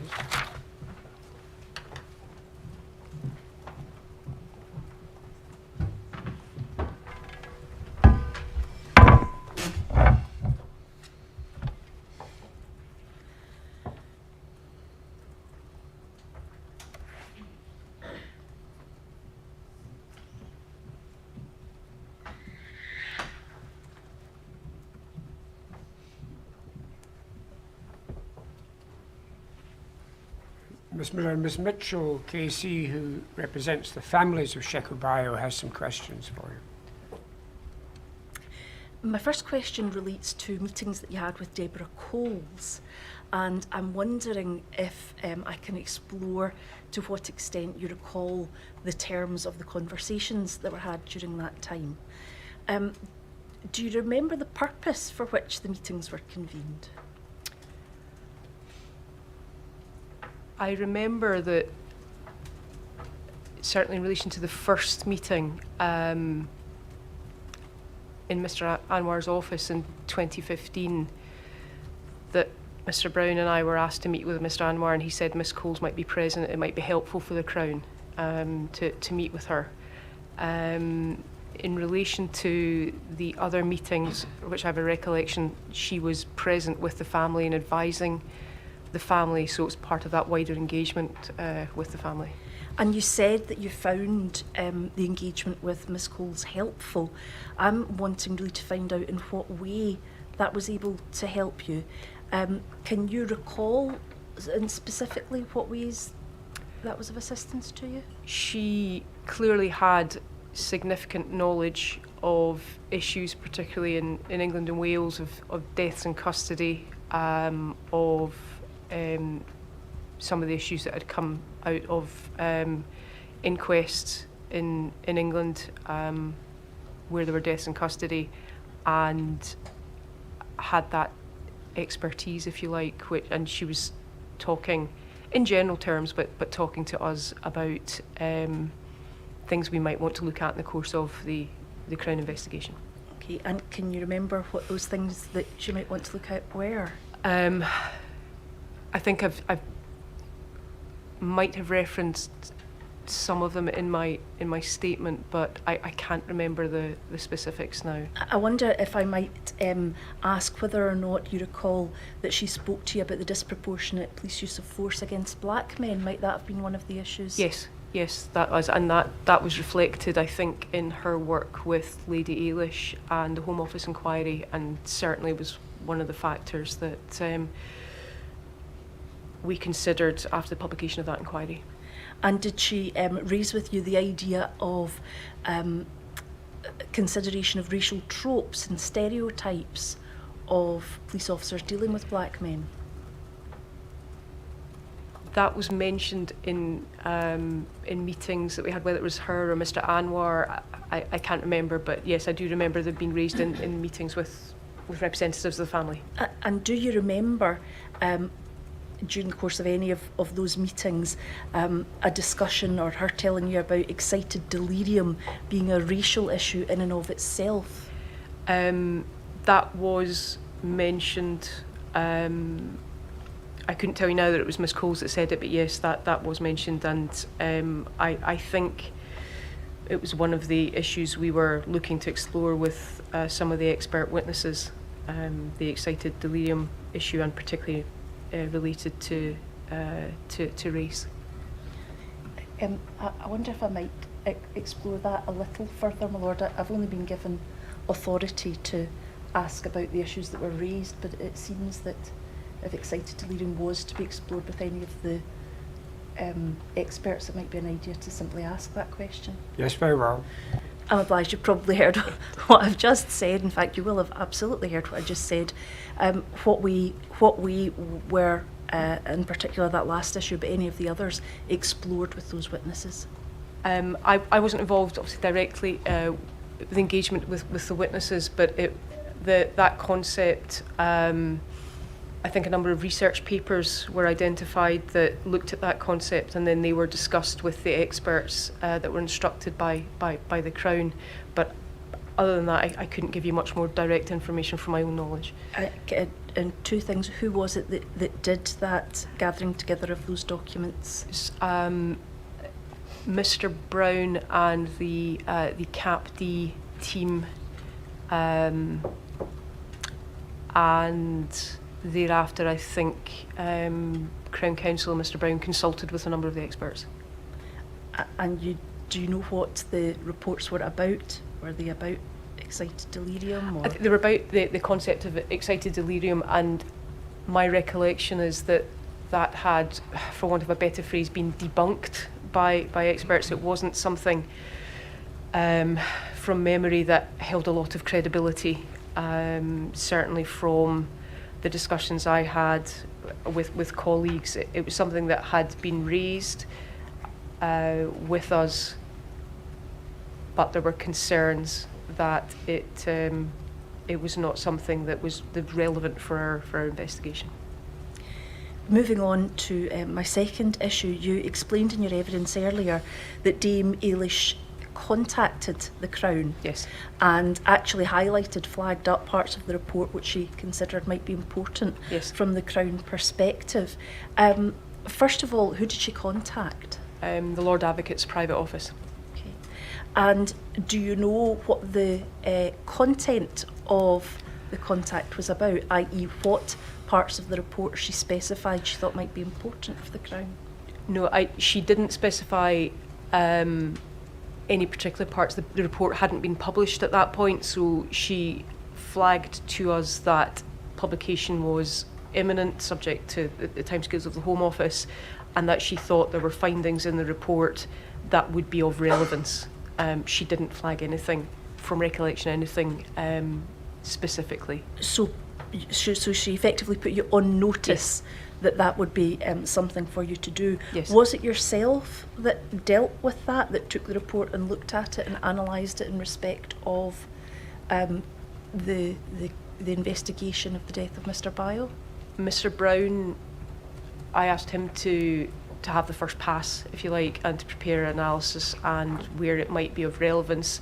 Ms Miller, Ms Mitchell, KC, who represents the families of Sheku Bayo, has some questions for you. My first question relates to meetings that you had with Deborah Coles, and I'm wondering if I can explore to what extent you recall the terms of the conversations that were had during that time. Do you remember the purpose for which the meetings were convened? I remember that, certainly in relation to the first meeting in Mr Anwar's office in 2015, that Mr Brown and I were asked to meet with Mr Anwar, and he said Miss Coles might be present, it might be helpful for the Crown to meet with her. In relation to the other meetings, which I have a recollection, she was present with the family and advising the family, so it's part of that wider engagement with the family. And you said that you found the engagement with Miss Coles helpful. I'm wanting really to find out in what way that was able to help you. Can you recall in specifically what ways that was of assistance to you? She Clearly had significant knowledge of issues, particularly in England and Wales, of deaths in custody, of some of the issues that had come out of inquests in England where there were deaths in custody, and had that expertise, if you like, and she was talking in general terms, but talking to us about things we might want to look at in the course of the Crown investigation. Okay, and can you remember what those things that she might want to look at were? I think I might have referenced some of them in my statement, but I can't remember the specifics now. I wonder if I might ask whether or not you recall that she spoke to you about the disproportionate police use of force against black men. Might that have been one of the issues? Yes, that was, and that was reflected, I think, in her work with Lady Eilish and the Home Office inquiry, and certainly was one of the factors that we considered after the publication of that inquiry. And did she raise with you the idea of consideration of racial tropes and stereotypes of police officers dealing with black men? That was mentioned in meetings that we had, whether it was her or Mr. Anwar. I can't remember, but yes, I do remember them being raised in meetings with representatives of the family. And do you remember, during the course of any of those meetings, a discussion or her telling you about excited delirium being a racial issue in and of itself? That was mentioned. I couldn't tell you now that it was Miss Coles that said it, but yes, that was mentioned, and I think it was one of the issues we were looking to explore with some of the expert witnesses, the excited delirium issue, and particularly related to race. I wonder if I might explore that a little further, my lord. I've only been given authority to ask about the issues that were raised, but it seems that if excited delirium was to be explored with any of the experts, it might be an idea to simply ask that question. Yes, very well. I'm obliged, you've probably heard what I've just said. In fact, you will have absolutely heard what I just said. What we were, in particular that last issue, but any of the others, explored with those witnesses. I wasn't involved, obviously, directly with engagement with the witnesses, but that concept, I think a number of research papers were identified that looked at that concept, and then they were discussed with the experts that were instructed by the Crown. But other than that, I couldn't give you much more direct information from my own knowledge. And two things, who was it that did that gathering together of those documents? Mr. Brown and the CAPD team, and thereafter, I think Crown Counsel and Mr. Brown consulted with a number of the experts. And do you know what the reports were about? Were they about excited delirium? Or? They were about the concept of excited delirium, and my recollection is that had, for want of a better phrase, been debunked by experts. It wasn't something from memory that held a lot of credibility, certainly from the discussions I had with colleagues. It was something that had been raised with us, but there were concerns that it was not something that was relevant for our investigation. Moving on to my second issue, you explained in your evidence earlier that Dame Ailish contacted the Crown. Yes. And actually highlighted, flagged up parts of the report which she considered might be important. Yes. From the Crown perspective. First of all, who did she contact? The Lord Advocate's private office. Okay. And do you know what the content of the contact was about, i.e. what parts of the report she specified she thought might be important for the Crown? No, she didn't specify any particular parts. The report hadn't been published at that point, so she flagged to us that publication was imminent, subject to the timescales of the Home Office, and that she thought there were findings in the report that would be of relevance. She didn't flag anything, from recollection, anything specifically. So she effectively put you on notice. Yes. That would be something for you to do. Yes. Was it yourself that dealt with that took the report and looked at it and analysed it in respect of the investigation of the death of Mr. Bio? Mr. Brown, I asked him to have the first pass, if you like, and to prepare an analysis and where it might be of relevance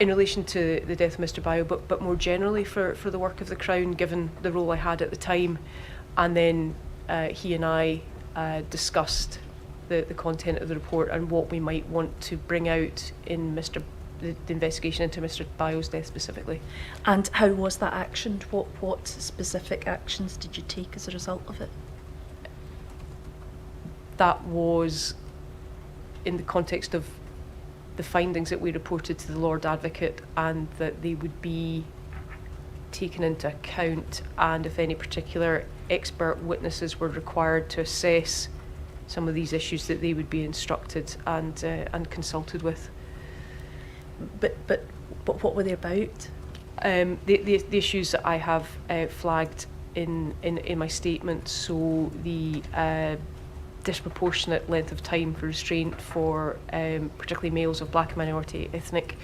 in relation to the death of Mr. Bio, but more generally for the work of the Crown, given the role I had at the time. And then he and I discussed the content of the report and what we might want to bring out in the investigation into Mr. Bio's death specifically. And how was that actioned? What specific actions did you take as a result of it? That was in the context of the findings that we reported to the Lord Advocate, and that they would be taken into account, and if any particular expert witnesses were required to assess some of these issues, that they would be instructed and consulted with. But what were they about? The issues that I have flagged in my statement, so the disproportionate length of time for restraint for particularly males of black minority ethnic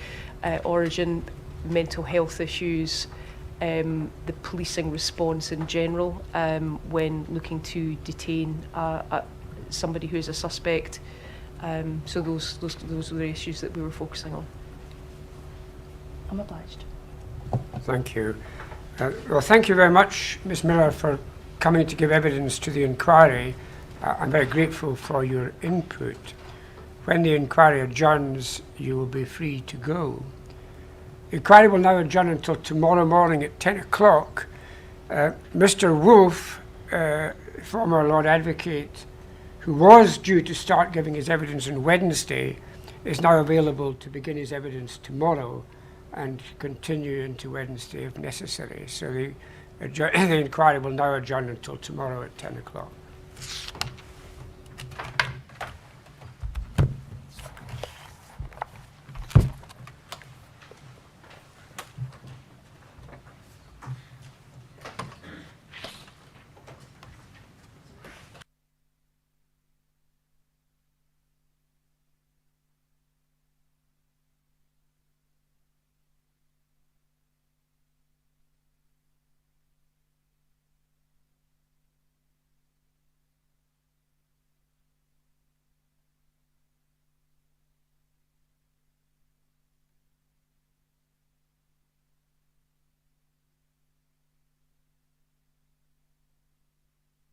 origin, mental health issues, the policing response in general when looking to detain somebody who is a suspect. So those were the issues that we were focusing on. I'm obliged. Thank you. Well, thank you very much, Ms. Miller, for coming to give evidence to the inquiry. I'm very grateful for your input. When the inquiry adjourns, you will be free to go. The inquiry will now adjourn until tomorrow morning at 10 o'clock. Mr. Wolfe, former Lord Advocate, who was due to start giving his evidence on Wednesday, is now available to begin his evidence tomorrow and continue into Wednesday if necessary. So the inquiry will now adjourn until tomorrow at 10 o'clock.